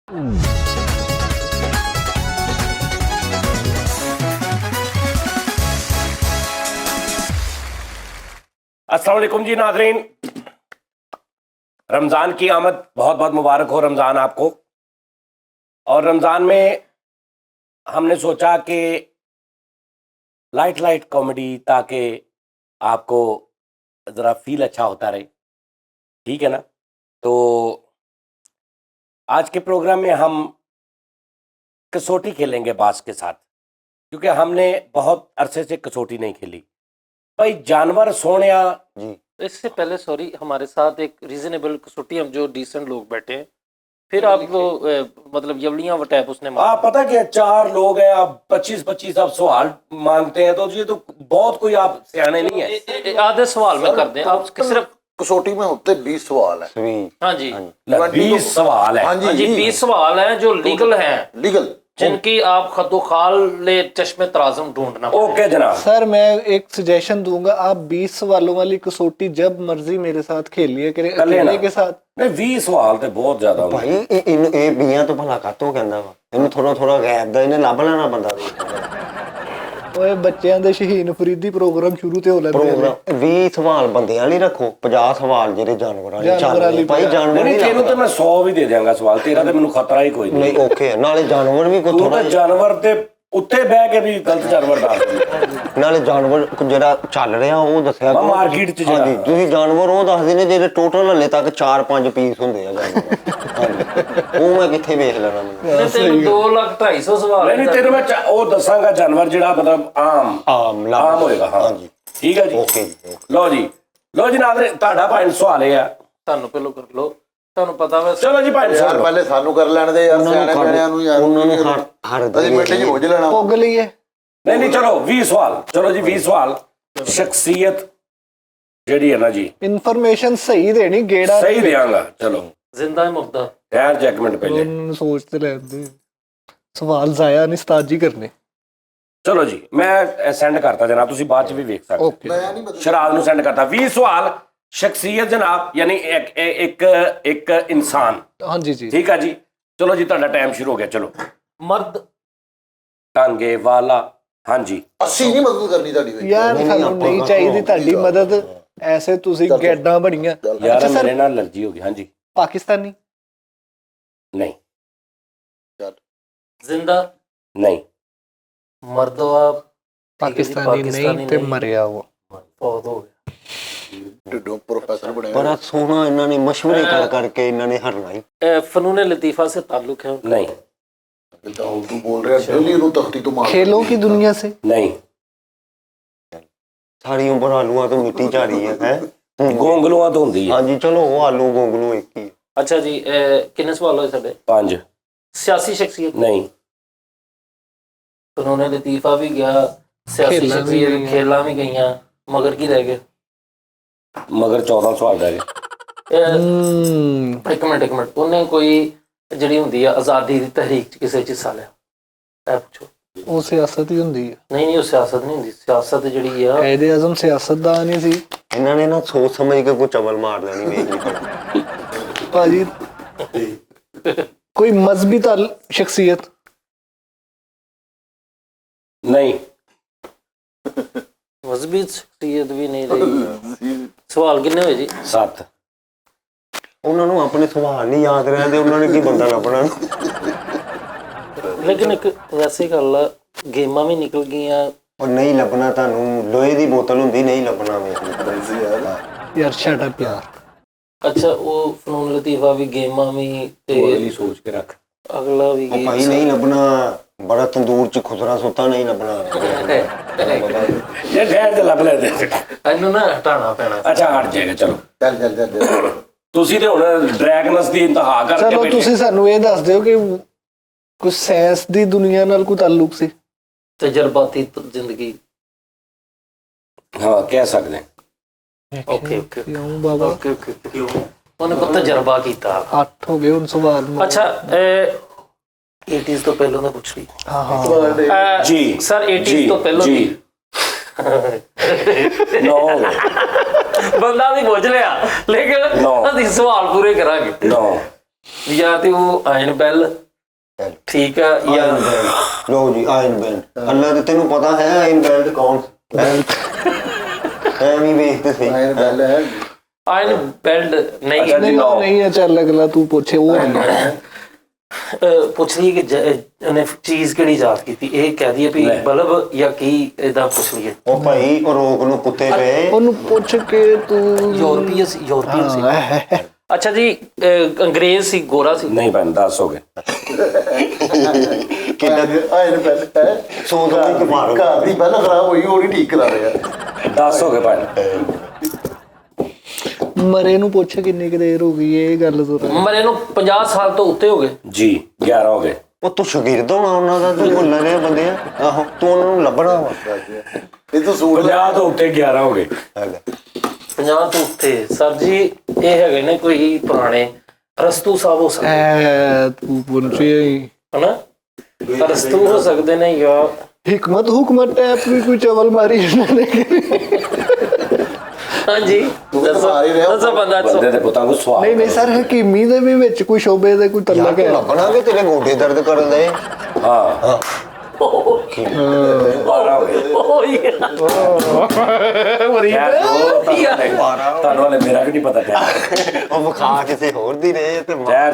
अस्सलाम वालेकुम जी नाज़रीन, रमज़ान की आमद बहुत बहुत मुबारक हो रमज़ान आपको। और रमज़ान में हमने सोचा कि लाइट कॉमेडी, ताकि आपको ज़रा फील अच्छा होता रहे, ठीक है ना। तो आज के प्रोग्राम में हम कसौटी खेलेंगे बास के साथ, क्योंकि हमने बहुत अरसे से कसौटी नहीं खेली। भाई जानवर सोनिया जी, इससे पहले सॉरी, हमारे साथ एक रीजनेबल कसौटी, हम जो डिसेंट लोग बैठे हैं, फिर आप वो मतलब यवलियां वटैप उसने आप पता क्या, 4 लोग हैं, आप 25 आप सवाल मांगते हैं, तो ये तो बहुत कोई आप सियाने नहीं है। आधे सवाल में कर दें आप, सिर्फ कसौटी में होते 20 सवाल है। हाँ जी, 20 सवाल है। हाँ जी, 20 सवाल हैं जो लीगल हैं, लीगल, जिनकी आप खतोखाल ले चश्मे तराजम ढूंढना। ओके जनाब। सर मैं एक सजेशन दूंगा, आप 20 सवालों वाली कसौटी जब मर्जी मेरे साथ खेलिए करें, अकेले के साथ नहीं 20 सवाल तो बहुत ज्यादा हो ਭਾਈ ਇਹ ਬੀਆਂ ਤੋਂ ਭਲਾ ਕਾਤੋਂ ਕਹਿੰਦਾ ਵਾ ਇਹਨੂੰ ਥੋੜਾ ਗੈਪ ਦਾ ਇਹਨੇ ਲੱਭ ਲੈਣਾ ਬੰਦਾ ਓਏ ਬੱਚਿਆਂ ਦੇ ਸ਼ਹੀਨ ਫਰੀਦੀ ਪ੍ਰੋਗਰਾਮ ਸ਼ੁਰੂ ਤੇ ਹੋ ਲੈਂਦੇ ਪ੍ਰੋਗਰਾਮ 20 ਸਵਾਲ ਬੰਦਿਆਂ ਲਈ ਰੱਖੋ, 50 ਸਵਾਲ ਜਿਹੜੇ ਜਾਨਵਰਾਂ ਲਈ ਜਾਨਵਰਾਂ ਲਈ। ਚੱਲ ਭਾਈ ਜਾਨਵਰ ਨਹੀਂ, ਤੈਨੂੰ ਤੇ ਮੈਂ 100 ਵੀ ਦੇ ਦਿਆਂਗਾ ਸਵਾਲ, ਤੇਰਾ ਤੇ ਮੈਨੂੰ ਖਤਰਾ ਹੀ ਕੋਈ ਨਹੀਂ। ਨਹੀਂ ਓਕੇ, ਨਾਲੇ ਜਾਨਵਰ ਵੀ ਕੋਈ ਤੂੰ ਥੋੜਾ ਤਾਂ ਜਾਨਵਰ ਤੇ ਉੱਤੇ ਬਹਿ ਕੇ ਵੀ ਗਲਤ ਜਾਨਵਰ ਦੱਸ ਦਿੰਦਾ। ਨਾਲੇ ਜਾਨਵਰ ਜਿਹੜਾ ਚੱਲ ਰਿਹਾ ਉਹ ਦੱਸਿਆ ਮੈਂ ਮਾਰਕੀਟ 'ਚ ਜਿਹੜਾ। ਹਾਂਜੀ, ਤੁਸੀਂ ਜਾਨਵਰ ਉਹ ਦੱਸਦੇ ਨੇ ਜਿਹੜੇ ਟੋਟਲ ਹਲੇ ਤੱਕ 4-5 ਪੀਸ ਹੁੰਦੇ ਆ ਜਾਨਵਰ। ਹਾਂਜੀ, ਉਹ ਮੈਂ ਕਿੱਥੇ ਵੇਖ ਲੈਣਾ ਮੈਨੂੰ। ਤੈਨੂੰ 2,250,000 ਸਵਾਲ ਨਹੀਂ ਤੈਨੂੰ ਮੈਂ ਉਹ ਦੱਸਾਂਗਾ ਜਾਨਵਰ ਜਿਹੜਾ ਮਤਲਬ ਆਮ ਹੋਏਗਾ। ਹਾਂ ਹਾਂਜੀ ਠੀਕ ਹੈ ਜੀ, ਓਕੇ ਜੀ। ਲਓ ਜੀ ਨਾਜ਼ਰੀਨ, ਤੁਹਾਡਾ ਭਾਈ ਸਵਾਲ ਇਹ ਆ, ਤੁਹਾਨੂੰ ਪਹਿਲਾਂ ਕਰ ਲਓ, ਤੁਹਾਨੂੰ ਪਤਾ ਵਾ। ਚਲੋ ਜੀ ਭਾਈ ਯਾਰ ਸਵਾਲ ਪਹਿਲੇ ਸਾਨੂੰ ਕਰ ਲੈਣ ਦੇ ਯਾਰ, ਸਿਆਣੇ ਬਿਆਣਿਆਂ ਨੂੰ ਯਾਰ, ਉਹਨਾਂ ਨੂੰ ਹਰ ਅਸੀਂ ਮਿੰਟੇ 'ਚ ਪੁੱਜ ਲੈਣਾ। ਪੁੱਗ ਲਈਏ। ਨਹੀਂ ਚਲੋ 20 ਸਵਾਲ, ਚਲੋ ਜੀ 20 ਸਵਾਲ। ਸ਼ਖਸੀਅਤ ਜਿਹੜੀ ਹੈ ਨਾ ਜੀ, ਇਨਫੋਰਮੇਸ਼ਨ ਸਹੀ ਦੇਣੀ, ਗੇੜਾ ਸਹੀ ਦਿਆਂਗਾ। ਚਲੋ ਜ਼ਿੰਦਾ ਹੈ ਮੁਰਦਾ? ਠਹਿਰ ਜਾ ਇੱਕ ਮਿੰਟ ਪਹਿਲੇ। ਉਹਨੂੰ ਸੋਚ ਤੇ ਲੈਂਦੇ, ਸਵਾਲ ਜ਼ਾਇਆ ਨਹੀਂ ਉਸਤਾਦ ਜੀ ਕਰਨੇ। ਚਲੋ ਜੀ ਮੈਂ ਸੈਂਡ ਕਰਤਾ ਜਨਾਬ, ਤੁਸੀਂ ਬਾਅਦ ਚ ਵੀ ਵੇਖ ਸਕਦੇ ਹੋ। ਮੈਂ ਨਹੀਂ ਬਦਲ ਸ਼ਰਾਬ ਨੂੰ ਸੈਂਡ ਕਰਤਾ। 20 ਸਵਾਲ ਸ਼ਖਸੀਅਤ ਜਨਾਬ, ਯਾਨੀ ਇੱਕ ਇਨਸਾਨ। ਹਾਂਜੀ ਜੀ, ਠੀਕ ਹੈ ਜੀ, ਚਲੋ ਜੀ ਤੁਹਾਡਾ ਟਾਈਮ ਸ਼ੁਰੂ ਹੋ ਗਿਆ। ਚਲੋ ਮਰਦ ਟਾਂਗੇ ਵਾਲਾ। ਹਾਂਜੀ, ਅਸੀਂ ਨਹੀਂ ਮਦਦ ਕਰਨੀ ਤੁਹਾਡੀ ਹੋਈ। ਯਾਰ ਸਾਨੂੰ ਨਹੀਂ ਚਾਹੀਦੀ ਤੁਹਾਡੀ ਮਦਦ, ਐਸੇ ਤੁਸੀਂ ਗੈਡਾਂ ਬਣੀਆਂ। ਯਾਰ ਅੱਛਾ ਸਰ, ਮੇਰੇ ਨਾਲ ਅਲਰਜੀ ਹੋ ਗਈ। ਹਾਂਜੀ, ਪਾਕਿਸਤਾਨੀ ਨਹੀਂ ਜ਼ਿੰਦਾ ਨਹੀਂ ਮਰਦਵਾ ਪਾਕਿਸਤਾਨੀ ਨਹੀਂ ਤੇ ਮਰਿਆ ਉਹ। ਬਹੁਤ ਹੋ ਗਿਆ। ਢਿੱਡੋਂ ਪ੍ਰੋਫੈਸਰ ਬਣੇ। ਬੜਾ ਸੋਹਣਾ ਇਹਨਾਂ ਨੇ ਮਸ਼ਵਰੇ ਕਰਕੇ ਇਹਨਾਂ ਨੇ ਹਰਨਾ ਹੀ। फनून लतीफ़ा से ताल्लुक है? नहीं ਤੂੰ ਬੋਲ ਰਿਹਾ ਦਿੱਲੀ ਨੂੰ ਤਖਤੀ ਤੋਂ ਮਾਰ। खेलों की दुनिया से नहीं। ਸਾਰੀ ਉਮਰ ਆਲੂਆਂ ਤੋਂ ਮਿੱਟੀ ਝਾੜੀ ਹੈ ਗੋਂਗਲੂਆਂ ਤੋਂ ਹੁੰਦੀ ਹੈ। ਹਾਂਜੀ ਚਲੋ ਉਹ ਆਲੂ ਗੋਂਗਲੂ ਇੱਕ ਹੀ। अच्छा जी, किन्ने सवाल होए साडे? 5। सियासी शख्सियत? नहीं। फनून लतीफ़ा भी गया, सियासी खेलां भी शख्सियत गईयां। खेलां भी गईयां, मगर की रह गए? मगर 14 सवाल रह गए। एक मिनट उन्हें कोई ਜਿਹੜੀ ਹੁੰਦੀ ਆ ਆਜ਼ਾਦੀ ਦੀ ਤਹਿਰੀਕ ਚ ਕਿਸੇ ਚ ਹਿੱਸਾ ਲਿਆ? ਇਹ ਪੁੱਛੋ। ਉਹ ਸਿਆਸਤ ਹੀ ਹੁੰਦੀ ਹੈ। ਨਹੀਂ ਉਹ ਸਿਆਸਤ ਨਹੀਂ ਹੁੰਦੀ, ਸਿਆਸਤ ਜਿਹੜੀ ਆ ਕਾਇਦੇ ਆਜ਼ਮ ਸਿਆਸਤਦਾਨ ਹੀ ਸੀ ਇਹਨਾਂ ਨੇ ਨਾ ਸੋਚ ਸਮਝ ਕੇ ਕੋਈ ਚਵਲ ਮਾਰ ਲੈਣੀ ਵੇਖ ਨਹੀਂ ਭਾਜੀ। ਕੋਈ ਮਜ਼ਹਬੀ ਸ਼ਖਸੀਅਤ? नहीं। ਮਜ਼ਹਬੀ ਸ਼ਖਸੀਅਤ ਵੀ ਨਹੀਂ ਰਹੀ। ਸਵਾਲ ਕਿੰਨੇ ਹੋਏ ਜੀ? 7। ਉਹਨਾਂ ਨੂੰ ਆਪਣੇ ਸਵਾਲ ਨਹੀਂ ਯਾਦ ਰਹਿੰਦੇ, ਉਹਨਾਂ ਨੇ ਕੀ ਬੰਦਾ ਲੱਭਣਾ। ਲੇਕਿਨ ਇੱਕ ਵੈਸੇ ਗੱਲ ਆ, ਗੇਮਾਂ ਵੀ ਨਿਕਲ ਗਈਆਂ। ਉਹ ਨਹੀਂ ਲੱਭਣਾ ਤੁਹਾਨੂੰ, ਲੋਹੇ ਦੀ ਬੋਤਲ ਹੁੰਦੀ, ਨਹੀਂ ਲੱਭਣਾ ਯਾਰ ਸ਼ਟ ਅਪ ਯਾਰ। ਅੱਛਾ, ਉਹ ਫਨੂਨ ਲਤੀਫਾ ਵੀ, ਗੇਮਾਂ ਵੀ, ਤੇ अगली सोच के रख। ਅਗਲਾ ਵੀ ਉਹ ਭਾਈ ਨਹੀਂ ਲੱਭਣਾ। ਬੜਾ ਤੰਦੂਰ ਚ ਖੁਸਰਾ ਸੁੱਤਾ ਨਹੀਂ ਲੱਭਣਾ। ये ठहर के लब लेते। ਇਹਨੂੰ ਨਾ ਹਟਾਉਣਾ ਪੈਣਾ। अच्छा हट जाएगा। चलो ਚੱਲ ਤੁਸੀਂ ਤੇ ਹੁਣ ਡਰੈਗਨਸ ਦੀ ਇੰਤਹਾ ਕਰਕੇ ਚਲੋ ਤੁਸੀਂ ਸਾਨੂੰ ਇਹ ਦੱਸ ਦਿਓ ਕਿ ਕੁਝ ਸਾਇੰਸ ਦੀ ਦੁਨੀਆ ਨਾਲ ਕੋਈ ਤਾਲੁਕ ਸੀ? ਤਜਰਬਾਤੀ ਜ਼ਿੰਦਗੀ। ਹਾਂ ਕਹਿ ਸਕਦੇ। ਓਕੇ ਕਿਉਂ ਬਾਬਾ? ਉਹਨੇ ਕੋਈ ਤਜਰਬਾ ਕੀਤਾ। 8 ਹੋ ਗਏ ਹੁਣ ਸਵਾਲ ਨੂੰ। ਅੱਛਾ, 80s ਤੋਂ ਪਹਿਲਾਂ ਦਾ ਪੁੱਛ ਲਈ। ਹਾਂ जी ਸਰ 80s ਤੋਂ ਪਹਿਲਾਂ जी ਦੀ नो ਬੰਦਾ ਵੀ ਪੁੱਛ ਲਿਆ, ਲੇਕਿਨ No. ਅਸੀਂ ਸਵਾਲ ਪੂਰੇ ਕਰਾਂਗੇ। नो या तो वो आयन बेल ठीक है या ਆਇਨ ਬੈਲਟ ਲੋ ਜੀ ਆਇਨ ਬੈਲਟ ਅੱਲਾ ਤੇ ਤੈਨੂੰ ਪਤਾ ਹੈ ਆਇਨ ਬੈਲਟ ਕੌਣ ਐਵੇਂ ਵੇਖਦੇ ਸੀ ਆਇਨ ਬੈਲ ਹੈ आयन बेल्ट नहीं अच्छा जी, नहीं नौ। नहीं है, चल अगला तू पूछे वो नहीं। ਪੁੱਛ ਲਈ ਕਿ ਉਹਨੇ ਚੀਜ਼ ਕਿਹੜੀ ਇਜਾਦ ਕੀਤੀ ਇਹ ਕਹਿ ਦਈਏ ਵੀ ਨਹੀਂ। ਬਲਬ ਜਾਂ ਕੀ ਇਹਦਾ ਪੁੱਛ ਲਈਏ ਉਹ ਭਾਈ ਉਹ ਰੋਕ ਨੂੰ ਕੁੱਤੇ ਪਏ ਉਹਨੂੰ ਪੁੱਛ ਕੇ ਤੂੰ ਯੂਰਪੀਅਨ ਸੀ ਹਾਂ, ਅੱਛਾ ਜੀ ਅੰਗਰੇਜ਼ ਸੀ ਗੋਰਾ ਸੀ नहीं बहन 10 हो गए ਕਿੱਦਾਂ ਆਇਨ ਬੈਲ ਹੈ ਸੌ ਤੋਂ ਇੱਕ ਮਾਰੋ ਘਰ ਦੀ ਬੈਲ ਖਰਾਬ ਹੋਈ ਉਹ ਨਹੀਂ ਠੀਕ ਕਰਾ ਰਿਹਾ 10 ਹੋ गए बहन ਮਰੇ ਨੂੰ ਪੁੱਛ ਕਿੰਨੀ ਕੁ ਦੇਰ ਹੋ ਗਈ ਇਹ ਗੱਲ ਜ਼ਰਾ। ਮਰੇ ਨੂੰ 50 ਸਾਲ ਤੋਂ ਉੱਤੇ ਹੋ ਗਏ जी 11 हो गए ਉਹ ਤੂੰ ਸ਼ਾਗਿਰਦ ਹੋਣਾ ਉਹਨਾਂ ਦਾ ਤੂੰ ਭੁੱਲ ਰਹੇ ਬੰਦੇ ਆ ਆਹੋ ਤੂੰ ਉਹਨਾਂ ਨੂੰ ਲੱਭਣਾ ਵਾ ਇਹ ਤਾਂ ਸੂਟ 50 तो उत्ते 11 हो गए ਹੈਗਾ 50 ਤੋਂ ਉੱਤੇ ਸਰ ਜੀ ਇਹ ਹੈਗੇ ਨੇ ਕੋਈ ਪੁਰਾਣੇ ਅਰਸਤੂ ਸਾਹਿਬ ਹੋ ਸਕਦੇ ਐ ਤੂੰ ਪੁੱਛਿਆ ਹੀ ਹਨਾ ਅਰਸਤੂ ਹੋ ਸਕਦੇ ਨੇ ਜਾਂ ਹਿਕਮਤ ਹੁਕਮਤ ਟੈਪ ਵੀ ਕੋਈ ਚਵਲ ਮਾਰੀ ਇਹਨਾਂ ਨੇ। ਹਾਂਜੀ ਤੂੰ ਤਾਂ ਮਾਰ ਹੀ ਰਿਹਾ। ਦੱਸੋ ਬੰਦਾ ਦੱਸੋ बंदे दे पुतां को सवाल ਨਹੀਂ ਨਹੀਂ ਸਰ ਹਕੀਮੀ ਦੇ ਵੀ ਵਿੱਚ ਕੋਈ ਸ਼ੋਬੇ ਦੇ ਕੋਈ ਯਾਰ ਤਲਕ ਤੂੰ ਹੈ। ਲੱਭਣਾ ਕਿ ਤੇਰੇ ਗੋਡੇ ਦਰਦ ਕਰਨ ਦੇ हाँ 12 हो गए खैर, ਤੁਹਾਨੂੰ ਵਾਲੇ ਮੇਰਾ ਵੀ ਨਹੀਂ ਪਤਾ ਠਹਿਰ ਉਹ ਵਿਖਾ ਕਿਸੇ ਹੋਰ ਦੀ ਰਹੇ ਤੇ ਠਹਿਰ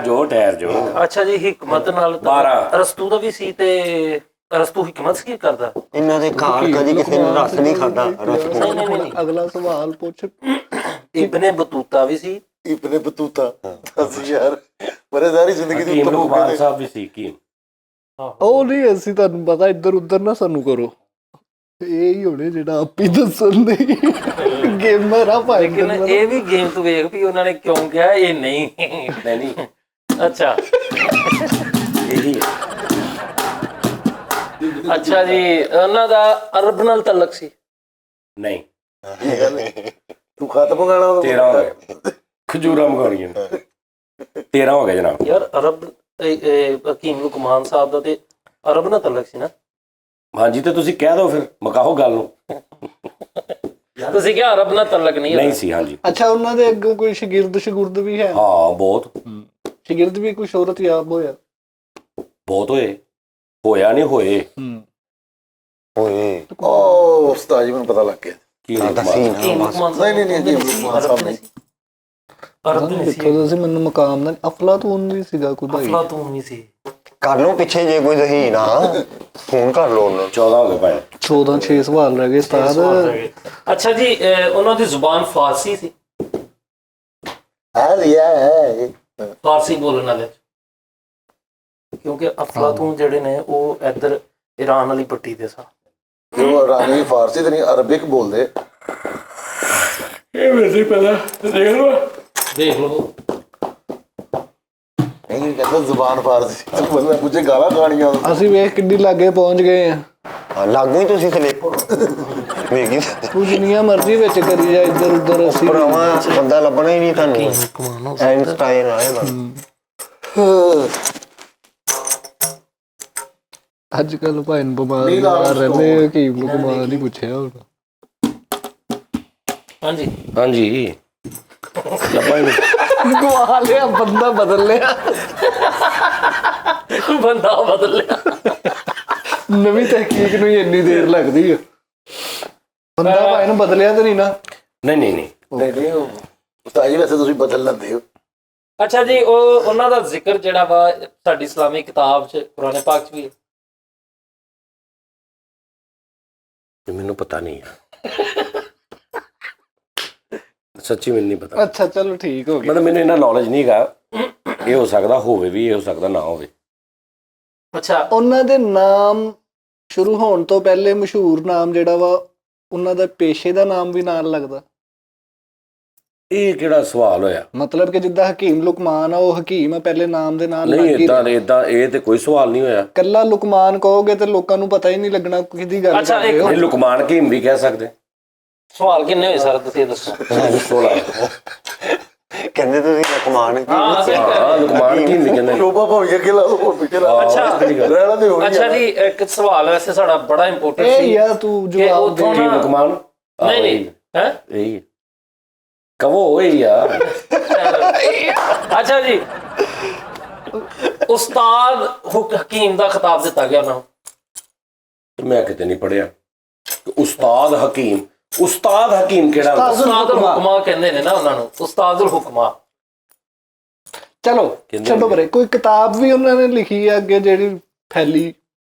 ਜੋ ਅੱਛਾ ਜੀ ਹਿਕਮਤ ਨਾਲ ਤਾਂ 12 ਅਰਸਤੂ ਦਾ ਵੀ ਸੀ ਤੇ ਅਰਸਤੂ ਹਿਕਮਤ ਕੀ ਕਰਦਾ ਇਹਨਾਂ ਦੇ ਘਰ ਕਦੀ ਕਿਸੇ ਨੇ ਰਸ ਨਹੀਂ ਖਾਦਾ ਰਸ ਨਹੀਂ ਅਗਲਾ ਸਵਾਲ ਪੁੱਛ। ਇਬਨੇ ਬਤੂਤਾ ਵੀ ਸੀ ਇਬਨੇ ਬਤੂਤਾ ਦੱਸ ਯਾਰ ਬਰੇ ਸਾਰੀ ਜ਼ਿੰਦਗੀ ਦੀ ਹਕੀਮ ਉੱਤਰ ਲੁਕਮਾਨ ਮੁੱਕੇ ਸਾਹਿਬ ਵੀ ਸੀ ਹਕੀਮ ਉਹ ਨਹੀਂ ਅਸੀਂ ਤੁਹਾਨੂੰ ਪਤਾ ਇੱਧਰ ਉੱਧਰ ਨਾ ਸਾਨੂੰ ਕਰੋ ਇਹ ਹੀ ਹੋਣੇ ਜਿਹੜਾ ਆਪੀ ਦੱਸਣ ਦੇ ਗੇਮਰ ਆ ਭਾਈ ਲੇਕਿਨ ਇਹ ਵੀ ਗੇਮ ਤੋਂ ਵੇਖ ਵੀ ਉਹਨਾਂ ਨੇ ਕਿਉਂ ਕਿਹਾ ਇਹ ਨਹੀਂ नहीं ਅੱਛਾ यही है ਅੱਛਾ ਜੀ ਉਹਨਾਂ ਦਾ ਅਰਬ ਨਾਲ ਤਲਕ ਸੀ नहीं ਤੂੰ ਖਤਮ ਗਾਣਾ 13 हो गए खजूरा मंगाणियां 13 हो गए जनाब ਯਾਰ ਅਰਬ ਹਕੀਮ ਲੁਕਮਾਨ ਸਾਹਿਬ ਦਾ ਤੇ ਅਰਬ ਨਾਲ ਤਲਕ ਸੀ ਨਾ हाँ जी तो तुसी कह दो फिर मकाओ गल नूं ਤੁਸੀਂ ਕਿਹਾ ਅਰਬ ਨਾਲ ਤਲਕ ਨਹੀਂ नहीं सी हाँ जी ਅੱਛਾ ਉਹਨਾਂ ਦੇ ਅੱਗੋਂ ਕੋਈ ਸ਼ਾਗਿਰਦ ਵੀ ਹੈ। हाँ बहुत ਸ਼ਾਗਿਰਦ ਵੀ ਕੋਈ ਸ਼ੋਹਰਤ ਯਾਬ ਹੋਇਆ। बहुत होए होया नहीं होए ਓਏ ਓ ਉਸਤਾਦ ਜੀ ਮੈਨੂੰ ਪਤਾ ਲੱਗ ਗਿਆ की ਦੱਸੀ ਨਾ ਹਕੀਮ ਬਸ ਲੁਕਮਾਨ ਨਹੀਂ ਨਹੀਂ ਨਹੀਂ ਹਕੀਮ ਸਾਹਿਬ ਨਹੀਂ ਅਰਬ ਨਹੀਂ ਸੀ ਦੇਖੋ ਤੁਸੀਂ ਮੈਨੂੰ ਮਕਾਮ ਦਾ ਅਫਲਾਤੂਨ ਵੀ ਸੀਗਾ ਕੋਈ ਭਾਈ। ਅਫਲਾਤੂਨ ਵੀ ਸੀ ਕਰ ਲਓ ਪਿੱਛੇ ਜੇ ਕੋਈ ਦਹੀ ਨਾ ਫੋਨ ਕਰ ਲਓ ਉਹਨਾਂ 14 हो गए भाई 14 6 ਸਵਾਲ ਰਹਿ ਗਏ ਉਸਤਾਦ। ਅੱਛਾ ਜੀ ਉਹਨਾਂ ਦੀ ਜ਼ੁਬਾਨ ਫਾਰਸੀ ਸੀ ਹੈ ਲਿਆ ਹੈ ਫਾਰਸੀ ਬੋਲਣ ਵਾਲੇ ਕਿਉਂਕਿ ਅਫਲਾਤੂਨ ਜਿਹੜੇ ਨੇ ਉਹ ਇੱਧਰ ਈਰਾਨ ਵਾਲੀ ਪੱਟੀ ਦੇ ਸਨ ਜੋ ਰਾਣੀ ਫਾਰਸੀ ਤੇ ਨਹੀਂ ਅਰਬਿਕ ਬੋਲਦੇ ये वैसे पहला देख लो ਦੇਖ ਲਓ ਨਹੀਂ ਕਹਿੰਦਾ ਜ਼ੁਬਾਨ ਫਾਰਸੀ ਤੇ ਬੰਦਾ ਪੁੱਛੇ ਗਾਲਾਂ ਖਾਣੀਆਂ ਅਸੀਂ ਵੇਖ ਕਿੰਨੀ ਲਾਗੇ ਪਹੁੰਚ ਗਏ ਆ। ਹਾਂ ਲਾਗੂ ਹੀ ਤੁਸੀਂ ਸਲਿੱਪ ਵੇਖੀ ਤੂੰ ਜਿੰਨੀਆਂ ਮਰਜ਼ੀ ਵਿੱਚ ਕਰੀ ਜਾ ਇੱਧਰ ਉੱਧਰ ਅਸੀਂ ਭਰਾਵਾ ਬੰਦਾ ਲੱਭਣਾ ਹੀ ਨਹੀਂ ਤੁਹਾਨੂੰ ਆਇਨਸਟਾਈਨ ਆਏਗਾ ਅੱਜ ਕੱਲ ਭਾਈ ਨੂੰ ਬਿਮਾਰ ਨਹੀਂ ਲਾ ਬਿਮਾਰ ਰਹਿੰਦੇ ਹਕੀਮ ਨੂੰ ਬਿਮਾਰ ਨਹੀਂ ਪੁੱਛਿਆ ਹੁਣ। ਹਾਂਜੀ हाँ जी लब्बा ही नहीं ਗਵਾ ਲਿਆ ਬੰਦਾ ਬਦਲ ਲਿਆ। ਬੰਦਾ ਬਦਲ ਲਿਆ ਨਵੀਂ ਤਹਿਕੀਕ ਨੂੰ ਹੀ ਇੰਨੀ ਦੇਰ ਲੱਗਦੀ ਆ। ਬੰਦਾ ਭਾਈ ਨੂੰ ਬਦਲਿਆ ਤੇ ਨਹੀਂ ਨਾ। नहीं नहीं नहीं ਨਹੀਂ ਨਹੀਂ ਉਸਤਾਦ ਜੀ ਵੈਸੇ ਤੁਸੀਂ ਬਦਲ ਲੈਂਦੇ ਹੋ ਅੱਛਾ ਜੀ ਉਹ ਉਹਨਾਂ ਦਾ ਜ਼ਿਕਰ ਜਿਹੜਾ ਵਾ ਸਾਡੀ ਇਸਲਾਮੀ ਕਿਤਾਬ 'ਚ ਕੁਰਾਨ ਪਾਕ 'ਚ ਵੀ ਹੈ ये मैनू पता नहीं है सच्ची मैनू नहीं पता ਅੱਛਾ ਚਲੋ ਠੀਕ ਹੋ ਗਿਆ। मतलब मैनू इन्ना नॉलेज नहीं हैगा ये हो सकता होवे भी ये हो सकता ना होवे ਅੱਛਾ ਉਹਨਾਂ ਦੇ ਨਾਮ ਸ਼ੁਰੂ ਹੋਣ ਤੋਂ ਪਹਿਲੇ ਮਸ਼ਹੂਰ ਨਾਮ ਜਿਹੜਾ ਵਾ ਉਹਨਾਂ ਦਾ ਪੇਸ਼ੇ ਦਾ ਨਾਮ ਵੀ ਨਾਲ ਲੱਗਦਾ। ਇਹ ਕਿਹੜਾ ਸਵਾਲ ਹੋਇਆ ਮਤਲਬ ਕਿ ਜਿੱਦਾਂ ਹਕੀਮ ਲੁਕਮਾਨ ਆ ਉਹ ਹਕੀਮ ਆ ਪਹਿਲੇ ਨਾਮ ਦੇ ਨਾਲ ਨਹੀਂ ਲੱਗ ਹੀ ਇਦਾਂ ਇਹ ਤੇ ਕੋਈ ਸਵਾਲ ਨਹੀਂ ਹੋਇਆ ਕੱਲਾ ਲੁਕਮਾਨ ਕਹੋਗੇ ਤੇ ਲੋਕਾਂ ਨੂੰ ਪਤਾ ਹੀ ਨਹੀਂ ਲੱਗਣਾ ਕਿਹਦੀ ਗੱਲ ਅੱਛਾ, ਕਰ ਰਹੇ ਹੋ। ਨਹੀਂ ਲੁਕਮਾਨ ਕੀਮ ਵੀ ਕਹਿ ਸਕਦੇ ਸਵਾਲ ਕਿੰਨੇ ਹੋਏ ਸਰ ਤੁਸੀਂ ਦੱਸੋ 16 ਕਹਿੰਦੇ ਤੁਸੀਂ ਕਮਾਨ ਹਾਂ ਲੁਕਮਾਨ ਕੀਮ ਵੀ ਕਹਿੰਦੇ ਸ਼ੋਭਾ ਭਾਵੇਂ ਅੱਗੇ ਲਾ ਲਓ ਪਿੱਛੇ ਲਾ ਲਓ। ਅੱਛਾ ਰਹਿਣਾ ਤੇ ਹੋ ਹੀ ਅੱਛਾ ਜੀ ਇੱਕ ਸਵਾਲ ਵੈਸੇ ਸਾਡਾ ਬੜਾ ਇੰਪੋਰਟੈਂਟ ਇਹ ਸੀ ਯਾਰ ਤੂੰ ਕਿ ਜਵਾਬ ਦੇ ਉੱਥੋਂ ਕੀ ਨਾ ਲੁਕਮਾਨ ਨਹੀਂ ਨਹੀਂ ਹੈ ਇਹੀ ਕਵੋ ਇਹ ਯਾਰ ਅੱਛਾ ਜੀ ਉਸਤਾਦ ਹਕੀਮ ਦਾ ਖਿਤਾਬ ਦਿੱਤਾ ਗਿਆ ਉਹਨਾਂ ਨੂੰ। ਮੈਂ ਕਿਤੇ ਨਹੀਂ ਪੜਿਆ ਉਸਤਾਦ ਹਕੀਮ ਕਿਹੜਾ ਹੁੰਦਾ? ਉਸਤਾਦੁਲ ਹੁਕਮਾ ਕਹਿੰਦੇ ਨੇ ਨਾ ਉਹਨਾਂ ਨੂੰ, ਉਸਤਾਦੁਲ ਹੁਕਮਾ। ਚਲੋ ਕਹਿੰਦੇ ਛੱਡੋ ਨੇ। ਪਰੇ, ਕੋਈ ਕਿਤਾਬ ਵੀ ਉਹਨਾਂ ਨੇ ਲਿਖੀ ਹੈ ਅੱਗੇ ਜਿਹੜੀ ਫੈਲੀ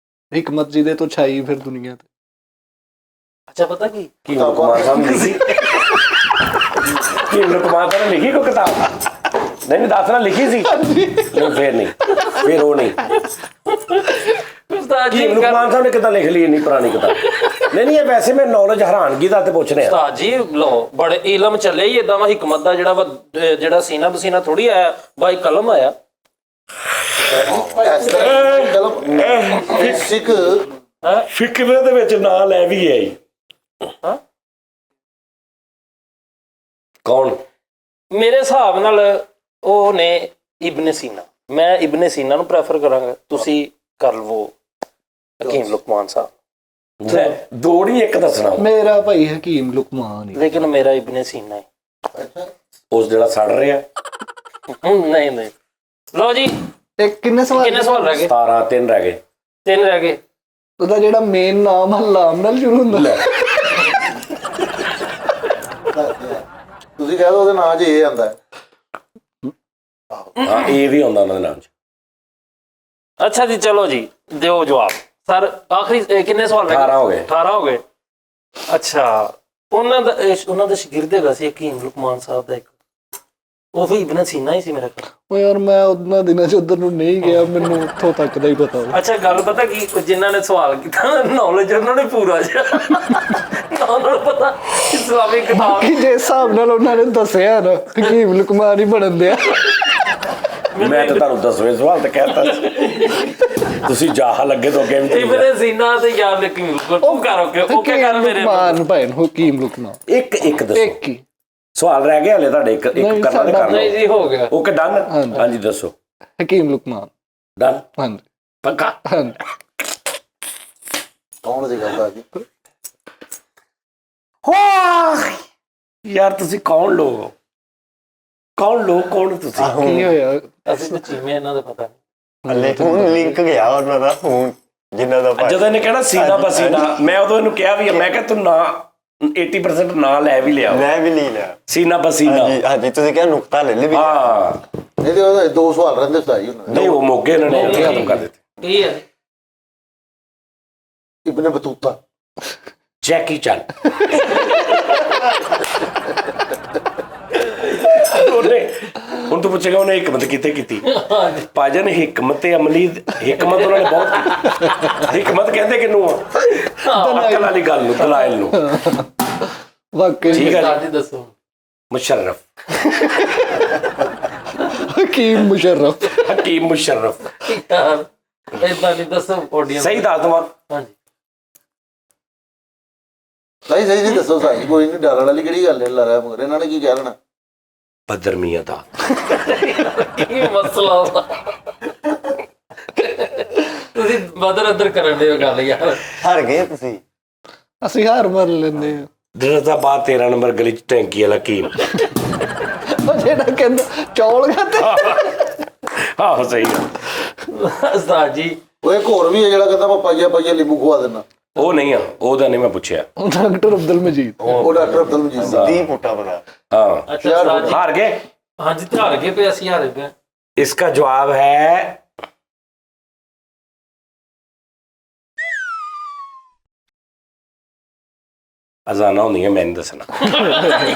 ਹਿਕਮਤ ਜਿਹਦੇ ਤੋਂ ਛਾਈ ਫਿਰ ਦੁਨੀਆ ਤੇ? ਅੱਛਾ ਪਤਾ ਕੀ, ਕੀ ਲੁਕਮਾਨ ਸਾਹਿਬ ਨੇ ਲਿਖੀ? ਕੀ ਲੁਕਮਾਨ ਸਾਹਿਬ ਨੇ ਲਿਖੀ ਕੋਈ ਕਿਤਾਬ? ਨਹੀਂ ਦੱਸਣਾ ਲਿਖੀ ਸੀ? ਨਹੀਂ ਫਿਰ ਉਹ ਨਹੀਂ। ਉਸਤਾਦ ਕੀ ਜੀ ਲੁਕਮਾਨ ਸਾਹਿਬ ਨੇ ਕਿੱਦਾਂ ਲਿਖ ਲਈ ਇੰਨੀ ਪੁਰਾਣੀ ਕਿਤਾਬ? ਨਹੀਂ ਇਹ ਵੈਸੇ ਮੈਂ ਨੌਲੇਜ ਹੈਰਾਨਗੀ ਦਾ ਤੇ ਪੁੱਛ ਰਿਹਾ। ਉਸਤਾਦ ਜੀ ਲੋ ਬੜੇ ਇਲਮ ਚੱਲੇ ਹੀ ਏਦਾਂ ਵਾ, ਹਿਕਮਤ ਦਾ ਜਿਹੜਾ ਸੀਨਾ ਬਸੀਨਾ ਥੋੜੀ ਆਇਆ, ਬਾਈ ਕਲਮ ਆਇਆ। ਬੇਸਿਕ ਫਿਕਰ ਦੇ ਵਿੱਚ ਨਾਂ ਲੈ ਵੀ ਹੈ ਜੀ। ਹਾਂ ਕੌਣ? ਮੇਰੇ ਹਿਸਾਬ ਨਾਲ ਉਹ ਨੇ ਇਬਨ ਸੀਨਾ। ਮੈਂ ਇਬਨ ਸੀਨਾ ਨੂੰ ਪ੍ਰੈਫਰ ਕਰਾਂਗਾ, ਤੁਸੀਂ ਕਰ ਲਵੋ ਹਕੀਮ ਲੁਕਮਾਨ ਸਾਹਿਬ। ਦੋ ਨਹੀਂ ਇੱਕ ਦੱਸਣਾ। ਮੇਰਾ ਭਾਈ ਹਕੀਮ ਲੁਕਮਾਨ ਹੀ। ਲੇਕਿਨ ਮੇਰਾ ਇਬਨ ਸੀਨਾ ਹੈ। ਉਸ ਜਿਹੜਾ ਸੜ ਰਿਹਾ। ਨਹੀਂ ਲਓ ਜੀ, ਇੱਕ ਕਿੰਨੇ ਸਵਾਲ ਰਹਿ ਗਏ? 17 3 ਰਹਿ ਗਏ। 3 ਰਹਿ ਗਏ। ਉਹਦਾ ਜਿਹੜਾ ਮੇਨ ਨਾਮ ਹੈ ਲਾਮ ਨਾਲ ਸ਼ੁਰੂ ਹੁੰਦਾ। ਤੁਸੀਂ ਕਹਿ ਦੋ ਉਹਦੇ ਨਾਂ 'ਚ ਇਹ ਆਂਦਾ। ਹਾਂ ਇਹ ਵੀ ਆਉਂਦਾ ਉਹਨਾਂ ਦੇ ਨਾਮ 'ਚ। ਅੱਛਾ ਜੀ ਚਲੋ ਜੀ ਦਿਓ ਜਵਾਬ ਸਰ। ਆਖਰੀ ਕਿੰਨੇ ਸਵਾਲ ਰਹਿ ਗਏ? 18 ਹੋ ਗਏ। 18 ਹੋ ਗਏ। ਅੱਛਾ ਉਹਨਾਂ ਦਾ ਸ਼ਾਗਿਰਦ ਹੈਗਾ ਸੀ ਹਕੀਮ ਲੁਕਮਾਨ ਸਾਹਿਬ ਦਾ ਇੱਕ, ਉਹ ਵੀ ਇਬਨ ਸੀਨਾ ਹੀ ਸੀ ਮੇਰਾ ਖਿਆਲ। ਉਹ ਯਾਰ ਮੈਂ ਉਹਨਾਂ ਦਿਨਾਂ 'ਚ ਉੱਧਰ ਨੂੰ ਨਹੀਂ ਗਿਆ, ਮੈਨੂੰ ਉੱਥੋਂ ਤੱਕ ਦਾ ਹੀ ਪਤਾ ਹੋਵੇ। ਅੱਛਾ ਗੱਲ ਪਤਾ ਕੀ, ਜਿਨ੍ਹਾਂ ਨੇ ਸਵਾਲ ਕੀਤਾ ਨੌਲੇਜ ਉਹਨਾਂ ਨੇ ਪੂਰਾ ਜਿਹਾ ਉਹਨਾਂ ਨੂੰ ਪਤਾ ਇਸਲਾਮੀ ਕਿਤਾਬ। ਕਿ ਜੇ ਹਿਸਾਬ ਨਾਲ ਉਹਨਾਂ ਨੇ ਦੱਸਿਆ ਨਾ ਹਕੀਮ ਲੁਕਮਾਨ ਹੀ ਬਣਨ ਦਿਆ। ਮੈਂ ਤਾਂ ਤੁਹਾਨੂੰ 10ਵੇਂ ਸਵਾਲ ਤੇ ਕਹਿਤਾ ਤੁਸੀਂ ਜਾਹ ਲੱਗੇ ਤੋਂ ਅੱਗੇ ਵੀ ਇਬਨ ਸੀਨਾ ਤੇ ਯਾਦ ਹਕੀਮ ਉਹ ਕਰ ਮੇਰੇ ਲੁਕਮਾਨ ਭਾਈ ਹਕੀਮ ਲੁਕਮਾਨ ਇੱਕ ਦੱਸੋ। ਇੱਕ ਹੀ ਸਵਾਲ ਰਹਿ ਗਏ ਹਲੇ ਤੁਹਾਡੇ, ਇੱਕ ਨਹੀਂ, ਕਰਨਾ ਤੇ ਕਰ ਨਹੀਂ ਲਓ। ਜੀ ਹੋ ਗਿਆ। Okay done. ਹਾਂਜੀ ਦੱਸੋ। ਹਕੀਮ ਲੁਕਮਾਨ। ਡਨ ਹਾਂਜੀ ਪੱਕਾ। ਹਾਂਜੀ। ਕੌਣ ਸੀ ਗੱਲ ਜੀ? ਯਾਰ ਤੁਸੀਂ ਕੌਣ ਲੋਕ ਕੌਣ ਤੁਸੀਂ? ਕੀ ਹੋਇਆ? ਅਸੀਂ ਤਾਂ ਚੀਮੇ ਇਹਨਾਂ ਦਾ ਪਤਾ ਨਹੀਂ। ਹਲੇ ਹੁਣ ਲਿੰਕ ਗਿਆ ਉਹਨਾਂ ਦਾ ਫੋਨ ਜਿਨ੍ਹਾਂ ਦਾ ਭਾਈ। ਜਦੋਂ ਇਹਨੇ ਕਹਿਣਾ ਸੀਨਾ ਬਸੀਨਾ, ਮੈਂ ਉਦੋਂ ਇਹਨੂੰ ਕਿਹਾ ਵੀ ਮੈਂ ਕਿਹਾ ਤੂੰ ਨਾ 80% ਨਾਂ ਲੈ ਵੀ ਲਿਆ ਮੈਂ ਵੀ ਨਹੀਂ ਲਿਆ। ਸੀਨਾ ਬਸੀਨਾ। ਹਾਂਜੀ ਤੁਸੀਂ ਕਿਹਾ ਨੁਕਤਾ ਲੈ ਲੈ ਵੀ। ਹਾਂ ਨਹੀਂ ਤੇ ਉਹਦੇ 2 ਸਵਾਲ ਰਹਿੰਦੇ ਸਤਾਈ ਉਹਨਾਂ ਦੇ। ਨਹੀਂ ਉਹ ਮੋਗੇ ਇਹਨਾਂ ਨੇ ਖਤਮ ਕਰ ਦਿੱਤੇ। ਕੀ ਹੈ? ਇਬਨ ਬਤੂਤਾ। ਜੈਕੀ ਚੈਨ। ਹੁਣ ਤੂੰ ਪੁੱਛੇਗਾ ਉਹਨੇ ਹਿਕਮਤ ਕਿੱਥੇ ਕੀਤੀ? ਭਾਜਨ ਹਿਕਮਤ ਅਮਲੀ, ਹਿਕਮਤ ਉਹਨਾਂ ਨੇ ਬਹੁਤ ਕੀਤੀ। ਹਿਕਮਤ ਕਹਿੰਦੇ ਕਿਹਨੂੰ ਆ? ਅਕਲ ਵਾਲੀ ਗੱਲ ਨੂੰ, ਦਲਾਇਲ ਨੂੰ। ਵਾਕਈ ਠੀਕ ਹੈ ਦਾਦੀ ਦੱਸੋ। ਮੁਸ਼ਰਫ, ਹਕੀਮ ਮੁਸ਼ਰਫ। ਹਕੀਮ ਮੁਸ਼ਰਫ। ਯਾਰ ਇਦਾਂ ਨਹੀਂ ਦੱਸੋ ਆਡੀਅנס। ਸਹੀ ਦੱਸ ਦਵਾਂ? ਹਾਂਜੀ ਸਹੀ ਜੀ ਦੱਸੋ ਸਾਈ, ਕੋਈ ਨਹੀਂ ਡਰਨ ਵਾਲੀ ਕਿਹੜੀ ਗੱਲ ਹੈ? ਲੜਾ ਮਗਰ ਇਹਨਾਂ ਨੇ ਕੀ ਕਹਿ ਲੈਣਾ? ਬਦਰਮੀਆਂ ਦਾ ਕੀ ਮਸਲਾ ਵਾ? ਤੁਸੀਂ ਬਦਰ ਅਦਰ ਕਰਨ ਦੇ ਗੱਲ ਯਾਰ। ਹਾਰ ਗਏ ਤੁਸੀਂ। ਅਸੀਂ ਹਾਰ ਮੰਨ ਲੈਂਦੇ ਆ। ਦਰਜ਼ਾਬਾਦ 13 ਨੰਬਰ ਗਲੀ ਚ ਟੈਂਕੀ ਵਾਲਾ ਹਕੀਮ। ਉਹ ਜਿਹੜਾ ਕਹਿੰਦਾ ਚੌਲ ਖਾਤੇ। ਆਹੋ ਸਹੀ ਗੱਲ। ਉਸਤਾਦ ਜੀ ਉਹ ਇੱਕ ਹੋਰ ਵੀ ਹੈ ਜਿਹੜਾ ਕਹਿੰਦਾ ਮੈਂ ਪਾਈਆ ਲਿੰਬੂ ਖਵਾ ਦਿੰਦਾ। ਉਹ ਨਹੀਂ ਆ, ਉਹਦਾ ਨਹੀਂ ਮੈਂ ਪੁੱਛਿਆ। ਉਹ ਡਾਕਟਰ ਅਬਦੁਲ ਮਜੀਦ। ਉਹ ਡਾਕਟਰ ਅਬਦੁਲ ਮਜੀਦ ਸਾਹਿਬ। 30 ਫੁੱਟਾ ਬਣਾ। हाँ ਅੱਛਾ ਉਸਤਾਦ ਜੀ। हार गए। ਹਾਂਜੀ ਤੇ ਹਾਰ ਗਏ ਪਏ, ਅਸੀਂ ਹਾਰੇ ਪਏ। इसका जवाब है अजाना होनी है, मैंने दसना।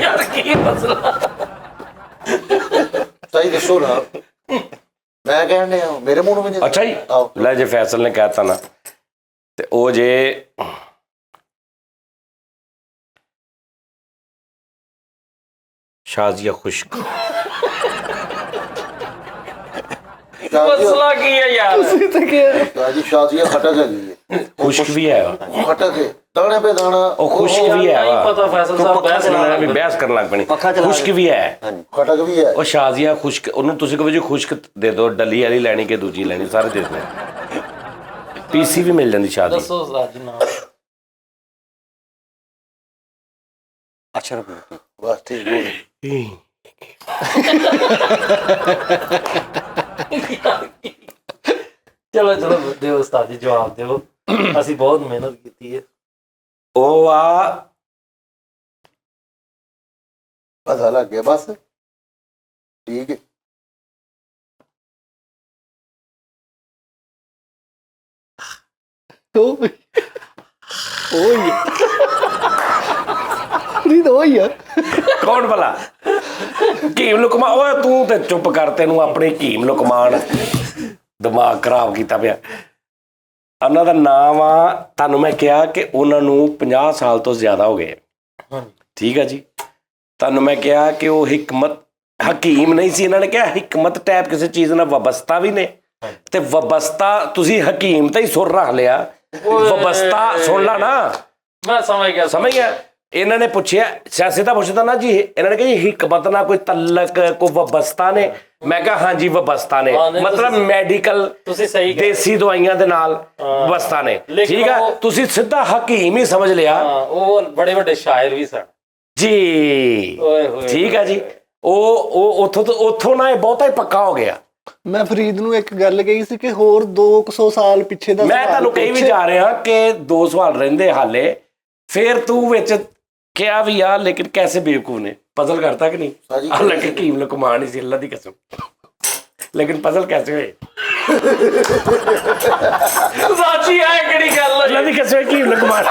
ਯਾਰ ਕੀ ਮਸਲਾ? ਸਹੀ ਦੱਸੋ ਨਾ। ਮੈਂ ਕਹਿਣ ਡਿਆ ਮੇਰੇ ਮੂੰਹ ਨੂੰ ਵੀ ਨਹੀਂ। अच्छा जी, ਆਹੋ। ਲੈ ਜੇ फैसल ने कहता ना ते ओ जे शाजिया खुश्क। ਮਸਲਾ ਕੀ ਹੈ ਯਾਰ? ਤੁਸੀਂ ਤਾਂ ਕਿਹਾ ਜੀ ਸ਼ਾਜ਼ੀਆ ਖਟਕ ਹੈਗੀ ਹੈ। खुश्क भी है, ਖਟਕ है दाने पे दाना। ओ खुश्क भी है। नहीं पता फैसल साहब बहस मैं करना भी बहस करने लग पैनी। पक्का चला खुश्क भी है, ਖਟਕ ਵੀ ਹੈ। ਉਹ ਸ਼ਾਜ਼ੀਆ ਖੁਸ਼ਕ, ਉਹਨੂੰ ਤੁਸੀਂ ਕਹੋ ਜੀ ਖੁਸ਼ਕ ਦੇ ਦਿਓ, ਡਲੀ ਵਾਲੀ ਲੈਣੀ ਕਿ ਦੂਜੀ ਲੈਣੀ, ਸਾਰੇ ਦੇ ਦਿਓ। ਪੀਸੀ ਵੀ ਮਿਲ ਜਾਂਦੀ ਸ਼ਾਜ਼ੀ। ਦੱਸੋ ਉਸਤਾਦ ਜੀ ਨਾਮ। ਅੱਛਾ ਬਸ ਠੀਕ ਹੋ ਗਿਆ। ਚਲੋ ਚਲੋ ਦਿਓ ਉਸਤਾਦ ਜੀ ਜਵਾਬ ਦਿਓ, ਅਸੀਂ ਬਹੁਤ ਮਿਹਨਤ ਕੀਤੀ ਹੈ। ਉਹ ਆ ਪਤਾ ਲੱਗ ਗਿਆ ਬਸ, ਠੀਕ ਹੈ। ਉਹ ਹੀ ਫਰੀਦ ਉਹ ਹੀ ਆ। ਕੌਣ ਭਲਾ? ਹਕੀਮ ਲੁਕਮਾਨ। ਓਏ ਤੂੰ ਤੇ ਚੁੱਪ ਕਰ, ਤੈਨੂੰ ਆਪਣੇ ਹਕੀਮ ਲੁਕਮਾਨ ਦਿਮਾਗ ਖਰਾਬ ਕੀਤਾ ਪਿਆ। ਉਹਨਾਂ ਦਾ ਨਾਮ ਆ, ਤੁਹਾਨੂੰ ਮੈਂ ਕਿਹਾ ਕਿ ਉਹਨਾਂ ਨੂੰ 50 ਸਾਲ ਤੋਂ ਜ਼ਿਆਦਾ ਹੋ ਗਏ। ਠੀਕ ਆ ਜੀ। ਤੁਹਾਨੂੰ ਮੈਂ ਕਿਹਾ ਕਿ ਉਹ ਹਕੀਮ ਨਹੀਂ ਸੀ, ਇਹਨਾਂ ਨੇ ਕਿਹਾ ਹਿਕਮਤ ਟੈਪ ਕਿਸੇ ਚੀਜ਼ ਨਾਲ ਵਬਸਤਾ ਵੀ ਨੇ, ਤੇ ਵਬਸਤਾ ਤੁਸੀਂ ਹਕੀਮ ਤੇ ਹੀ ਸੁਰ ਰੱਖ ਲਿਆ, ਵਬਸਤਾ ਸੁਣ ਲਾ ਨਾ। ਮੈਂ ਸਮਝ ਗਿਆ ਇਹਨਾਂ ਨੇ ਪੁੱਛਿਆ, ਸਿਆਸੀ ਦਾ ਪੁੱਛਦਾ ਨਾ ਜੀ, ਇਹਨਾਂ ਨੇ ਕਿਹਾ ਜੀ ਹਿਕਮਤ ਨਾਲ ਕੋਈ ਤਲਕ ਕੋਈ ਵਬਸਤਾ ਨੇ। ਮੈਂ ਕਿਹਾ ਹਾਂਜੀ ਵਬਸਤਾ ਨੇ, ਮਤਲਬ ਮੈਡੀਕਲ ਤੁਸੀਂ ਸਹੀ ਦੇਸੀ ਦਵਾਈਆਂ ਦੇ ਨਾਲ ਵਬਸਤਾ ਨੇ। ਠੀਕ ਆ, ਤੁਸੀਂ ਸਿੱਧਾ ਹਕੀਮ ਹੀ ਸਮਝ ਲਿਆ। ਉਹ ਬੜੇ ਵੱਡੇ ਸ਼ਾਇਰ ਵੀ ਸਨ ਜੀ। ਠੀਕ ਆ ਜੀ। ਉਹ ਉੱਥੋਂ ਨਾ ਇਹ ਬਹੁਤਾ ਹੀ ਪੱਕਾ ਹੋ ਗਿਆ। ਮੈਂ ਫਰੀਦ ਨੂੰ ਇੱਕ ਗੱਲ ਕਹੀ ਸੀ ਕਿ ਹੋਰ 200 ਸਾਲ ਪਿੱਛੇ ਦਾ ਮੈਂ ਤੁਹਾਨੂੰ ਕਹੀ ਵੀ ਜਾ ਰਿਹਾ ਕਿ 2 ਸਵਾਲ ਰਹਿੰਦੇ ਹਾਲੇ, ਫਿਰ ਤੂੰ ਵਿੱਚ ਕਿਹਾ ਵੀ ਆ ਲੇਕਿਨ ਕੈਸੇ ਬੇਵਕੂਫ ਨੇ। ਪਜ਼ਲ ਕਰਤਾ ਕਿ ਨਹੀਂ? ਹਾਲਾਂਕਿ ਹਕੀਮ ਲੁਕਮਾਨ ਹੀ ਸੀ, ਅੱਲਾ ਦੀ ਕਸਮ, ਲੇਕਿਨ ਪਜ਼ਲ ਕੈਸੇ ਹੋਏ? ਸਾਚੀ ਆ ਕਿਹੜੀ ਗੱਲ? ਅੱਲਾ ਦੀ ਕਸਮ ਹਕੀਮ ਲੁਕਮਾਨ।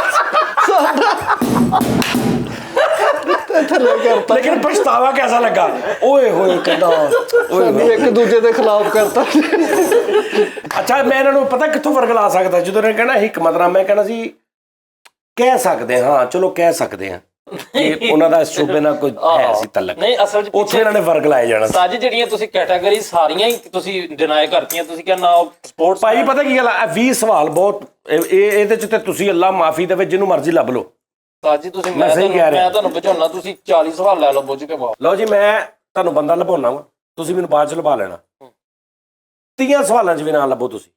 ਲੇਕਿਨ ਪਛਤਾਵਾ ਕੈਸਾ ਲੱਗਾ? ਓਏ ਹੋਏ ਕਹਿੰਦਾ ਸਾਨੂੰ ਇੱਕ ਦੂਜੇ ਦੇ ਖਿਲਾਫ ਕਰਤਾ। ਅੱਛਾ, ਮੈਂ ਇਹਨਾਂ ਨੂੰ ਪਤਾ ਕਿੱਥੋਂ ਫਰਕ ਲਾ ਸਕਦਾ? ਜਦੋਂ ਇਹਨਾਂ ਕਹਿਣਾ ਹਿਕਮਤ ਨਾਲ, ਮੈਂ ਕਹਿਣਾ ਸੀ ਕਹਿ ਸਕਦੇ ਹਾਂ, ਚਲੋ ਕਹਿ ਸਕਦੇ ਹਾਂ ਕਿ ਉਹਨਾਂ ਦਾ ਸ਼ੋਬੇ ਨਾਲ ਕੋਈ ਹੈ ਸੀ ਤਲਕ। ਨਹੀਂ ਅਸਲ ਚ ਉੱਥੇ ਇਹਨਾਂ ਨੇ ਵਰਗ ਲਾਏ ਜਾਣਾ। ਸਾਜ ਜਿਹੜੀਆਂ ਤੁਸੀਂ ਕੈਟਾਗਰੀ ਸਾਰੀਆਂ ਹੀ ਤੁਸੀਂ ਡਿਨਾਈ ਕਰਤੀਆਂ। ਤੁਸੀਂ ਕਿਹਾ ਨਾ ਸਪੋਰਟਸ। ਭਾਈ ਪਤਾ ਕੀ ਗੱਲ ਆ, 20 ਸਵਾਲ ਬਹੁਤ ਇਹਦੇ ਚ ਤੇ ਤੁਸੀਂ ਅੱਲਾ ਮਾਫੀ ਦੇਵੇ ਜਿਹਨੂੰ ਮਰਜ਼ੀ ਲੱਭ ਲਓ। ਸਾਜੀ ਤੁਸੀਂ ਮੈਂ ਸਹੀ ਕਹਿ ਰਿਹਾ। ਮੈਂ ਤੁਹਾਨੂੰ ਬਚਾਉਣਾ, ਤੁਸੀਂ 40 ਸਵਾਲ ਲੈ ਲਓ ਬੁੱਝ ਕੇ ਬਾਹਰ। ਲਓ ਜੀ, ਮੈਂ ਤੁਹਾਨੂੰ ਬੰਦਾ ਲੱਭਾਉਣਾ ਵਾ, ਤੁਸੀਂ ਮੈਨੂੰ ਬਾਅਦ ਚ ਲੱਭਾ ਲੈਣਾ। 30 ਸਵਾਲਾਂ ਚ ਵੀ ਨਾ ਲੱਭੋ ਤੁਸੀਂ।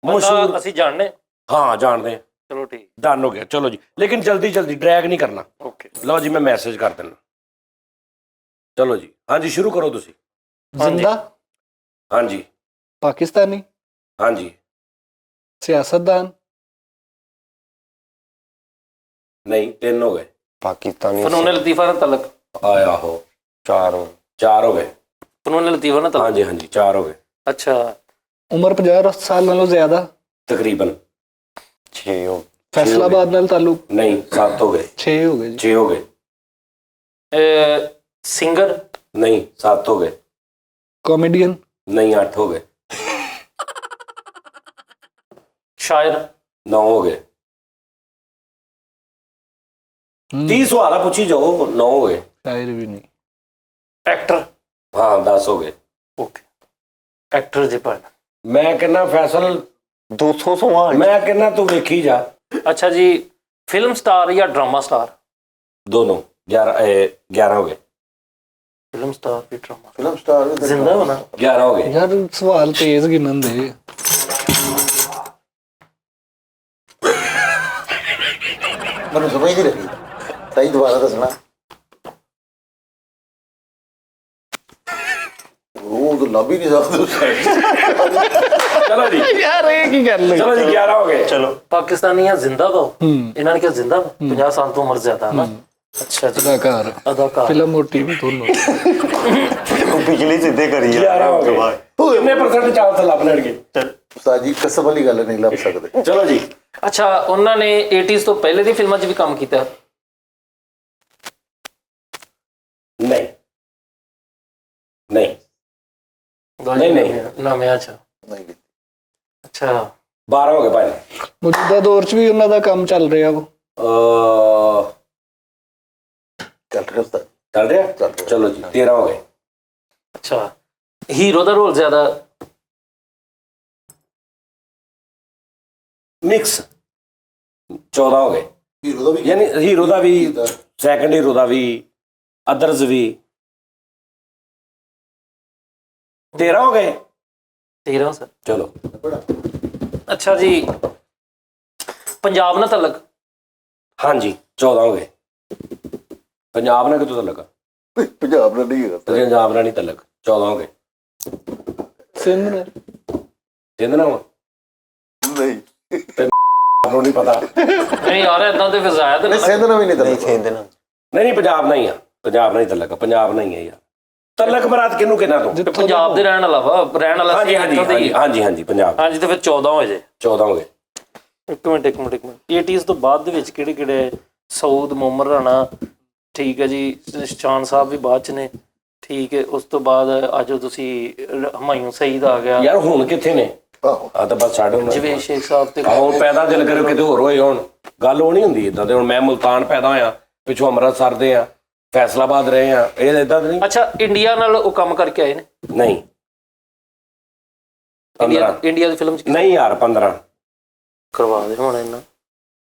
ਮਸ਼ਹੂਰ ਅਸੀਂ ਜਾਣਨੇ? ਹਾਂ ਜਾਣਦੇ ਹਾਂ। ਚਲੋ ਠੀਕ, ਡਨ ਹੋ ਗਿਆ। ਚਲੋ ਜੀ, ਲੇਕਿਨ ਜਲਦੀ ਜਲਦੀ ਡਰੈਗ ਨਹੀਂ ਕਰਨਾ। ਓਕੇ। ਲਓ ਜੀ, ਮੈਂ ਮੈਸੇਜ ਕਰ ਦਿੰਦਾ। ਚਲੋ ਜੀ, ਹਾਂਜੀ ਸ਼ੁਰੂ ਕਰੋ ਤੁਸੀਂ। ਜ਼ਿੰਦਾ, ਹਾਂਜੀ ਪਾਕਿਸਤਾਨੀ, ਹਾਂਜੀ ਸਿਆਸਤਦਾਨ, ਨਹੀਂ 3 ਹੋ ਗਏ। ਪਾਕਿਸਤਾਨੀ ਫਨੂਨ ਲਤੀਫਾ ਨਾਲ ਤਲਕ ਆਇਆ ਹੋ 4 ਹੋ ਗਏ। ਫਨੂਨ ਲਤੀਫਾ ਨਾਲ ਤਲਕ। ਹਾਂਜੀ ਹਾਂਜੀ 4 ਹੋ ਗਏ। ਅੱਛਾ, ਉਮਰ 50 ਸਾਲ ਨਾਲੋਂ ਜ਼ਿਆਦਾ, ਤਕਰੀਬਨ 6 ਹੋ ਫੈਸਲਾਬਾਦ ਨਾਲ ਤਾਲੁਕ, ਨਹੀਂ 7 ਹੋ ਗਏ। 6 ਹੋ ਗਏ ਜੀ। 6 ਹੋ ਗਏ। ਸਿੰਗਰ, ਨਹੀਂ 7 ਹੋ ਗਏ। ਕਾਮੇਡੀਅਨ, ਨਹੀਂ 8 ਹੋ ਗਏ। ਸ਼ਾਇਰ, 9 ਹੋ ਗਏ। 30 ਸਵਾਲ ਆ ਪੁੱਛੀ ਜਾਓ। 9 ਹੋ ਗਏ। ਸ਼ਾਇਰ ਵੀ ਨਹੀਂ। ਐਕਟਰ, ਹਾਂ 10 ਹੋ ਗਏ। ਓਕੇ। ਐਕਟਰ ਜੀ ਪਰ ਮੈਂ ਕਹਿੰਦਾ ਫੈਸਲ 200 ਸਵਾਲ। ਮੈਂ ਕਹਿੰਦਾ ਤੂੰ ਵੇਖੀ ਜਾ। ਅੱਛਾ ਜੀ, ਫਿਲਮ ਸਟਾਰ ਜਾਂ ਡਰਾਮਾ ਸਟਾਰ? ਦੋਨੋਂ 11 ਹੋ ਗਏ। ਫਿਲਮ ਸਟਾਰ ਵੀ ਡਰਾਮਾ ਫਿਲਮ ਸਟਾਰ ਜ਼ਿੰਦਾ ਹੋਣਾ। 11 ਹੋ ਗਏ। ਯਾਰ ਸਵਾਲ ਤੇਜ਼ ਗਿਣਨ ਦੇ। ਮੈਨੂੰ ਸਮਝ ਨਹੀਂ ਲੱਗੀ, ਸਹੀ ਦੁਬਾਰਾ ਦੱਸਣਾ। ਉਹ ਤਾਂ ਲੱਭ ਹੀ ਨਹੀਂ ਸਕਦਾ। ਚਲੋ ਜੀ, ਯਾਰ ਇਹ ਕੀ ਗੱਲ ਹੈ? ਚਲੋ ਜੀ 11 ਹੋ ਗਏ। ਚਲੋ ਪਾਕਿਸਤਾਨੀਆਂ ਜ਼ਿੰਦਾ ਵਾ ਉਹ? ਇਹਨਾਂ ਨੇ ਕਿਹਾ ਜ਼ਿੰਦਾ ਵਾ, 50 ਸਾਲ ਤੋਂ ਉਮਰ ਜ਼ਿਆਦਾ ਨਾ। ਅੱਛਾ ਜੀ, ਅਦਾਕਾਰ, ਅਦਾਕਾਰ, ਫਿਲਮ ਔਰ ਟੀਵੀ ਦੋਨੋਂ। ਉਹ ਪਿਛਲੀ ਸਿੱਧੇ ਕਰੀ 11 ਹੋ ਗਏ। ਕਿੰਨੇ % ਚਾਂਸ ਲੱਭ ਲੈਣਗੇ? ਉਸਤਾਦ ਜੀ ਕਸਮ ਵਾਲੀ ਗੱਲ ਨਹੀਂ ਲੱਭ ਸਕਦੇ। ਚਲੋ ਜੀ, ਅੱਛਾ ਉਹਨਾਂ ਨੇ 80s ਤੋਂ ਪਹਿਲੇ ਦੀ ਫਿਲਮਾਂ 'ਚ ਵੀ ਕੰਮ ਕੀਤਾ? ਨਹੀਂ ਨਹੀਂ ਨਵਿਆਂ 'ਚ। ਨਹੀਂ ਕੀਤੀ। ਅੱਛਾ 12 ਹੋ ਗਏ ਭਾਈ। ਮੌਜੂਦਾ ਦੌਰ 'ਚ ਵੀ ਉਹਨਾਂ ਦਾ ਕੰਮ ਚੱਲ ਰਿਹਾ ਵਾ। ਚੱਲ ਰਿਹਾ ਉਸਤਾਦ। ਚੱਲ ਰਿਹਾ? ਚੱਲ ਰਿਹਾ। ਚਲੋ ਜੀ 13 ਹੋ ਗਏ। ਅੱਛਾ, ਹੀਰੋ ਦਾ ਰੋਲ ਜ਼ਿਆਦਾ? ਮਿਕਸ 14 ਹੋ ਗਏ। ਹੀਰੋ ਦਾ ਵੀ ਯਾਨੀ ਹੀਰੋ ਦਾ ਵੀ, ਸੈਕੰਡ ਹੀਰੋ ਦਾ ਵੀ, ਅਦਰਸ ਵੀ। 13 ਹੋ ਗਏ। 13 ਸਰ। ਚਲੋ ਅੱਛਾ ਜੀ, ਪੰਜਾਬ ਨਾਲ ਤਲਕ? ਹਾਂਜੀ 14 ਹੋ ਗਏ। ਪੰਜਾਬ ਨਾਲ ਕਿਤੋਂ ਤਲਕ? ਪੰਜਾਬ ਨਾਲ ਨਹੀਂ ਹੈਗਾ। ਪੰਜਾਬ ਨਾਲ ਨਹੀਂ ਤਲਕ। 14 ਹੋ ਗਏ। ਸਿੰਧ ਨੇ? ਸਿੰਧ ਨਾਲ ਵਾ? ਨਹੀਂ ਮੈਨੂੰ ਨਹੀਂ ਪਤਾ। ਨਹੀਂ ਯਾਰ ਇਦਾਂ ਤੇ ਫਜ਼ਾਇਆ ਤੇ ਨਹੀਂ ਸਿੰਧ ਨੂੰ ਵੀ ਨਹੀਂ ਨਹੀਂ ਤਾਂ ਸਿੰਧ ਨਾ ਨਹੀਂ ਪੰਜਾਬ ਨਹੀਂ ਆ, ਪੰਜਾਬ ਨਹੀਂ ਤਲਕ, ਪੰਜਾਬ ਨਹੀਂ ਹੈ ਯਾਰ। ਤਲਕ ਮਰਾਦ ਕਿਹਨੂੰ ਕਿਹਨਾਂ ਤੋਂ? ਪੰਜਾਬ ਦੇ ਰਹਿਣ ਵਾਲਾ ਵਾ, ਰਹਿਣ ਵਾਲਾ ਹਾਂਜੀ ਹਾਂਜੀ ਇੱਥੋਂ ਦੇ ਹੀ। ਹਾਂਜੀ ਹਾਂਜੀ ਪੰਜਾਬ। ਹਾਂਜੀ ਤੇ ਫਿਰ 14 ਹੋ ਜੇ। 14 ਹੋ ਗਏ। ਇੱਕ ਮਿੰਟ 80s ਤੋਂ ਬਾਅਦ ਦੇ ਵਿੱਚ ਕਿਹੜੇ ਕਿਹੜੇ? ਸਊਦ, ਮੁਹੰਮਦ ਰਾਣਾ, ਠੀਕ ਹੈ ਜੀ, ਸ਼ਾਨ ਸਾਹਿਬ ਵੀ ਬਾਅਦ ਚ ਨੇ, ਠੀਕ ਹੈ। ਉਸ ਤੋਂ ਬਾਅਦ ਆਜੋ ਤੁਸੀਂ, ਹਮਾਯੂੰ ਸਈਦ ਆ ਗਿਆ ਯਾਰ ਹੁਣ ਕਿੱਥੇ ਨੇ? ਆਹੋ ਆ ਤਾਂ ਬਸ ਛੱਡ ਹੁਣ। ਜਵੇਦ ਸ਼ੇਖ ਸਾਹਿਬ ਤੇ ਹੁਣ ਪੈਦਾ ਦਿਲ ਕਰਿਓ ਕਿਤੇ ਹੋਰ ਹੋਏ ਹੁਣ, ਗੱਲ ਉਹ ਨਹੀਂ ਹੁੰਦੀ ਇਦਾਂ ਦੇ। ਹੁਣ ਮੈਂ ਮੁਲਤਾਨ ਪੈਦਾ ਹੋਇਆ, ਪਿੱਛੋਂ ਅੰਮ੍ਰਿਤਸਰ ਦੇ ਆ, ਫੈਸਲਾਬਾਦ ਰਹੇ ਆ, ਇਹ ਇਦਾਂ ਨਹੀਂ। ਅੱਛਾ ਇੰਡੀਆ ਨਾਲ ਉਹ ਕੰਮ ਕਰਕੇ ਆਏ ਨੇ? ਨਹੀਂ ਇੰਡੀਆ ਦੀ ਫਿਲਮ ਚ ਨਹੀਂ ਯਾਰ 15 ਕਰਵਾ ਦੇ ਹੁਣ ਇਹਨਾਂ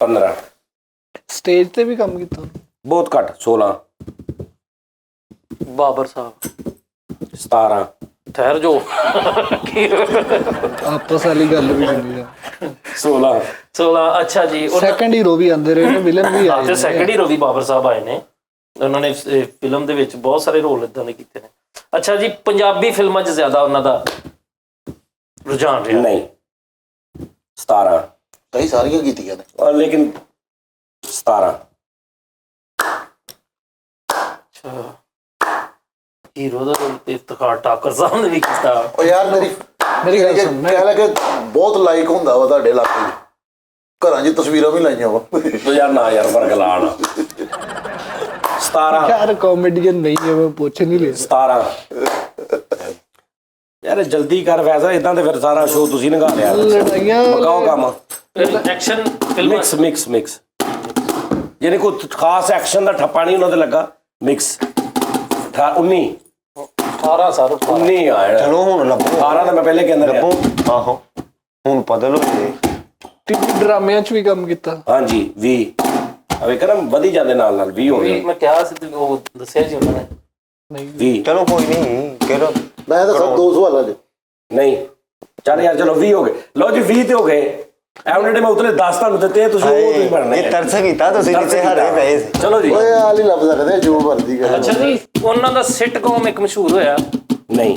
15 ਸਟੇਜ ਤੇ ਵੀ ਕੰਮ ਕੀਤਾ? ਬਹੁਤ ਘੱਟ। 16 ਬਾਬਰ ਸਾਹਿਬ 17 ਠਹਿਰ ਜੋ ਆਪਸ ਵਾਲੀ ਗੱਲ ਵੀ ਹੁੰਦੀ ਆ। 16 ਅੱਛਾ ਜੀ। ਸੈਕੰਡ ਹੀਰੋ ਵੀ ਆਂਦੇ ਰਹੇ ਨੇ, ਵਿਲਨ ਵੀ ਆਏ ਤੇ ਨੇ। ਸੈਕੰਡ ਹੀਰੋ ਵੀ ਬਾਬਰ ਸਾਹਿਬ ਆਏ ਨੇ, ਉਹਨਾਂ ਨੇ ਫਿਲਮ ਦੇ ਵਿੱਚ ਬਹੁਤ ਸਾਰੇ ਰੋਲ ਇਦਾਂ ਦੇ ਕੀਤੇ ਨੇ। ਅੱਛਾ ਜੀ ਪੰਜਾਬੀ ਫਿਲਮਾਂ 'ਚ ਜ਼ਿਆਦਾ ਉਹਨਾਂ ਦਾ ਰੁਝਾਨ ਰਿਹਾ? ਨਹੀਂ 17 ਕਈ ਸਾਰੀਆਂ ਕੀਤੀਆਂ ਨੇ ਲੇਕਿਨ 17 ਅੱਛਾ ਹੀਰੋ ਦਾ ਰੋਲ ਤੇ ਇਫਤਖਾਰ ਟਾਕਰ ਸਾਹਿਬ ਨੇ ਵੀ ਕੀਤਾ। ਉਹ ਯਾਰ ਮੇਰੀ ਗੱਲ ਸੁਣ, ਕਹਿ ਲੈ ਕਿ ਬਹੁਤ ਲਾਈਕ ਹੁੰਦਾ ਵਾ ਤੁਹਾਡੇ ਇਲਾਕੇ 'ਚ, ਘਰਾਂ 'ਚ ਤਸਵੀਰਾਂ ਵੀ ਲਾਈਆਂ ਵਾ। ਯਾਰ ਨਾ ਯਾਰ ਵਰਗ ਲਾਣ 17 ਯਾਰ ਕਾਮੇਡੀਅਨ ਨਹੀਂ ਹੈ, ਮੈਂ ਪੁੱਛ ਨਹੀਂ ਲਿਆ। 17 ਯਾਰ ਜਲਦੀ ਕਰ ਵੈਸਾ, ਇਦਾਂ ਤੇ ਫਿਰ ਸਾਰਾ ਸ਼ੋਅ ਤੁਸੀਂ ਨਿਗਾ ਲਿਆ। ਲੜਾਈਆਂ ਮਕਾਓ ਕੰਮ। ਐਕਸ਼ਨ ਫਿਲਮਾਂ ਮਿਕਸ ਯਾਨੀ ਕੋਈ ਖਾਸ ਐਕਸ਼ਨ ਦਾ ਠੱਪਾ ਨਹੀਂ ਉਹਨਾਂ ਤੇ ਲੱਗਾ। ਮਿਕਸ 19 18 ਸਾਲ 19 ਆਇਆ। ਚਲੋ ਹੁਣ ਲੱਭੋ 18 ਤਾਂ ਮੈਂ ਪਹਿਲੇ ਕਹਿੰਦਾ ਰਿਹਾ। ਲੱਭੋ। ਆਹੋ ਹੁਣ ਬਦਲ ਹੋ ਗਏ। ਟੀਵੀ ਡਰਾਮਿਆਂ 'ਚ ਵੀ ਕੰਮ ਕੀਤਾ? ਹਾਂਜੀ 20 ਅਵੇ ਕਰਮ ਵਧੀ ਜਾਂਦੇ ਨਾਲ 20 ਹੋ ਗਏ। ਮੈਂ ਕਿਹਾ ਸੀ ਤੇ ਉਹ ਦੱਸਿਆ ਜੀ ਉਹਨਾਂ ਨੇ। ਨਹੀਂ 20 ਚਲੋ ਕੋਈ ਨਹੀਂ ਕਿਹੜਾ ਮੈਂ ਤਾਂ ਸਭ 2 ਸਵਾਲਾਂ 'ਚ ਨਹੀਂ ਚੱਲ ਯਾਰ ਚਲੋ 20 ਹੋ ਗਏ। ਲਓ ਜੀ 20 ਤੇ ਹੋ ਗਏ। ਐਵਨੇਡੇ ਮੈਂ ਉਤਲੇ 10 ਤੁਹਾਨੂੰ ਦਿੱਤੇ, ਤੁਸੀਂ ਉਹ ਤੁਸੀਂ ਬਣਨੇ। ਇਹ ਤਰਸ ਕੀਤਾ ਤੁਸੀਂ, ਕਿਤੇ ਹਾਰੇ ਪਏ ਸੀ। ਚਲੋ ਜੀ। ਓਏ ਹਾਲ ਹੀ ਲੱਭ ਸਕਦੇ ਜੋ ਮਰਜ਼ੀ ਕਰ। ਅੱਛਾ ਜੀ ਉਹਨਾਂ ਦਾ ਸਿਟਕੌਮ ਇੱਕ ਮਸ਼ਹੂਰ ਹੋਇਆ। ਨਹੀਂ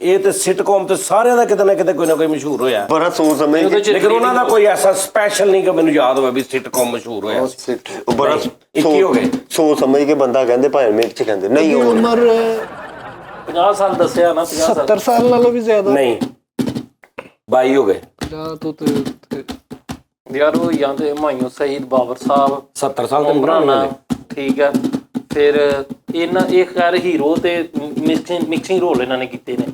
ਇਹ ਤੇ ਸਿਟਕੌਮ ਤੇ ਸਾਰਿਆਂ ਦਾ ਕਿਤੇ ਨਾ ਕਿਤੇ ਕੋਈ ਨਾ ਕੋਈ ਮਸ਼ਹੂਰ ਹੋਇਆ, ਬੜਾ ਸੋਚ ਸਮਝ ਕੇ ਲੇਕਿਨ ਉਹਨਾਂ ਦਾ ਕੋਈ ਐਸਾ ਸਪੈਸ਼ਲ ਨਹੀਂ ਕਿ ਮੈਨੂੰ ਯਾਦ ਹੋਵੇ ਵੀ ਸਿਟਕੌਮ ਮਸ਼ਹੂਰ ਹੋਇਆ। ਉਹ ਬੜਾ 21 ਹੋ ਗਏ। ਸੋਚ ਸਮਝ ਕੇ ਬੰਦਾ ਕਹਿੰਦੇ ਭਾਵੇਂ ਮਿੰਟ ਚ ਕਹਿੰਦੇ ਨਹੀਂ ਉਹ ਉਮਰ 50 ਸਾਲ ਦੱਸਿਆ ਨਾ, 50 ਸਾਲ 70 ਸਾਲ ਨਾਲੋਂ ਵੀ ਜ਼ਿਆਦਾ? ਨਹੀਂ 22 ਹੋ ਗਏ। 50 ਤੋਂ ਤੇ ਯਾਰ ਉਹ ਜਾਂ ਤੇ ਹਮਾਯੂੰ ਸਈਦ, ਬਾਬਰ ਸਾਹਿਬ, 70 ਸਾਲ ਦੇ ਉਮਰਾਨਾ, ਠੀਕ ਹੈ। ਫਿਰ ਇਹਨਾਂ ਇਹ ਖੈਰ ਹੀਰੋ ਤੇ ਮਿਕਸਿੰਗ ਰੋਲ ਇਹਨਾਂ ਨੇ ਕੀਤੇ ਨੇ।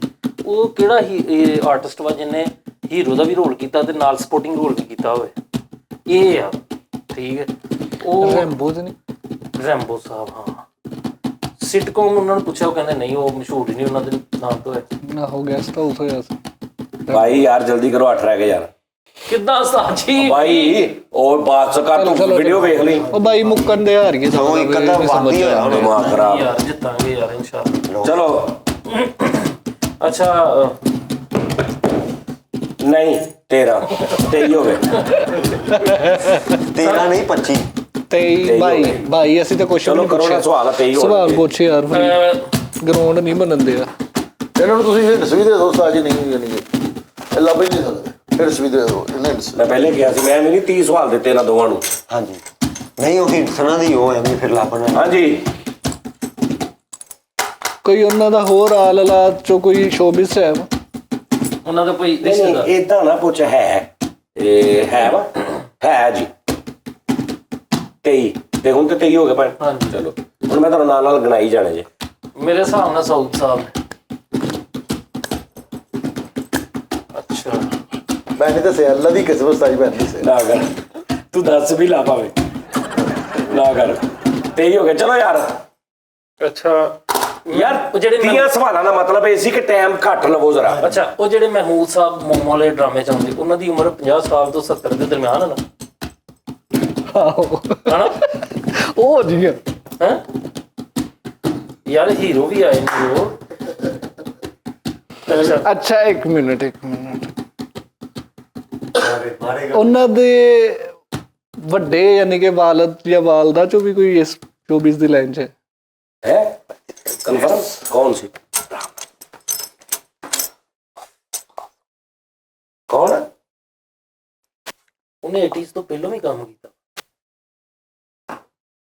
ਉਹ ਕਿਹੜਾ ਹੀ ਆਰਟਿਸਟ ਵਾ ਜਿਹਨੇ ਹੀਰੋ ਦਾ ਵੀ ਰੋਲ ਕੀਤਾ ਤੇ ਨਾਲ ਸਪੋਰਟਿੰਗ ਰੋਲ ਵੀ ਕੀਤਾ ਹੋਵੇ? ਇਹ ਆ ਠੀਕ ਹੈ। ਉਹ ਰੈਂਬੋ ਤੇ ਨਹੀਂ? ਰੈਂਬੋ ਸਾਹਿਬ, ਹਾਂ। ਸਿਟਕੌਮ ਉਹਨਾਂ ਨੂੰ ਪੁੱਛਿਆ, ਉਹ ਕਹਿੰਦੇ ਨਹੀਂ ਉਹ ਮਸ਼ਹੂਰ ਹੀ ਨਹੀਂ ਉਹਨਾਂ ਦੇ ਨਾਮ ਤੋਂ ਹੈ। ਨਾ ਹੋ ਗੈਸਟ ਹਾਊਸ ਹੋਇਆ ਸੀ। ਭਾਈ ਯਾਰ ਜਲਦੀ ਕਰੋ, 8 ਰਹਿ ਗਏ ਯਾਰ। ਕਿੱਦਾਂ ਸਾਜੀ ਭਾਈ ਉਹ ਬਾਤ ਕਰ ਤੂੰ ਵੀਡੀਓ ਵੇਖ ਲਈ। ਉਹ ਬਾਈ ਮੁੱਕਣ ਦੇ ਹਾਰ ਗਏ ਤਾਂ ਉਹ ਇੱਕ ਅੱਧਾ ਵਾਦੀ ਹੋਇਆ ਹੁਣ। ਦਿਮਾਗ ਖਰਾਬ। ਯਾਰ ਜਿੱਤਾਂਗੇ ਯਾਰ ਇਨਸ਼ਾਅੱਲਾ। ਚਲੋ ਅੱਛਾ ਨਹੀਂ 13 23 ਹੋ ਗਏ। 13 ਨਹੀਂ 25 23 22 ਅਸੀਂ ਤਾਂ ਕੁਛ ਵੀ ਚਲੋ ਨਹੀਂ ਕਰੋ ਨਾ ਪੁੱਛਿਆ। ਸਵਾਲ 23 ਹੋ ਸਵਾਲ ਗਏ। ਪੁੱਛ ਯਾਰ, ਗਰਾਊਂਡ ਨਹੀਂ ਬਣਨਦੇ ਆ। ਇਹਨਾਂ ਨੂੰ ਤੁਸੀਂ ਹਿੰਟਸ ਵੀ ਦੇ ਦਿਓ ਉਸਤਾਦ ਜੀ। ਨਹੀਂ ਜਾਨੀ ਇਹ ਲੱਭ ਹੀ ਨਹੀਂ ਸਕਦੇ। ਹਿੰਟਸ ਵੀ ਦੇ ਦਿਓ ਹਿੰਟਸ। ਮੈਂ ਪਹਿਲੇ ਕਿਹਾ ਸੀ ਮੈਂ ਵੀ ਨਹੀਂ 30 ਸਵਾਲ ਦਿੱਤੇ ਇਹਨਾਂ ਦੋਵਾਂ ਨੂੰ। ਹਾਂਜੀ ਨਹੀਂ ਉਹ ਹਿੰਟਸਨਾਂ ਦੀ ਉਹ ਐਵੇਂ ਫਿਰ ਲੱਭਣਾ। ਹਾਂਜੀ ਕੋਈ ਉਹਨਾਂ ਦਾ ਹੋਰ ਆਲਲਾ ਚੋਂ ਕੋਈ ਸ਼ੋਬਿਸ ਹੈ? ਉਹਨਾਂ ਦਾ ਕੋਈ ਨਹੀਂ ਰਿਸ਼ਤੇਦਾਰ? ਇਦਾਂ ਨਾ ਪੁੱਛ। ਇਹ ਹੈ ਵਾ ਹੈ ਜੀ 23 ਤੇ ਹੁਣ ਤੇ 23 ਹੋ ਗਏ ਭਾਈ। ਹਾਂਜੀ। ਚਲੋ ਹੁਣ ਮੈਂ ਤੁਹਾਨੂੰ ਨਾਲ ਗਣਾਈ ਜਾਣੇ ਜੇ। ਮੇਰੇ ਹਿਸਾਬ ਨਾਲ ਸਾਊਦ ਸਾਹਿਬ ਨੇ। ਅੱਛਾ ਮੈਂ ਨਹੀਂ ਦੱਸਿਆ, ਅੱਲਾ ਦੀ ਕਸਮ ਉਸਤਾਦ ਜੀ ਮੈਂ ਨਹੀਂ ਦੱਸਿਆ। ਨਾ ਕਰ ਤੂੰ ਦੱਸ ਵੀ ਲਾ ਪਾਵੇ ਨਾ ਕਰ। 23 ਹੋ ਗਏ। ਚਲੋ ਯਾਰ ਅੱਛਾ ਯਾਰ ਉਹ ਜਿਹੜੇ 30 ਸਵਾਲਾਂ ਦਾ ਮਤਲਬ ਇਹ ਸੀ ਕਿ ਟਾਈਮ ਘੱਟ ਲਵੋ ਜ਼ਰਾ। ਅੱਛਾ ਉਹ ਜਿਹੜੇ ਮਹਿਮੂਦ ਸਾਹਿਬ ਮੋਮੋ ਵਾਲੇ ਡਰਾਮੇ ਚ ਆਉਂਦੇ, ਉਹਨਾਂ ਦੀ ਉਮਰ 50 ਸਾਲ ਤੋਂ 70 ਦੇ ਦਰਮਿਆਨ ਹੈ ਨਾ? ਆਹੋ ਹਨਾ? ਉਹ ਜੀ ਹੈ ਯਾਰ ਹੀਰੋ ਵੀ ਆਏ ਨੇ ਉਹ। ਅੱਛਾ ਅੱਛਾ ਇੱਕ ਮਿੰਟ ਉਹਨਾਂ ਦੇ ਵੱਡੇ ਯਾਨੀ ਕਿ ਵਾਲਦ ਜਾਂ ਵਾਲਦਾ ਚੋਂ ਵੀ ਕੋਈ ਇਸ ਸ਼ੋਬਿਸ ਦੀ ਲਾਈਨ 'ਚ ਹੈ ਕਨਫਰਮ ਕੌਣ ਸੀ? ਉਹਨੇ 80s ਤੋਂ ਪਹਿਲਾਂ ਵੀ ਕੰਮ ਕੀਤਾ।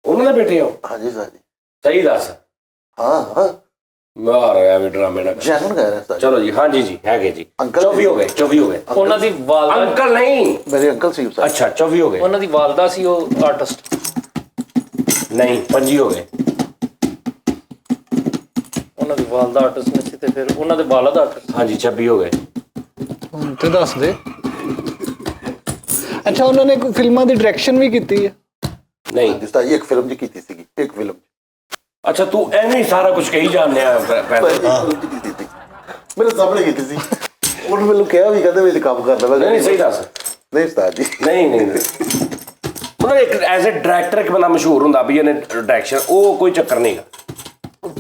ਉਹਨਾਂ ਦੇ ਬੇਟੇ ਹੋ? हाँ जी सर जी। ਸਹੀ ਦੱਸ। हाँ हाँ ਮਾਰ ਗਿਆ ਵੀ ਡਰਾਮੇ ਨਾ ਕਰ। जैन कह रहे हैं सर। ਚਲੋ ਜੀ, ਹਾਂਜੀ ਜੀ, ਹੈਗੇ ਜੀ। ਅੰਕਲ 24 ਹੋ ਗਏ, 24 ਹੋ ਗਏ। ਉਹਨਾਂ ਦੀ ਵਾਲਦਾ, ਅੰਕਲ ਨਹੀਂ, मेरे अंकल सी सर। ਅੱਛਾ 24 ਹੋ ਗਏ। ਉਹਨਾਂ ਦੀ ਵਾਲਦਾ ਸੀ ਉਹ ਆਰਟਿਸਟ। ਨਹੀਂ 25 ਹੋ ਗਏ। ਉਹਨਾਂ ਦੀ ਵਾਲਦਾ ਆਰਟਿਸਟ ਨਹੀਂ ਸੀ ਤੇ ਫਿਰ ਉਹਨਾਂ ਦੇ ਵਾਲਦ ਆਰਟਿਸਟ। ਹਾਂਜੀ 26 ਹੋ ਗਏ। ਹੁਣ ਤੇ ਦੱਸ ਦੇ। ਅੱਛਾ, ਉਹਨਾਂ ਨੇ ਕੋਈ ਫਿਲਮਾਂ ਦੀ ਡਾਇਰੈਕਸ਼ਨ ਵੀ ਕੀਤੀ ਹੈ? ਨਹੀਂ। जिस तरह एक फिल्म जी की थी एक फिल्म ਅੱਛਾ ਤੂੰ ਐਵੇਂ ਹੀ ਸਾਰਾ ਕੁਝ ਕਹੀ ਜਾਂਦੇ ਆ मेरे सामने की थी ਉਹਨੂੰ ਮੈਨੂੰ ਕਿਹਾ ਵੀ ਕਹਿੰਦੇ ਵਿੱਚ ਕੰਮ ਕਰਦਾ ਮੈਂ ਨਹੀਂ ਸਹੀ ਦੱਸ। ਨਹੀਂ ਉਸਤਾਦ ਜੀ ਨਹੀਂ ਨਹੀਂ ਮਤਲਬ ਇੱਕ ਐਜ਼ ਅ ਡਾਇਰੈਕਟਰ ਇੱਕ ਬੰਦਾ ਮਸ਼ਹੂਰ ਹੁੰਦਾ ਵੀ ਇਹਨੇ ਡਾਇਰੈਕਸ਼ਨ, ਉਹ ਕੋਈ ਚੱਕਰ ਨਹੀਂਗਾ।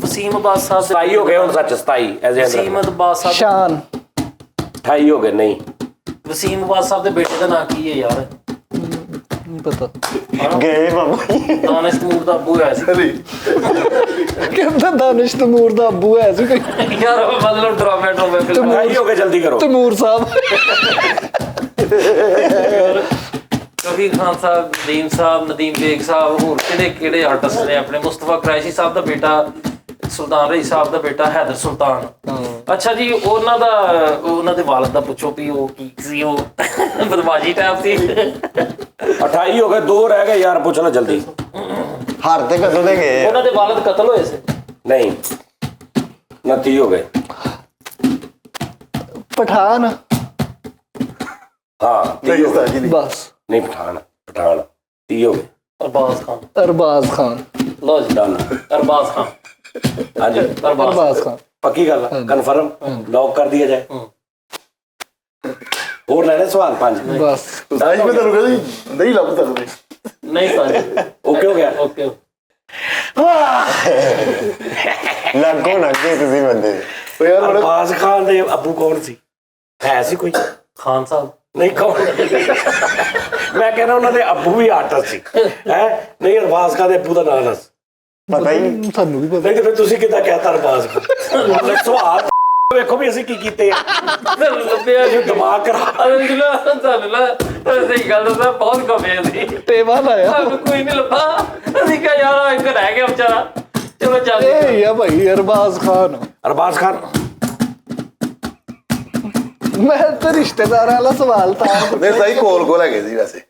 ਵਸੀਮ ਅਬਾਸ ਸਾਹਿਬ 27 ਹੋ ਗਏ ਹੁਣ, ਸੱਚ 27 ਐਜ਼ ਵਸੀਮ ਅਬਾਸ ਸਾਹਿਬ। ਸ਼ਾਨ 28 ਹੋ ਗਏ। ਨਹੀਂ ਵਸੀਮ ਅਬਾਸ ਸਾਹਿਬ ਦੇ ਬੇਟੇ ਦਾ ਨਾਂ ਕੀ ਹੈ ਯਾਰ? ਨਹੀਂ ਪਤਾ। ਗਏ ਬਾਬਾ ਜੀ। ਦਾਨਿਸ਼ ਤੈਮੂਰ ਦਾ ਅੱਬੂ ਹੋਇਆ ਸੀ। ਕਹਿੰਦਾ ਦਾਨਿਸ਼ ਤੈਮੂਰ ਦਾ ਅੱਬੂ ਹੈ ਸੀ ਕੋਈ। ਯਾਰ ਮਤਲਬ ਡਰਾਮੇ 28 ਹੋ ਗਏ, ਜਲਦੀ ਕਰੋ। ਤੈਮੂਰ ਸਾਹਿਬ। ਕਬੀਰ ਖਾਨ ਸਾਹਿਬ, ਨਦੀਮ ਸਾਹਿਬ, ਨਦੀਮ ਬੇਗ ਸਾਹਿਬ, ਹੋਰ ਕਿਹੜੇ ਆਰਟਿਸਟ ਨੇ ਆਪਣੇ? ਮੁਸਤਫਾ ਕੁਰੈਸ਼ੀ ਸਾਹਿਬ ਦਾ ਬੇਟਾ, ਸੁਲਤਾਨ ਰਈ ਸਾਹਿਬ ਦਾ ਬੇਟਾ ਹੈਦਰ ਸੁਲਤਾਨ। ਅੱਛਾ ਜੀ, ਉਹਨਾਂ ਦੇ ਵਾਲਦ ਦਾ ਪੁੱਛੋ ਵੀ ਉਹ ਕੀ ਸੀ? ਉਹ ਬਦਮਾਸ਼ੀ ਟਾਈਪ ਸੀ। 28 ਹੋ ਗਏ, 2 ਰਹਿ ਗਏ ਯਾਰ, ਪੁੱਛ ਲੈ ਜਲਦੀ। ਹਰ ਤੇ ਕਦੋਂ ਦੇ ਗਏ? ਉਹਨਾਂ ਦੇ ਵਾਲਦ ਕਤਲ ਹੋਏ ਸੀ। ਨਹੀਂ 29 ਹੋ ਗਏ। ਪਠਾਨ। ਹਾਂ 30 ਹੋ ਗਏ। ਜੀ ਨਹੀਂ ਬਸ। ਨਹੀਂ ਪਠਾਨ 30 ਹੋ ਗਏ। ਅਰਬਾਜ਼ ਖਾਨ। ਅਰਬਾਜ਼ ਖਾਨ। ਲਓ ਜੀ, ਡਨ। ਅਰਬਾਜ਼ ਖਾਨ। ਹਾਂਜੀ ਅਰਬਾਜ਼ ਖਾਨ ਪੱਕੀ ਗੱਲ ਹੈ, ਕਨਫਰਮ ਲੌਕ ਕਰ ਦਿਆ ਜਾਏ। ਹੋਰ ਲੈਣੇ ਸਵਾਲ 5? ਬਸ। ਉਸਤਾਦ ਜੀ ਮੈਂ ਤੁਹਾਨੂੰ ਕਹਿੰਦਾ ਨਹੀਂ ਲੱਭ ਸਕਦੇ। ਨਹੀਂ ਸਰ, ਓਕੇ ਹੋ ਗਿਆ। ਓਕੇ। ਲੱਗੋ ਲੱਗੇ ਤੁਸੀਂ ਬੰਦੇ। ਉਹ ਯਾਰ ਬੜਾ ਅਰਬਾਜ਼ ਖਾਨ ਦੇ ਅੱਬੂ ਕੌਣ ਸੀ? ਹੈ ਸੀ ਕੋਈ? ਖਾਨ ਸਾਹਿਬ। ਨਹੀਂ ਕੌਣ? ਮੈਂ ਕਹਿੰਦਾ ਉਹਨਾਂ ਦੇ ਅੱਬੂ ਵੀ ਆਰਟਿਸਟ ਸੀ ਹੈ। ਨਹੀਂ ਅਰਬਾਜ਼ ਖਾਨ ਦੇ ਅੱਬੂ ਦਾ ਨਾਮ ਦੱਸ। ਪਤਾ ਹੀ ਨਹੀਂ। ਸਾਨੂੰ ਵੀ ਪਤਾ। ਨਹੀਂ ਤੇ ਫਿਰ ਤੁਸੀਂ ਕਿੱਦਾਂ ਕਹਿਤਾ ਅਰਬਾਜ਼ ਖਾਨ? ਸਵਾਲ ਵੇਖੋ ਵੀ ਅਸੀਂ ਕੀ ਕੀਤੇ ਆ। ਲੱਭਿਆ ਜੀ ਦਿਮਾਗ ਖਰਾਬ। ਸਹੀ ਗੱਲ ਦੱਸਾਂ, ਬਹੁਤ ਕਮੇ ਸੀ। ਟੇਵਾ ਲਾਇਆ। ਸਾਨੂੰ ਕੋਈ ਨਹੀਂ ਲੱਭਾ। ਅਸੀਂ ਕਿਹਾ ਯਾਰ ਇੱਕ ਰਹਿ ਗਿਆ ਵਿਚਾਰਾ, ਚਲੋ ਚੱਲ। ਇਹ ਆ ਭਾਈ ਅਰਬਾਜ਼ ਖਾਨ। ਅਰਬਾਜ਼ ਖਾਨ। ਮੈਂ ਤਾਂ ਰਿਸ਼ਤੇਦਾਰਾਂ ਵਾਲਾ ਸਵਾਲ ਤਾਂ ਨਹੀਂ ਸਹੀ ਕੋਲ ਹੈਗੇ ਸੀ ਵੈਸੇ।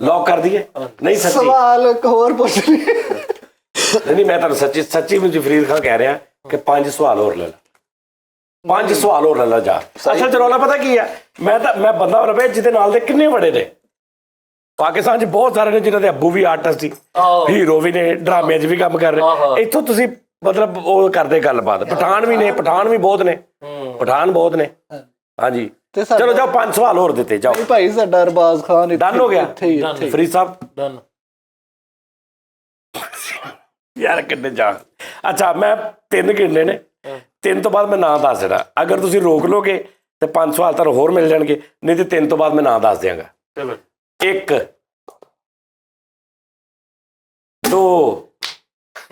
ਲੌਕ ਕਰ ਦਈਏ? ਨਹੀਂ ਸੱਚੀ ਸਵਾਲ ਇੱਕ ਹੋਰ ਪੁੱਛ ਲਈ। ਨਹੀਂ ਮੈਂ ਤੁਹਾਨੂੰ ਸੱਚੀ ਮੈਨੂੰ ਫਰੀਦ ਖਾਨ ਕਹਿ ਰਿਹਾ ਕਿ 5 ਸਵਾਲ ਹੋਰ ਲੈ ਲੈ। 5 ਸਵਾਲ ਹੋਰ ਲੈ ਲੈ ਜਾ। ਅੱਛਾ ਚਲੋ ਪਤਾ ਕੀ ਆ, ਮੈਂ ਬੰਦਾ ਲੱਭਿਆ ਜਿਹਦੇ ਨਾਲ ਦੇ ਕਿੰਨੇ ਬੜੇ ਨੇ ਪਾਕਿਸਤਾਨ 'ਚ। ਬਹੁਤ ਸਾਰੇ ਨੇ ਜਿਨ੍ਹਾਂ ਦੇ ਅੱਬੂ ਵੀ ਆਰਟਿਸਟ ਸੀ, ਹੀਰੋ ਵੀ ਨੇ, ਡਰਾਮੇ 'ਚ ਵੀ ਕੰਮ ਕਰ ਰਹੇ। ਇੱਥੋਂ ਤੁਸੀਂ ਮਤਲਬ ਉਹ ਕਰਦੇ ਗੱਲਬਾਤ। ਪਠਾਨ ਵੀ ਨੇ, ਪਠਾਨ ਵੀ ਬਹੁਤ ਨੇ, ਪਠਾਨ ਬਹੁਤ ਨੇ। ਹਾਂਜੀ ਚਲੋ ਜਾਓ, 5 ਸਵਾਲ ਹੋਰ ਦਿੱਤੇ ਜਾਓ। ਭਾਈ ਸਾਡਾ ਅਰਬਾਜ਼ ਖਾਨ ਡਨ ਹੋ ਗਿਆ। ਇੱਥੇ ਹੀ। ਫਰੀਦ ਸਾਹਿਬ ਡਨ। ਯਾਰ ਕਿੰਨੇ ਜਾ। ਅੱਛਾ ਮੈਂ 3 ਗਿਣਨੇ ਨੇ, 3 ਤੋਂ ਬਾਅਦ ਮੈਂ ਨਾਂ ਦੱਸ ਦੇਣਾ। ਅਗਰ ਤੁਸੀਂ ਰੋਕ ਲੋਗੇ ਤੇ 5 ਸਵਾਲ ਤੁਹਾਨੂੰ ਹੋਰ ਮਿਲ ਜਾਣਗੇ, ਨਹੀਂ ਤੇ 3 ਤੋਂ ਬਾਅਦ ਮੈਂ ਨਾਂ ਦੱਸ ਦਿਆਂਗਾ। ਚਲੋ 1 2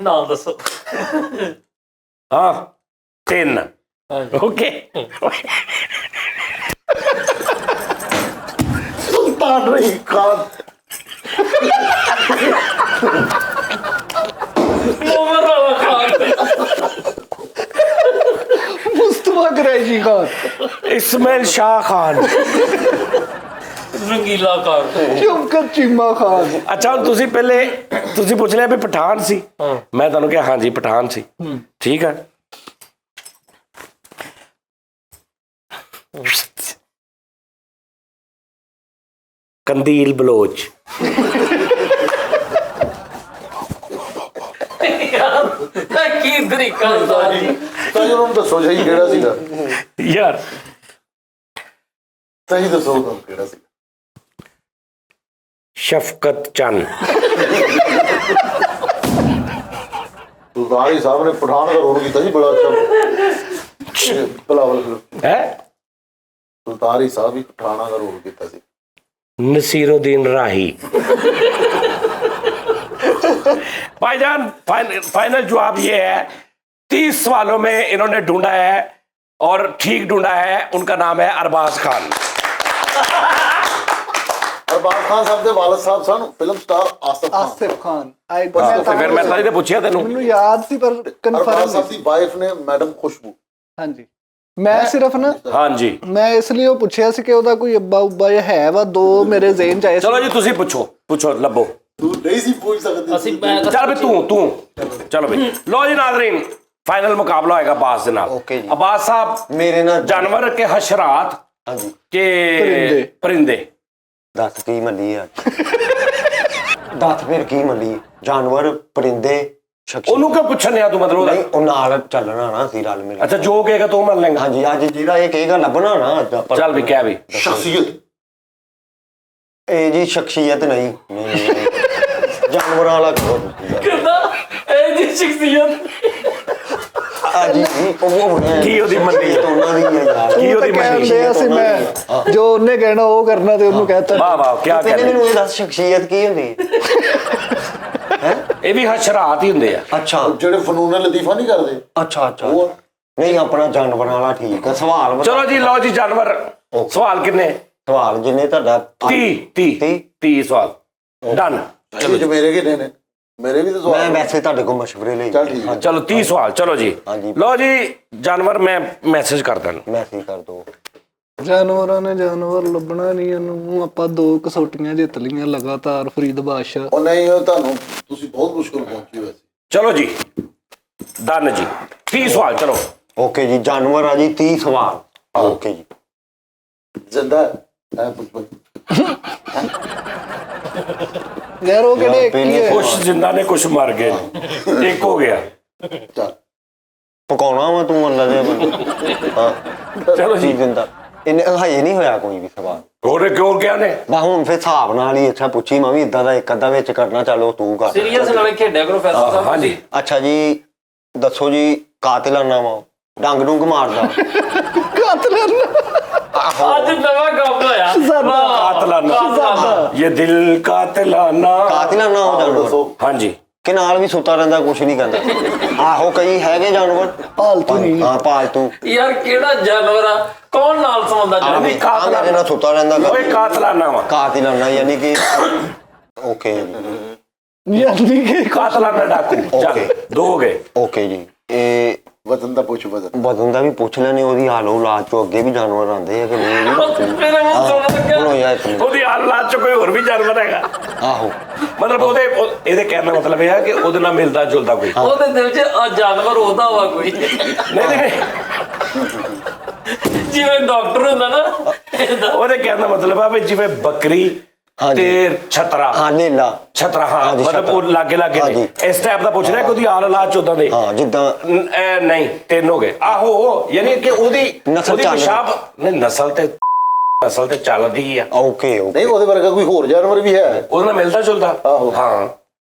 ਨਾਮ ਦੱਸੋ। ਹਾਂ 3 ਓਕੇ। ਸੁਲਤਾਨ ਰਈ ਖਾਨ। ਮੁਸਤਫਾ ਕੁਰੈਸ਼ੀ ਖਾਨ। ਇਸਮਾइल शाह खान। ਰੰਗੀਲਾ ਖਾਨ। ਸ਼ੌਕਤ ਚੀਮਾ ਖਾਨ। ਅੱਛਾ ਹੁਣ ਤੁਸੀਂ ਪਹਿਲੇ ਤੁਸੀਂ ਪੁੱਛ ਲਿਆ ਵੀ ਪਠਾਨ ਸੀ। ਮੈਂ ਤੁਹਾਨੂੰ ਕਿਹਾ ਹਾਂਜੀ ਪਠਾਨ ਸੀ। ਠੀਕ ਹੈ। ਕੰਦੀਲ ਬਲੋਚ। ਕੀ ਤਰੀਕਾ ਹੁੰਦਾ ਜੀ? ਤਾਂ ਜੀ ਉਹਨੂੰ ਦੱਸੋ ਜੀ ਕਿਹੜਾ ਸੀਗਾ। ਯਾਰ ਸਹੀ ਦੱਸੋ ਤੁਹਾਨੂੰ ਕਿਹੜਾ ਸੀ। ਸ਼ਫਕਤ ਚੰਨ। ਸੁਲਤਾਨ ਸਾਹਿਬ ਨੇ ਪਠਾਨ ਦਾ ਰੋਲ ਕੀਤਾ ਜੀ ਬੜਾ ਅੱਛਾ। ਬਲਾਵਲ ਹੈ ਸੁਲਤਾਨ ਸਾਹਿਬ ਵੀ ਪਠਾਨਾ ਦਾ ਰੋਲ ਕੀਤਾ ਸੀ। नसीरुद्दीन राही। भाईजान फाइनल जवाब ये है, 30 सवालों में इन्होंने ढूंढा है और ठीक ढूंढा है। उनका नाम है अरबाज खान। ਅਰਬਾਜ਼ ਖਾਨ ਸਾਹਿਬ ਦੇ ਵਾਲਦ ਸਾਹਿਬ ਸਨ ਫਿਲਮ ਸਟਾਰ ਆਸਿਫ ਖਾਨ। ਆਸਿਫ ਖਾਨ ਤੇ ਫਿਰ ਮੈਂ ਤਾਂ ਇਹਦੇ ਪੁੱਛਿਆ ਤੈਨੂੰ। ਮੈਨੂੰ ਯਾਦ ਸੀ ਪਰ ਅਰਬਾਜ਼ ਕਨਫਰਮ ਸਾਹਿਬ ਦੀ ਵਾਈਫ ਨੇ ਮੈਡਮ ਖੁਸ਼ਬੂ। ਹਾਂਜੀ ਮੈਂ ਸਿਰਫ ਨਾ ਹਾਂਜੀ ਮੈਂ ਇਸ ਲਈ ਉਹ ਪੁੱਛਿਆ ਸੀ ਕਿ ਉਹਦਾ ਕੋਈ ਅੱਬਾ ਉੱਬਾ ਜਾਂ ਹੈ ਵਾ, ਦੋ ਮੇਰੇ ਜ਼ਿਹਨ ਚ ਆਏ ਸੀ। ਚਲੋ ਜੀ ਤੁਸੀਂ ਪੁੱਛੋ ਲੱਭੋ। ਤੂੰ ਨਹੀਂ ਸੀ ਪੁੱਛ ਸਕਦੀ। ਅਸੀਂ ਮੈਂ ਤਾਂ ਚੱਲ ਵੀ ਤੂੰ ਚਲੋ ਵੀ ਲੋ ਜੀ ਨਾਜ਼ਰੀਨ, ਫਾਈਨਲ ਮੁਕਾਬਲਾ ਹੋਏਗਾ ਅब्बास ਦੇ ਨਾਲ। Okay ਜੀ। अब्बास साहब ਮੇਰੇ ਨਾਲ जानवर के हशरात ਹਾਂਜੀ के परिंदे। ਦੱਸ ਕੀ ਮੱਲੀ ਆ ਦੱਸ ਫਿਰ ਕੀ ਮੱਲੀ ਜਾਨਵਰ ਪਰਿੰਦੇ ਸ਼ਖਸੀ ਉਹਨੂੰ ਕਿਉਂ ਪੁੱਛਣਿਆ ਤੂੰ ਮਤਲਬ ਉਹਦਾ? ਨਹੀਂ ਉਹ ਨਾਲ ਚੱਲਣਾ ਨਾ ਅਸੀਂ ਰਲ ਮਿਲ ਅੱਛਾ ਜੋ ਕਹੇਗਾ ਤੂੰ ਮੰਨ ਲੇਗਾ। ਹਾਂਜੀ ਅੱਜ ਜਿਹੜਾ ਇਹ ਕਹੇਗਾ ਲੱਭਣਾ ਨਾ ਅੱਜ ਆਪਾਂ ਚੱਲ ਵੀ ਕਹਿ ਵੀ। ਸ਼ਖਸੀਅਤ ਇਹ ਜੀ ਸ਼ਖਸੀਅਤ ਨਹੀਂ ਜਾਨਵਰਾਂ ਵਾਲਾ ਕਰੋ ਤੁਸੀਂ ਯਾਰ। ਕਿਦਾਂ ਇਹ ਦੀ ਸ਼ਖਸੀਅਤ ਜੀ ਉਹ ਹੋਣਾ ਕੀ ਉਹਦੀ ਮੰਨੀ? ਉਹਨਾਂ ਦੀ ਹੈ ਯਾਰ ਕੀ ਉਹਦੀ ਕਹਿਣ ਮੰਨੀ? ਡਿਆ ਸੀ ਮੈਂ ਜੋ ਉਹਨੇ ਕਹਿਣਾ ਉਹ ਕਰਨਾ ਤੇ ਉਹਨੂੰ ਕਹਿਤਾ। ਵਾਹ ਵਾਹ ਕੀ ਪਹਿਲੇ ਕਹਿ ਮੈਨੂੰ ਇਹ ਦੱਸ ਸ਼ਖਸੀਅਤ ਕੀ ਹੁੰਦੀ ਹੈ ਇਹ ਵੀ ਹਸ਼ਰਾਤ ਹੀ ਹੁੰਦੇ ਆ। ਅੱਛਾ ਜਿਹੜੇ ਫਨੂਨ ਲਤੀਫਾ ਨਹੀਂ ਕਰਦੇ ਅੱਛਾ ਨਹੀਂ ਆਪਣਾ ਜਾਨਵਰਾਂ ਵਾਲਾ ਠੀਕ ਹੈ ਸਵਾਲ ਬਤਾ। ਚਲੋ ਜੀ ਲਓ ਜੀ ਜਾਨਵਰ। ਸਵਾਲ ਕਿੰਨੇ? ਸਵਾਲ ਜਿੰਨੇ ਤੁਹਾਡਾ 30 ਸਵਾਲ ਡਨ। ਚਲੋ ਮੇਰੇ ਕਿੰਨੇ ਨੇ? ਮੇਰੇ ਵੀ ਤਾਂ ਮੈਂ ਸਵਾਲ। ਵੈਸੇ ਤੁਹਾਡੇ ਕੋਲ ਮਸ਼ਵਰੇ ਲਈ ਚੱਲ ਠੀਕ ਹੈ। ਚਲੋ 30 ਸਵਾਲ। ਚਲੋ ਜੀ ਹਾਂਜੀ। ਲਓ ਜੀ ਜਾਨਵਰ ਮੈਂ ਮੈਸੇਜ ਕਰਦਾ ਨੂੰ। ਮੈਸੇਜ ਕਰ ਦੋ ਜਾਨਵਰਾਂ ਨੇ ਜਾਨਵਰ ਲੱਭਣਾ ਨਹੀਂ, ਇਹਨੂੰ ਆਪਾਂ 2 ਕਸੌਟੀਆਂ ਜਿੱਤ ਲਈਆਂ ਲਗਾਤਾਰ ਫਰੀਦ ਬਾਦਸ਼ਾਹ। ਉਹ ਨਹੀਂ ਉਹ ਤੁਹਾਨੂੰ ਤੁਸੀਂ ਬਹੁਤ ਮੁਸ਼ਕਲ ਪਹੁੰਚੀ ਵੈਸੇ। ਚਲੋ ਜੀ ਡਨ ਜੀ 30 ਸਵਾਲ। ਚਲੋ ਓਕੇ ਜੀ ਜਾਨਵਰ ਆ ਜੀ 30 ਸਵਾਲ ਓਕੇ ਜੀ ਜ਼ਿੰਦਾ ਹੈ ਪੁੱਛ ਯਾਰ ਉਹ ਕਿਹੜੇ ਇੱਕ ਹੀ ਹੈ। ਕੁਛ ਜਿੰਦਾ ਨੇ ਕੁਛ ਮਰ ਗਏ ਨੇ। ਇੱਕ ਹੋ ਗਿਆ। ਚੱਲ ਪਕਾਉਣਾ ਵਾ ਤੂੰ ਅੱਲਾ ਦੇ ਬੰਦੇ ਹਾਂ ਚਲੋ ਜੀ ਜੀ ਦਿੰਦਾ ਇਹਨੇ ਹਜੇ ਨਹੀਂ ਹੋਇਆ ਕੋਈ ਵੀ ਸਵਾਲ ਹੋਰ ਕਿਉਂ ਕਿਹਾ ਨੇ? ਬਾ ਹੁਣ ਫਿਰ ਹਿਸਾਬ ਨਾਲ ਹੀ ਅੱਛਾ ਪੁੱਛੀ ਮੈਂ ਵੀ ਇਦਾਂ ਦਾ ਇੱਕ ਅੱਧਾ ਵਿੱਚ ਕਰਨਾ ਚਲੋ ਤੂੰ ਕਰ ਸੀਰੀਅਸ ਨਾਲੇ ਖੇਡਿਆ ਕਰੋ ਫੈਸਲਾ ਸਾਹਿਬ। ਹਾਂਜੀ ਅੱਛਾ ਜੀ ਦੱਸੋ ਜੀ ਕਾਤਲਾਨਾ ਵਾ ਡੰਗ ਡੁੰਗ ਮਾਰਦਾ ਅੱਜ ਨਵਾਂ ਕੰਮ ਹੋਇਆ ਕਾਤਲਾਨਾ ਇਹ ਦਿਲ ਕਾਤਲਾਨਾ। ਕਾਤਲਾਨਾ ਹੋ ਜਾਨਵਰ ਹਾਂਜੀ ਕਿ ਨਾਲ ਵੀ ਸੁੱਤਾ ਰਹਿੰਦਾ ਕੁਛ ਨਹੀਂ ਕਹਿੰਦਾ ਆਹੋ ਕਈ ਹੈਗੇ ਜਾਨਵਰ ਪਾਲਤੂ ਨਹੀਂ। ਹਾਂ ਪਾਲਤੂ ਯਾਰ ਕਿਹੜਾ ਜਾਨਵਰ ਆ ਕੌਣ ਨਾਲ ਸੰਬੰਧਾ ਆ ਵੀ ਜੁੜਿਆ? ਆ ਮੇਰੇ ਨਾਲ ਸੁੱਤਾ ਰਹਿੰਦਾ ਓਏ ਕਾਤਲਾਨਾ ਵਾ। ਕਾਤਲਾਨਾ ਯਾਨੀ ਕਿ ਓਕੇ ਯਾਨੀ ਕਿ ਕਾਤਲਾਨਾ ਡਾਕੂ। ਚੱਲ Okay. 2 ਹੋ ਗਏ। ਓਕੇ ਜੀ ਇਹ ਵਤਨ ਦਾ ਪੁੱਛ ਵਤਨ। ਬਦਨ ਦਾ ਵੀ ਪੁੱਛ ਲੈਣੇ ਉਹਦੀ ਹਾਲੋ ਲਾਜ ਚੋਂ ਅੱਗੇ ਵੀ ਜਾਨਵਰ ਆਉਂਦੇ ਆ ਕਿ ਨਹੀਂ ਮੇਰੇ ਮੂੰਹ ਸੁਣ ਸੁਣੋ ਲੱਗਿਆ ਯਾਰ ਇੱਕ ਮਿੰਟ। ਉਹਦੀ ਹਾਲਾਤ ਚ ਕੋਈ ਹੋਰ ਵੀ ਜਾਨਵਰ ਹੈਗਾ? ਆਹੋ ਮਤਲਬ ਇਹਦੇ ਕਹਿਣ ਦਾ ਮਤਲਬ ਇਹ ਹੈ ਕਿ ਉਹਦੇ ਨਾਲ ਮਿਲਦਾ ਜੁਲਦਾ ਕੋਈ। ਉਹਦੇ ਦਿਲ 'ਚ ਆ ਜਾਨਵਰ ਉਹਦਾ ਵਾ ਕੋਈ ਨਹੀਂ ਜਿਵੇਂ ਡਾਕਟਰ ਹੁੰਦਾ ਨਾ ਏਦਾਂ। ਉਹਦੇ ਕਹਿਣ ਦਾ ਮਤਲਬ ਆ ਵੀ ਜਿਵੇਂ ਬੱਕਰੀ ਹਾਂਜੀ। ਤੇ ਛਤਰਾ। ਹਾਂ ਨੀਲਾ ਹਾਂ ਹਾਂਜੀ, ਮਤਲਬ ਉਹ ਲਾਗੇ ਨੇ ਹਾਂਜੀ। ਇਸ ਟਾਈਪ ਦਾ ਪੁੱਛ ਰਿਹਾ ਕਿ ਉਹਦੀ ਹਾਲਾਤ ਚ ਉਦਾਂ ਦੇ। ਹਾਂ ਜਿੱਦਾਂ ਨਹੀਂ 3 ਹੋ ਗਏ। ਆਹੋ ਯਾਨੀ ਕਿ ਉਹਦੀ ਨਸਲ ਚੱਲ ਰਹੀ। ਪਿਸ਼ਾਬ ਨਹੀਂ ਨਸਲ ਤੇ ਚੱਲਦੀ ਆ। ਓਕੇ ਨਹੀਂ ਉਹਦੇ ਵਰਗਾ ਕੋਈ ਹੋਰ ਜਾਨਵਰ ਵੀ ਹੈ? ਉਹਦੇ ਨਾਲ ਮਿਲਦਾ ਜੁਲਦਾ। ਆਹੋ। ਹਾਂ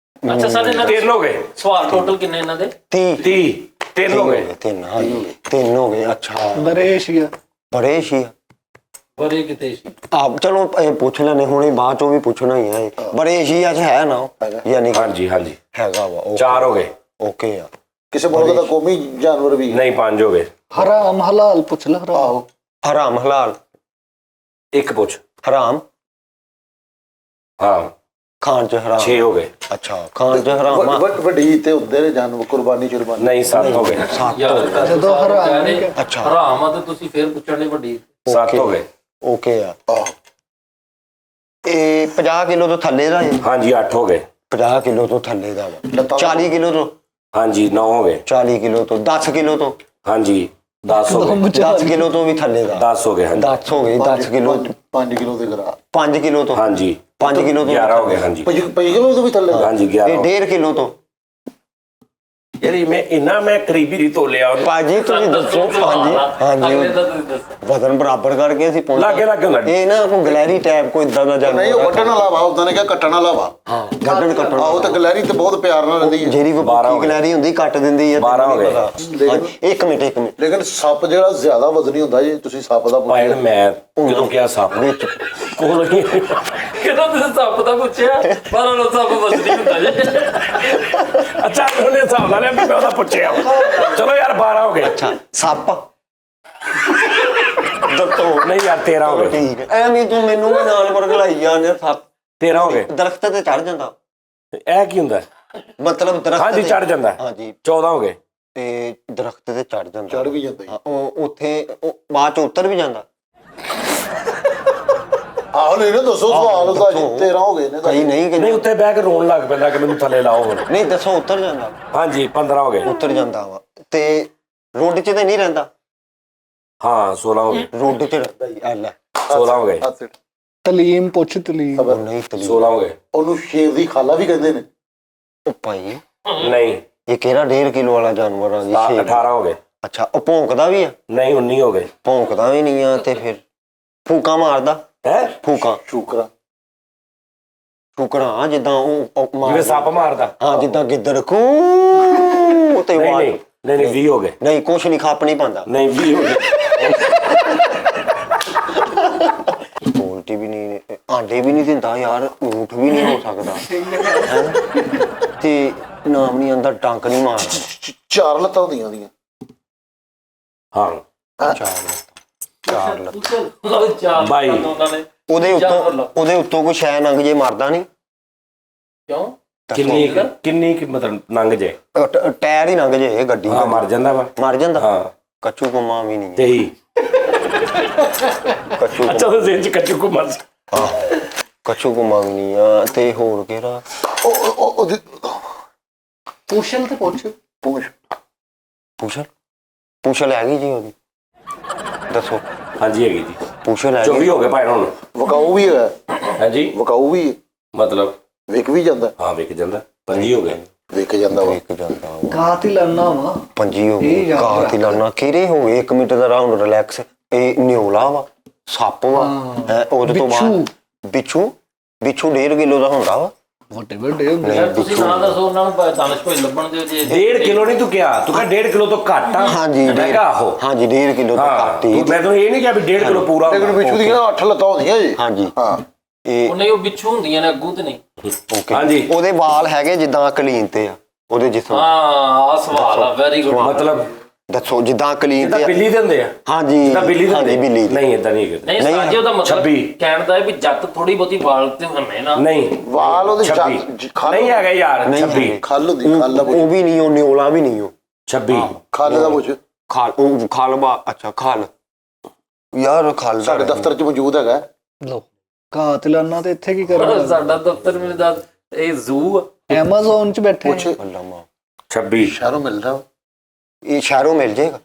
ਅੱਛਾ ਸਾਡੇ ਨਾਲ 3 ਹੋ ਗਏ। ਸਵਾਲ ਟੋਟਲ ਕਿੰਨੇ ਇਹਨਾਂ ਦੇ? 30 3 ਹੋ ਗਏ। 3 ਹਾਂਜੀ 3 ਹੋ ਗਏ ਅੱਛਾ ਬੜੇ ਏਸ਼ੀਆ ਬੜੇ ਸੀ ਬੜੇ ਕਿਤੇ ਸੀ। ਆਪ ਚਲੋ ਇਹ ਪੁੱਛ ਲੈਣੇ ਹੁਣੇ ਬਾਅਦ ਚੋਂ ਵੀ ਪੁੱਛਣਾ ਹੀ ਹੈ ਬੜੇ ਏਸ਼ੀਆ 'ਚ ਹੈ ਨਾ ਉਹ? ਯਾਨੀ ਕਿ ਹਾਂਜੀ ਹੈਗਾ ਵਾ 4 ਹੋ ਗਏ। ਓਕੇ ਆ ਕਿਸੇ ਮੁਲਕ ਦਾ ਕੌਮੀ ਜਾਨਵਰ ਵੀ? ਨਹੀਂ 5 ਹੋ ਗਏ। ਹਰਾਮ ਹਲਾਲ ਪੁੱਛ ਲੈ ਹਰਾਮ। ਆਹੋ ਹਰਾਮ ਹਲਾਲ ਇੱਕ ਪੁੱਛ। ਹਰਾਮ ਹਾਂ ਖਾਣ 'ਚ ਹਰਾਮ 6 ਹੋ ਗਏ। ਅੱਛਾ ਖਾਣ 'ਚ ਹਰਾਮ ਆ ਵੱਡੀ ਤੇ ਹੁੰਦੇ ਨੇ ਜਾਨਵਰ ਕੁਰਬਾਨੀ ਚੁਰਬਾਨੀ। ਨਹੀਂ 7 ਹੋ ਗਏ। ਯਾਰ ਜਦੋਂ ਹਰਾਮ ਨਹੀਂ ਅੱਛਾ ਅੱਛਾ। ਹਰਾਮ ਆ ਤੇ ਤੁਸੀਂ ਫੇਰ ਪੁੱਛਣ ਦੇ ਵੱਡੀ 7 ਹੋ ਗਏ। ਓਕੇ ਆ ਆਹੋ ਇਹ 50 ਕਿਲੋ ਤੋਂ ਥੱਲੇ ਦਾ ਹੈ ਹਾਂਜੀ 8 ਹੋ ਗਏ। 50 ਕਿਲੋ ਤੋਂ ਥੱਲੇ ਦਾ ਵਾ ਲੱਤਾਂ ਦਾ- 40 ਕਿਲੋ ਤੋਂ ਹਾਂਜੀ 9 ਹੋ ਗਏ। 40 ਕਿਲੋ ਤੋਂ 10 ਕਿਲੋ ਤੋਂ ਹਾਂਜੀ 10 ਹੋ ਗਏ। 10 ਕਿਲੋ ਤੋਂ ਵੀ ਥੱਲੇ ਦਾ 10 ਹੋ ਗਏ। ਹਾਂਜੀ 10 ਹੋ ਗਏ 10 ਕਿਲੋ 5 ਕਿਲੋ ਦੇ ਗਰਾ। 5 ਕਿਲੋ ਤੋਂ ਹਾਂਜੀ 5 ਕਿਲੋ ਤੋਂ 11 ਹੋ ਗਏ। ਹਾਂਜੀ 5 ਕਿਲੋ ਤੋਂ ਵੀ ਥੱਲੇ ਦਾ? ਹਾਂਜੀ 11 ਇਹ ਹੋ ਗਏ। 1.5 ਕਿਲੋ ਤੋਂ ਯਾਰੀ ਮੈਂ ਕਰੀਬੀ ਨਹੀਂ ਤੋਲਿਆ ਉਹਨੂੰ। ਭਾਜੀ ਤੁਸੀਂ ਦੱਸੋ ਹਾਂਜੀ ਅਗਲੇ ਹਾਂਜੀ ਦਾ ਤੁਸੀਂ ਦੱਸੋ। ਵਜ਼ਨ ਬਰਾਬਰ ਕਰਕੇ ਅਸੀਂ ਪਹੁੰਚੇ ਲਾਗੇ ਹੁੰਦਾ। ਇਹ ਨਾ ਕੋਈ ਗਲੈਰੀ ਟਾਈਪ ਕੋਈ ਇਦਾਂ ਦਾ ਨਹੀਂ ਉਹ ਜਾਨਵਰ ਵੱਢਣ ਵਾਲਾ ਵਾ ਉਦਾਂ ਨੇ ਕਿਹਾ ਕੱਟਣ ਵਾਲਾ ਵਾ। ਹਾਂ ਗੱਡਣ ਕੱਟਣ ਆਹੋ ਤੇ ਗਲੈਰੀ ਤੇ ਬਹੁਤ ਪਿਆਰ ਨਾਲ ਰਹਿੰਦੀ ਹੈ। ਜਿਹੜੀ ਕੋਈ 12 ਹੋ ਪੱਕੀ ਗਏ। ਗਲੈਰੀ ਹੁੰਦੀ ਕੱਟ ਦਿੰਦੀ ਹੈ 12 ਹੋ ਗਏ। ਇੱਕ ਮਿੰਟ ਲੇਕਿਨ ਸੱਪ ਜਿਹੜਾ ਜ਼ਿਆਦਾ ਵਜ਼ਨੀ ਹੁੰਦਾ ਜੇ ਤੁਸੀਂ ਸੱਪ ਦਾ ਪਾਇਣ ਪੁੱਛਿਆ। ਮੈਂ ਕਿਦੋਂ ਕਿਹਾ ਸੱਪ ਵਿੱਚ ਕੋਲ ਨਹੀਂ। ਕਿਹਦਾ ਤੁਸੀਂ ਸੱਪ ਦਾ ਪੁੱਛਿਆ ਪਰ ਉਹ ਸੱਪ ਵਸਦੀ ਹੁੰਦਾ ਜੇ। ਅੱਛਾ ਉਹਨੇ ਹਿਸਾਬ ਨਾਲ ਲਿਆ ਵੀ ਮੈਂ ਉਹਦਾ ਪੁੱਛਿਆ। ਚਲੋ ਯਾਰ 12 ਹੋ ਗਏ। ਅੱਛਾ ਸੱਪ ਦੱਸੋ ਨਹੀਂ ਯਾਰ 13 ਹੋ ਗਏ। ਠੀਕ ਹੈ ਐਵੇਂ ਤੂੰ ਮੈਨੂੰ ਵੀ ਨਾਲ ਵਰਗਲਾਈ ਜਾਂਦੇ ਸੱਪ 13 ਹੋ ਗਏ। ਦਰਖਤ ਤੇ ਚੜ ਜਾਂਦਾ। ਇਹ ਕੀ ਹੁੰਦਾ? ਮਤਲਬ ਦਰਖਤ ਹਾਂਜੀ ਚੜ ਜਾਂਦਾ। ਹਾਂਜੀ 14 ਹੋ ਗਏ। ਤੇ ਦਰਖਤ ਤੇ ਚੜ ਜਾਂਦਾ। ਚੜ ਵੀ ਜਾਂਦਾ ਜੀ। ਉਹ ਉੱਥੇ ਬਾਅਦ ਚ ਉਤਰ ਵੀ ਜਾਂਦਾ। ਆਹੋ ਨਹੀਂ ਨਾ ਦੱਸੋ ਸਵਾਲ ਦਾ ਜੀ 13 ਹੋ ਗਏ ਨੇ ਕਈ ਨਹੀਂ ਨਹੀਂ ਉੱਤੇ ਬਹਿ ਕੇ ਰੋਣ ਲੱਗ ਪੈਂਦਾ ਕਿ ਮੈਨੂੰ ਥੱਲੇ ਲਾਓ ਹੁਣ। ਨਹੀਂ ਦੱਸੋ ਉਤਰ ਜਾਂਦਾ। ਹਾਂਜੀ 15 ਹੋ ਗਏ। ਉਤਰ ਜਾਂਦਾ ਵਾ ਤੇ ਰੋਡ 'ਚ ਤੇ ਨਹੀਂ ਰਹਿੰਦਾ। ਹਾਂ 16 ਹੋ ਗਏ। ਰੋਡ 'ਚ ਰਹਿੰਦਾ ਹੀ ਐ ਲੈ 16 ਹੋ ਗਏ। ਤਲੀਮ ਪੁੱਛ ਤਲੀਮ। ਉਹ ਨਹੀਂ ਤਲੀ 16 ਹੋ ਗਏ। ਉਹਨੂੰ ਸ਼ੇਰ ਦੀ ਖਾਲਾ ਵੀ ਕਹਿੰਦੇ ਨੇ। ਉਹ ਭਾਈ ਨਹੀਂ ਇਹ ਕਿਹੜਾ 1.5 ਕਿਲੋ ਵਾਲਾ ਜਾਨਵਰ ਆ ਜੀ? 18 ਹੋ ਗਏ। ਅੱਛਾ ਉਹ ਭੌਂਕਦਾ ਵੀ ਆ? ਨਹੀਂ 19 ਹੋ ਗਏ। ਭੌਂਕਦਾ ਵੀ ਨਹੀਂ ਆ ਤੇ ਫਿਰ ਫੂਕਾਂ ਮਾਰਦਾ? ਹੈ ਫੂਕਾਂ ਸ਼ੁਕਰਾ ਫੂਕਣਾ ਜਿੱਦਾਂ ਉਹ ਜਿਵੇਂ ਮਾਰਦਾ। ਸੱਪ ਮਾਰਦਾ। ਹਾਂ ਜਿੱਦਾਂ ਗਿੱਦੜ ਕੂ ਤੇ ਨਹੀਂ ਆਵਾਜ਼। ਨਹੀਂ ਨਹੀਂ 20 ਹੋ ਗਏ। ਨਹੀਂ ਕੁਛ ਨਹੀਂ ਖੱਪ ਨਹੀਂ ਪਾਉਂਦਾ। ਨਹੀਂ 20 ਹੋ ਗਏ। ਪੋਲਟੀ ਵੀ ਨਹੀਂ ਆਂਡੇ ਵੀ ਨਹੀਂ ਦਿੰਦਾ ਯਾਰ। ਊਠ ਵੀ ਨਹੀਂ ਹੋ ਸਕਦਾ ਹੈਂ? ਤੇ ਨਾਮ ਨਹੀਂ ਆਂਦਾ ਟੰਕ ਨਹੀਂ ਮਾਰਦਾ। 4 ਲੱਤਾਂ ਹੁੰਦੀਆਂ ਉਹਦੀਆਂ। ਹਾਂ ਚਾਰ ਲੱਤਾਂ। ਚਾਰ ਬਾਈ। ਉਹਨਾਂ ਨੇ ਉਹਦੇ ਉੱਤੋਂ ਕੋਈ ਸ਼ੈ ਨੰਗ ਜੇ ਮਰਦਾ ਨਹੀਂ? ਕਿਉਂ? ਕਿੰਨੀ ਮਤਲਬ ਨੰਗ ਜੇ? ਟਾਇਰ ਹੀ ਨੰਗ ਜੇ ਗੱਡੀ ਹਾਂ ਮਰ ਜਾਂਦਾ ਵਾ। ਮਰ ਜਾਂਦਾ। ਹਾਂ ਕੱਚੂ ਕੁੰਮਾ ਵੀ ਨਹੀਂ। 23। ਕੱਚੂ ਅੱਛਾ ਉਹ ਜ਼ੇਨ ਚ ਕੱਚੂ ਕੁਮਾਰ। ਕੱਚੂ ਕੁੰਮਾ ਵੀ ਨਹੀਂ ਆ। ਤੇ ਹੋਰ ਕਿਹੜਾ? ਉਹਦੀ ਪੁੱਛਣ ਤੇ ਪੁੱਛ। ਪੁੱਛਲ ਹੈਗੀ ਜੀ ਉਹਦੀ? ਦੱਸੋ। ਹਾਂਜੀ ਹੈਗੀ ਜੀ। ਪੁੱਛਲ ਹੈਗੀ। 24 ਹੋ ਗਏ ਭਾਈ ਹੁਣ। ਵਕਾਊ ਵੀ ਹੈ। ਹਾਂਜੀ ਵਕਾਊ ਵੀ ਮਤਲਬ ਵਿਕ ਵੀ ਜਾਂਦਾ। ਹਾਂ ਵਿਕ ਜਾਂਦਾ। 25 ਹੋ ਗਏ। ਵਿਕ ਜਾਂਦਾ ਵਾ। ਇੱਕ ਜਾਂਦਾ ਵਾ। ਗਾਤ ਹੀ ਲੜਨਾ ਵਾ। 25 ਹੋ ਗਏ। ਕਾਤ ਹੀ ਲੜਨਾ ਕਿਹੜੇ ਹੋ ਗਏ? 1 ਮਿੰਟ ਦਾ ਰਾਉਂਡ ਰਿਲੈਕਸ। ਇਹ ਨਿਓਲਾ ਵਾ, ਸੱਪ ਵਾ ਹੈ। ਉਹਦੇ ਤੋਂ ਬਾਅਦ ਬਿੱਛੂ 1.5 ਕਿਲੋ ਦਾ ਹੁੰਦਾ ਵਾ। ਵੱਡੇ ਵੱਡੇ ਹੁੰਦੇ। ਯਾਰ ਤੁਸੀਂ ਨਾ ਦੱਸੋ ਉਹਨਾਂ ਨੂੰ ਦਾਨਿਸ਼ ਭਾਈ ਲੱਭਣ ਦਿਓ ਜੇ 1.5 ਕਿਲੋ ਨਹੀਂ ਤੂੰ ਕਿਹਾ? ਤੂੰ ਕਿਹਾ 1.5 ਕਿਲੋ ਤੋਂ ਘੱਟ ਆ। ਹਾਂਜੀ ਮੈਂ ਕਿਹਾ ਆਹੋ। ਹਾਂਜੀ 1.5 ਕਿਲੋ ਤੋਂ ਘੱਟ ਹੀ। ਮੈਂ ਤਾਂ ਇਹ ਨਹੀਂ ਕਿਹਾ ਵੀ 1.5 ਕਿਲੋ ਪੂਰਾ ਲੇਕਿਨ ਵਿਸ਼ੂ ਦੀਆਂ 8 ਲੱਤਾਂ ਹੁੰਦੀਆਂ ਜੀ। ਹਾਂਜੀ ਹਾਂ ਇਹ ਉਹਨੇ ਉਹ ਬਿੱਛੂ ਹੁੰਦੀਆਂ ਨੇ ਅੱਗੂ ਤੇ ਨਹੀਂ। ਓਕੇ। ਹਾਂਜੀ। ਉਹਦੇ ਵਾਲ ਹੈਗੇ ਜਿੱਦਾਂ ਕਲੀਨ ਤੇ ਆ ਉਹਦੇ ਜਿਸਮ। ਹਾਂ ਆ ਸਵਾਲ ਆ ਵੈਰੀ ਗੁੱਡ। ਮਤਲਬ ਦੱਸੋ ਜਿੱਦਾਂ ਕਲੀਨ ਜਿੱਦਾਂ ਤੇ ਆ। ਬਿੱਲੀ ਦੇ ਹੁੰਦੇ ਆ। ਹਾਂਜੀ ਜਿੱਦਾਂ ਬਿੱਲੀ ਦੇ ਹਾਂਜੀ ਬਿੱਲੀ ਦੇ। ਨਹੀਂ ਇਦਾਂ ਨਹੀਂ ਹੈਗੇ। ਨਹੀਂ ਸਾਜੇ ਉਹਦਾ ਮਤਲਬ 26 ਕਹਿਣ ਦਾ ਹੈ ਵੀ ਜੱਟ ਥੋੜੀ ਬਹੁਤੀ ਵਾਲ ਤੇ ਹੁੰਨੇ ਨਾ। ਨਹੀਂ ਵਾਲ ਉਹਦੇ 26 ਨਹੀਂ ਹੈਗਾ ਯਾਰ। ਨਹੀਂ 26 ਖੱਲ ਹੁੰਦੀ ਖੱਲ ਦਾ ਉਹ ਵੀ ਨਹੀਂ ਉਹ ਨਿਓਲਾ ਵੀ ਨਹੀਂ ਉਹ 26 ਖੱਲ ਦਾ ਪੁੱਛ। ਖਾਲ ਬਾ ਅੱਛਾ ਖਾਲ ਯਾਰ ਖਾਲ ਸਾਡੇ ਦਫ਼ਤਰ 'ਚ ਮੌਜੂਦ ਹੈਗਾ। ਲੋ ਗਾਤ ਲੜਨਾ ਤੇ ਇੱਥੇ ਕੀ ਕਰਨਾ? ਸਾਡਾ ਦਫ਼ਤਰ ਮੇਰੇ ਦਾ ਇਹ ਜ਼ੂ ਆ। ਐਮਾਜ਼ੋਨ 'ਚ ਬੈਠੇ ਪੁੱਛ। 26 ਸ਼ਹਿਰੋਂ ਮਿਲਦਾ ਵਾ। ਇਹ ਸ਼ਹਿਰੋਂ ਮਿਲ ਜਾਏਗਾ?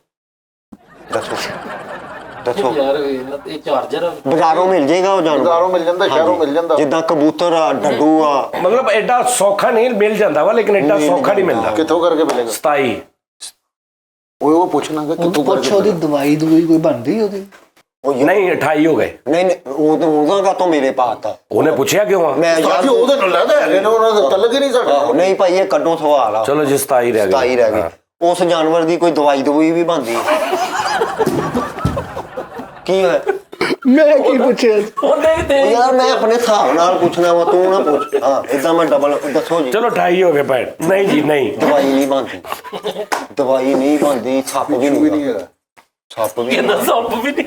ਦੱਸੋ ਯਾਰ ਇਹ ਚਾਰਜਰ ਆ। ਬਾਜ਼ਾਰੋਂ ਮਿਲ ਜਾਏਗਾ ਉਹ ਜਾਨਵਰ? ਬਾਜ਼ਾਰੋਂ ਮਿਲ ਜਾਂਦਾ, ਸ਼ਹਿਰੋਂ ਮਿਲ ਜਾਂਦਾ। ਜਿੱਦਾਂ ਕਬੂਤਰ ਆ ਡੱਡੂ ਆ। ਮਤਲਬ ਐਡਾ ਸੌਖਾ ਨਹੀਂ ਮਿਲ ਜਾਂਦਾ ਵਾ ਲੇਕਿਨ ਐਡਾ ਸੌਖਾ ਨਹੀਂ ਮਿਲਦਾ। ਕਿੱਥੋਂ ਕਰਕੇ ਮਿਲੇਗਾ? 27 ਉਹ ਪੁੱਛਣਾਗਾ ਕਿੱਥੋਂ ਪੁੱਛ ਉਹਦੀ ਦਵਾਈ ਕੋਈ ਬਣਦੀ ਉਹਦੀ? ਨਹੀਂ 28 ਹੋ ਗਏ। ਨਹੀਂ ਉਹਦਾ ਕਾ ਤੋਂ ਮੇਰੇ ਪਾਤਾ। ਉਹਨੇ ਪੁੱਛਿਆ ਕਿਉਂ ਆ? ਮੈਂ ਯਾਰ ਉਹਦੇ ਨਾਲ ਲੱਗਦਾ ਹੈਗੇ ਨੇ ਉਹਨਾਂ ਦਾ ਤਲਕ ਹੀ ਨਹੀਂ ਸਾਡਾ। ਨਹੀਂ ਭਾਈ ਇਹ ਕੱਢੋ ਸਵਾਲ ਆ। ਚਲੋ ਜੀ 27 ਰਹਿ ਗਏ। 27 ਰਹਿ ਗਏ। ਉਸ ਜਾਨਵਰ ਦੀ ਕੋਈ ਦਵਾਈ ਵੀ ਬਣਦੀ ਕੀ ਹੈ? ਮੈਂ ਕੀ ਪੁੱਛਿਆ? ਉਹਨੇ ਤੇ ਉਹ ਯਾਰ ਮੈਂ ਆਪਣੇ ਹਿਸਾਬ ਨਾਲ ਪੁੱਛਣਾ ਵਾ ਤੂੰ ਨਾ ਪੁੱਛ। ਹਾਂ ਇਦਾਂ ਮੈਂ ਡਬਲ ਦੱਸੋ ਜੀ। ਚਲੋ 28 ਹੋ ਗਏ ਭੈਣ। ਨਹੀਂ ਜੀ ਨਹੀਂ ਦਵਾਈ ਨਹੀਂ ਬਣਦੀ। ਦਵਾਈ ਨਹੀਂ ਬਣਦੀ। ਸੱਪ ਵੀ ਨਹੀਂ ਹੈਗਾ। ਸੱਪ ਵੀ ਕਹਿੰਦਾ ਸੱਪ ਵੀ ਨਹੀਂ।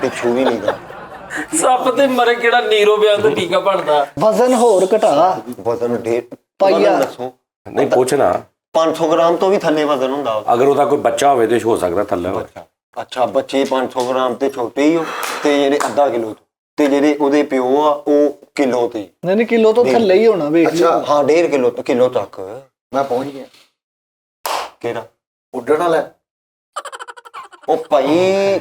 ਬਿੱਛੂ ਵੀ ਨਹੀਂ ਗਾ। ਸੱਪ ਤੇ ਮਰੇ ਕਿਹੜਾ ਨੀਰੋ ਬਿਆਨ ਦਾ ਟੀਕਾ ਬਣਦਾ। ਵਜ਼ਨ ਹੋਰ ਘਟਾ। ਵਜ਼ਨ ਪਾਈਆ। ਦੱਸੋ। ਨਹੀਂ ਪੁੱਛਣਾ 500 ਗ੍ਰਾਮ ਤੋਂ ਵੀ ਥੱਲੇ ਵਜ਼ਨ ਹੁੰਦਾ ਉਹਦਾ। ਅਗਰ ਉਹਦਾ ਕੋਈ ਬੱਚਾ ਹੋਵੇ ਤੇ ਹੋ ਸਕਦਾ ਥੱਲੇ ਹੋਵੇ। ਅੱਛਾ ਬੱਚੇ 500 ਗ੍ਰਾਮ ਤੇ ਛੋਟੇ ਹੀ ਹੋ ਤੇ ਜਿਹੜੇ ਅੱਧਾ ਕਿਲੋ ਤੋਂ ਤੇ ਜਿਹੜੇ ਉਹਦੇ ਪਿਓ ਆ ਉਹ ਕਿਲੋ ਤੇ। ਨਹੀਂ ਕਿਲੋ ਤੋਂ ਥੱਲੇ ਹੀ ਹੋਣਾ ਵੇਖ ਲਿਓ। ਅੱਛਾ ਹਾਂ 1.5 ਕਿਲੋ ਤੱਕ। ਮੈਂ ਪਹੁੰਚ ਗਿਆ। ਕਿਹੜਾ? ਉੱਡਣ ਵਾਲਾ। ਉਹ ਭਾਈ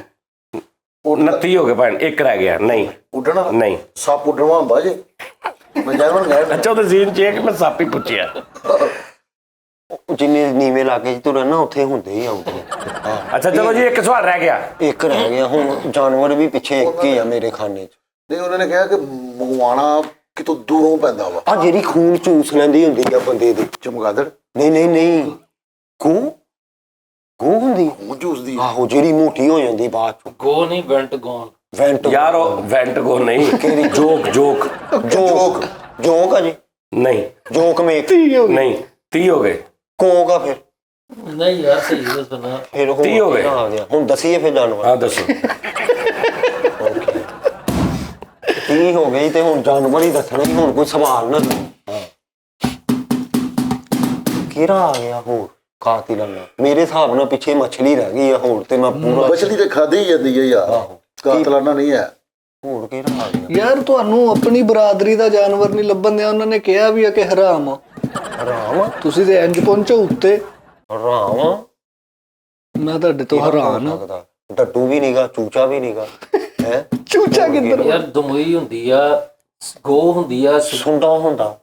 29 ਹੋ ਗਏ ਭੈਣ। ਇੱਕ ਰਹਿ ਗਿਆ। ਨਹੀਂ ਉੱਡਣ ਵਾਲਾ ਨਹੀਂ। ਸੱਪ ਉੱਡਣਾ ਹੁੰਦਾ ਜੇ। ਮੈਂ ਜਾਨਵਰ ਗਿਆ। ਅੱਛਾ ਉਹਦੇ ਜ਼ੀਨ ਚ ਇਹ ਕਿ ਮੈਂ ਸੱਪ ਹੀ ਪੁੱਛਿਆ। ਜਿੰਨੇ ਨੀਵੇਂ ਇਲਾਕੇ 'ਚ ਤੁਰਨ ਨਾ ਉੱਥੇ ਹੁੰਦੇ ਹੀ ਆਉਂਦੇ। ਅੱਛਾ ਚਲੋ ਜੀ ਇੱਕ ਸਵਾਲ ਰਹਿ ਗਿਆ। ਇੱਕ ਰਹਿ ਗਿਆ ਹੁਣ। ਜਾਨਵਰ ਵੀ ਪਿੱਛੇ ਇੱਕ ਹੀ ਆ ਮੇਰੇ ਖਾਨੇ 'ਚ। ਨਹੀਂ ਉਹਨਾਂ ਨੇ ਕਿਹਾ ਕਿ ਮੰਗਵਾਉਣਾ ਕਿਤੋਂ ਦੂਰੋਂ ਪੈਂਦਾ ਵਾ। ਆ ਜਿਹੜੀ ਖੂਨ ਚੂਸ ਲੈਂਦੀ ਹੁੰਦੀ ਆ ਬੰਦੇ ਦੀ। ਚਮਗਾਦੜ। ਨਹੀਂ ਗੋ ਹੁੰਦੀ। ਉਹ ਚੂਸਦੀ। ਆਹੋ ਜਿਹੜੀ ਮੋਟੀ ਹੋ ਜਾਂਦੀ ਬਾਅਦ ਚ। ਗੋ ਨਹੀਂ ਵੈਂਟ ਗੋਨ। ਵੈਂਟ ਯਾਰ ਉਹ ਵੈਂਟਗੋ ਨਹੀਂ। ਕਿਹੜੀ? ਜੋਕ ਜੋਕ ਆ ਜੀ। ਨਹੀਂ ਜੋਕ ਮੇਕ ਨਹੀਂ 30 ਹੋ ਗਏ। ਕੋਕ ਆ ਫਿਰ। ਨਹੀਂ ਯਾਰ ਸਹੀ ਦੱਸਣਾ। ਫਿਰ ਹੁਣ 30 ਹੋ ਗਏ। ਆ ਗਿਆ ਹੁਣ ਦੱਸੀਏ ਫਿਰ ਜਾਨਵਰ। ਹਾਂ ਦੱਸੋ। ਕੀ ਹੋ ਗਈ ਤੇ ਹੁਣ ਜਾਨਵਰ ਹੀ ਦੱਸਣਾ ਕਿ ਹੁਣ ਕੋਈ ਸਵਾਲ ਨਾ ਕਿਹੜਾ ਆ ਗਿਆ ਹੋਰ ਕਾਤਿਲਾਂ ਨਾਲ ਮੇਰੇ ਹਿਸਾਬ ਨਾਲ ਪਿੱਛੇ ਮੱਛਲੀ ਰਹਿ ਗਈ ਆ ਹੋਰ ਤੇ ਮੈਂ ਪੂਰਾ ਮਛਲੀ ਤੇ ਖਾਦੀ ਹੀ ਜਾਂਦੀ ਹੈ ਯਾਰ, ਕਾਤਲਾਨਾ ਨਹੀਂ ਹੈ। ਹੋਰ ਕਿਹੜਾ ਆ ਗਿਆ ਯਾਰ ਤੁਹਾਨੂੰ ਆਪਣੀ ਬਰਾਦਰੀ ਦਾ ਜਾਨਵਰ ਨਹੀਂ ਲੱਭਣ ਦਿਆ, ਉਹਨਾਂ ਨੇ ਕਿਹਾ ਵੀ ਆ ਕਿ ਹਰਾਮ ਆ। ਹਰਾਮ ਤੁਸੀਂ ਤੇ ਇੰਜ ਪਹੁੰਚੋ ਉੱਤੇ, ਹਰਾਮ ਮੈਂ ਤੁਹਾਡੇ ਤੋਂ ਹੈਰਾਨ ਆ। ਲੱਗਦਾ ਡੱਡੂ ਵੀ ਨੀਗਾ ਚੂਚਾ ਵੀ ਨੀਗਾ ਹੈ ਚੂਚਾ ਕਿੱਧਰ? ਯਾਰ ਦਮੋਈ ਹੁੰਦੀ ਆ, ਗੋ ਹੁੰਦੀ ਆ, ਸੁੰਡਾ ਹੁੰਦਾ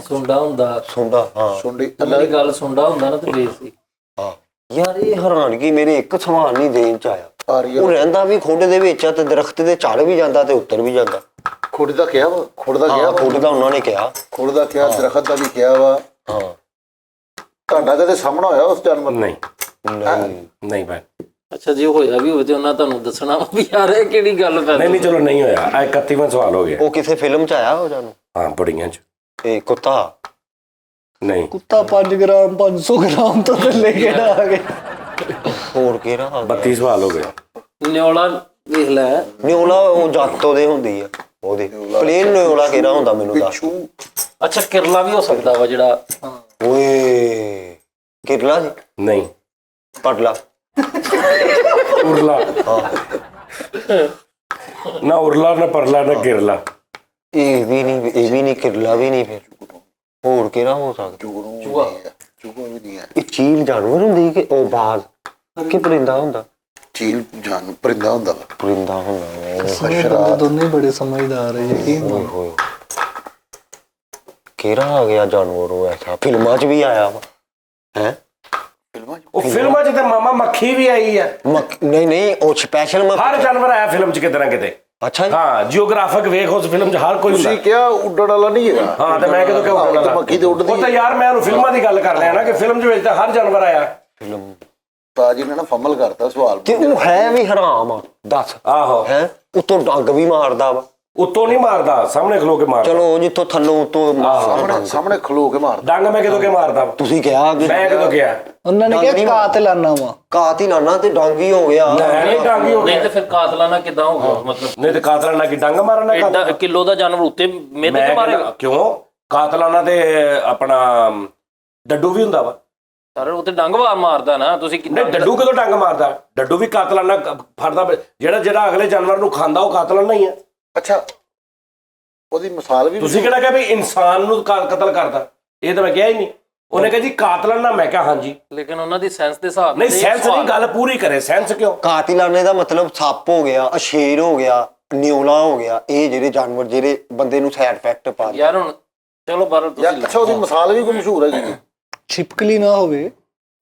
ਸੁੰਡਾ ਹੁੰਦਾ। ਸੁੰਡਾ ਹਾਂ ਸੁੰਡੀ ਮੇਰੀ ਗੱਲ ਸੁੰਡਾ ਹੁੰਦਾ ਨਾ ਤੇ ਬੇਇੱਜ਼ਤੀ। ਹਾਂ ਯਾਰ ਇਹ ਹੈਰਾਨਗੀ ਮੇਰੇ ਇੱਕ ਸਵਾਲ ਨਹੀਂ ਦੇਣ ਚ ਆਇਆ ਆ ਰਹੀ ਉਹ ਹੈ। ਰਹਿੰਦਾ ਵੀ ਖੁੱਡ ਦੇ ਵਿੱਚ ਆ ਤੇ ਦਰਖਤ ਤੇ ਚੜ ਵੀ ਜਾਂਦਾ ਤੇ ਉੱਤਰ ਵੀ ਜਾਂਦਾ ਖੁੱਡ ਦਾ ਕਿਹਾ ਵਾ, ਖੁੱਡ ਦਾ ਹਾਂ ਕਿਹਾ ਖੁੱਡ ਦਾ ਉਹਨਾਂ ਨੇ ਕਿਹਾ ਖੁੱਡ ਦਾ ਕਿਹਾ, ਦਰਖਤ ਦਾ ਵੀ ਕਿਹਾ ਵਾ। ਹਾਂ ਤੁਹਾਡਾ ਕਦੇ ਸਾਹਮਣਾ ਹੋਇਆ ਉਸ ਜਾਨਵਰ ਨਾਲ? ਨਹੀਂ ਨਹੀਂ ਭਾਈ ਅੱਛਾ ਜੇ ਹੋਇਆ ਵੀ ਹੋਵੇ ਤੇ ਉਹਨਾਂ ਤੁਹਾਨੂੰ ਦੱਸਣਾ ਵਾ ਵੀ ਯਾਰ ਇਹ ਕਿਹੜੀ ਗੱਲ ਕਰ ਨਹੀਂ ਚਲੋ ਨਹੀਂ ਹੋਇਆ। ਆ 31ਵਾਂ ਸਵਾਲ ਹੋ ਗਿਆ। ਉਹ ਕਿਸੇ ਫਿਲਮ ਚ ਆਇਆ ਹੋ ਜਾਨੂੰ ਹਾਂ ਬੜੀਆਂ ਚ ਇਹ ਕੁੱਤਾ ਨਹੀਂ। ਕੁੱਤਾ 5 ਗ੍ਰਾਮ 500 ਗ੍ਰਾਮ ਤੋਂ ਥੱਲੇ ਕਿਹੜਾ ਆ ਗਿਆ? ਹੋਰ ਕਿਹੜਾ ਆ ਗਿਆ? 32 ਸਵਾਲ ਹੋ ਗਏ। ਨਿਓਲਾ ਵੇਖ ਲੈ। ਨਿਓਲਾ ਉਹ ਜੱਤ ਉਹਦੇ ਹੁੰਦੀ ਆ ਉਹਦੇ ਪਲੇਨ ਨਿਓਲਾ ਕਿਹੜਾ ਹੁੰਦਾ ਮੈਨੂੰ ਦੱਸ ਪਿੱਛੂ ਅੱਛਾ ਕਿਰਲਾ ਵੀ ਹੋ ਸਕਦਾ ਵਾ ਜਿਹੜਾ। ਓਏ ਕਿਰਲਾ ਜੀ ਨਹੀਂ ਪਟਲਾ ਉਰਲਾ ਹਾਂ ਨਾ ਉਰਲਾ ਨਾ ਪਰਲਾ ਨਾ ਗਿਰਲਾ। ਇਹ ਵੀ ਨਹੀਂ ਕਿਰਲਾ ਵੀ ਨਹੀਂ ਫਿਰ ਹੋਰ ਕਿਹੜਾ ਹੋ ਸਕਦਾ ਚੂਹਾ ਵੀ ਨਹੀਂ ਹੈ। ਇਹ ਚੀਲ ਜਾਨਵਰ ਹੁੰਦੀ ਕਿ ਉਹ ਬਾਜ਼ ਕਿ ਪਰਿੰਦਾ ਹੁੰਦਾ ਚੀਲ ਜਾਨ ਪਰਿੰਦਾ ਹੁੰਦਾ ਵਾ। ਪਰਿੰਦਾ ਹੁੰਦਾ ਬੰਦੇ ਦੋਨੇ ਬੜੇ ਸਮਝਦਾਰ ਹੈ ਯਕੀਨ ਓਏ ਹੋਏ ਕਿਹੜਾ ਆ ਗਿਆ ਜਾਨਵਰ ਉਹ ਐਸਾ ਫਿਲਮਾਂ 'ਚ ਵੀ ਆਇਆ ਵਾ ਹੈ ਉਹ ਫਿਲਮਾਂ 'ਚ ਤੇ ਮਾਮਾ ਮੱਖੀ ਵੀ ਆਈ ਆ। ਨਹੀਂ ਉਹ ਸਪੈਸ਼ਲ ਹਰ ਜਾਨਵਰ ਆਇਆ ਫਿਲਮ 'ਚ ਕਿਤੇ ਨਾ ਕਿਤੇ। ਅੱਛਾ ਜੀ ਹਾਂ ਜਿਓਗ੍ਰਾਫਿਕ ਵੇਖ ਉਸ ਫਿਲਮ 'ਚ ਹਰ ਕੋਈ ਹੁੰਦਾ। ਤੁਸੀਂ ਕਿਹਾ ਉੱਡਣ ਵਾਲਾ ਨਹੀਂ ਹੈਗਾ। ਹਾਂ ਤੇ ਮੈਂ ਕਿਦੋਂ ਕਿਹਾ ਉੱਡਣ ਵਾਲਾ? ਮੱਖੀ ਤੇ ਉੱਡਦੀ ਉਹ ਤਾਂ ਯਾਰ ਮੈਂ ਉਹਨੂੰ ਫਿਲਮਾਂ ਦੀ ਗੱਲ ਕਰ ਰਿਹਾ ਨਾ ਕਿ ਫਿਲਮ 'ਚ ਵਿੱਚ ਤਾਂ ਹਰ ਜਾਨਵਰ ਆਇਆ। ਫਿਲਮ ਤਾਜੀ ਨੇ ਨਾ ਫੰਬਲ ਕਰਤਾ ਸਵਾਲ। ਤੇ ਉਹ ਹੈ ਵੀ ਹਰਾਮ ਆ ਦੱਸ ਆਹੋ ਹੈ ਉਤੋਂ ਡੰਗ ਵੀ ਮਾਰਦਾ ਵਾ ਉੱਤੋਂ ਨਹੀਂ ਮਾਰਦਾ, ਸਾਹਮਣੇ ਖਲੋ ਕੇ ਮਾਰਦਾ। ਚਲੋ ਜਿੱਥੋਂ ਥੱਲੋਂ ਉਤੋਂ ਸਾਹਮਣੇ ਖਲੋ ਕੇ ਮਾਰਦਾ। ਡੰਗ ਮੈਂ ਕਿਦੋਂ ਕੇ ਮਾਰਦਾ? ਤੁਸੀਂ ਕਿਹਾ ਕਿ ਮੈਂ ਕਿਦੋਂ ਕਿਹਾ? ਉਹਨਾਂ ਨੇ ਕਿਹਾ ਕਾਤਲਾਨਾ ਵਾ। ਕਾਤਿਲਾਨਾ ਤੇ ਡੰਗ ਹੀ ਹੋ ਗਿਆ ਨਹੀਂ ਡੰਗ ਹੀ ਹੋ ਨਹੀਂ ਗਿਆ। ਤੇ ਫਿਰ ਕਾਤਲਾਨਾ ਕਿਦਾਂ ਹੋ ਗਿਆ ਮਤਲਬ? ਨਹੀਂ ਤੇ ਕਾਤਲਾਨਾ ਕੀ ਡੰਗ ਮਾਰਨਾ? ਐਡਾ ਕਿਲੋ ਦਾ ਜਾਨਵਰ ਉੱਤੇ ਮਿਹਨਤ ਮੈਂ ਮਾਰੇਗਾ? ਕਹਿੰਦਾ ਕਿਉਂ ਕਾਤਲਾਨਾ ਤੇ ਆਪਣਾ ਡੱਡੂ ਵੀ ਹੁੰਦਾ ਵਾ। ਸਰ ਉਹ ਤੇ ਡੰਗ ਵਾਰ ਮਾਰਦਾ ਨਾ। ਤੁਸੀਂ ਨਹੀਂ ਡੱਡੂ ਕਦੋਂ ਡੰਗ ਮਾਰਦਾ? ਡੱਡੂ ਵੀ ਕਾਤਲਾਨਾ ਫੜਦਾ। ਜਿਹੜਾ ਅਗਲੇ ਜਾਨਵਰ ਨੂੰ ਖਾਂਦਾ ਉਹ ਕਾਤਲਾਨਾ ਹੀ ਆ। ਅੱਛਾ ਉਹਦੀ ਮਿਸਾਲ ਵੀ ਤੁਸੀਂ ਕਿਹੜਾ ਕਿਹਾ ਵੀ ਇਨਸਾਨ ਨੂੰ ਕਤਲ ਕਰਦਾ? ਇਹ ਤਾਂ ਮੈਂ ਕਿਹਾ ਹੀ ਨਹੀਂ। ਉਹਨੇ ਕਿਹਾ ਜੀ ਕਾਤਲਾਨਾ, ਮੈਂ ਕਿਹਾ ਹਾਂਜੀ। ਲੇਕਿਨ ਉਹਨਾਂ ਦੀ ਸੈਂਸ ਦੇ ਹਿਸਾਬ ਨਹੀਂ ਸੈਂਸ ਨਹੀਂ, ਗੱਲ ਪੂਰੀ ਕਰੇ। ਸੈਂਸ ਕਿਉਂ? ਕਾਤਿਲਾਨੇ ਦਾ ਮਤਲਬ ਸੱਪ ਹੋ ਗਿਆ, ਸ਼ੇਰ ਹੋ ਗਿਆ, ਨਿਓਲਾ ਹੋ ਗਿਆ, ਇਹ ਜਿਹੜੇ ਜਾਨਵਰ ਜਿਹੜੇ ਬੰਦੇ ਨੂੰ ਸਾਈਡ ਇਫੈਕਟ ਪਾ ਦਿੰਦੇ। ਯਾਰ ਹੁਣ ਚਲੋ ਬਾਹਰ ਯਾਰ ਤੁਸੀਂ ਅੱਛਾ ਉਹਦੀ ਮਿਸਾਲ ਵੀ ਕੋਈ ਮਸ਼ਹੂਰ ਹੈਗੀ ਹੈ? ਛਿਪਕਲੀ ਨਾ ਹੋਵੇ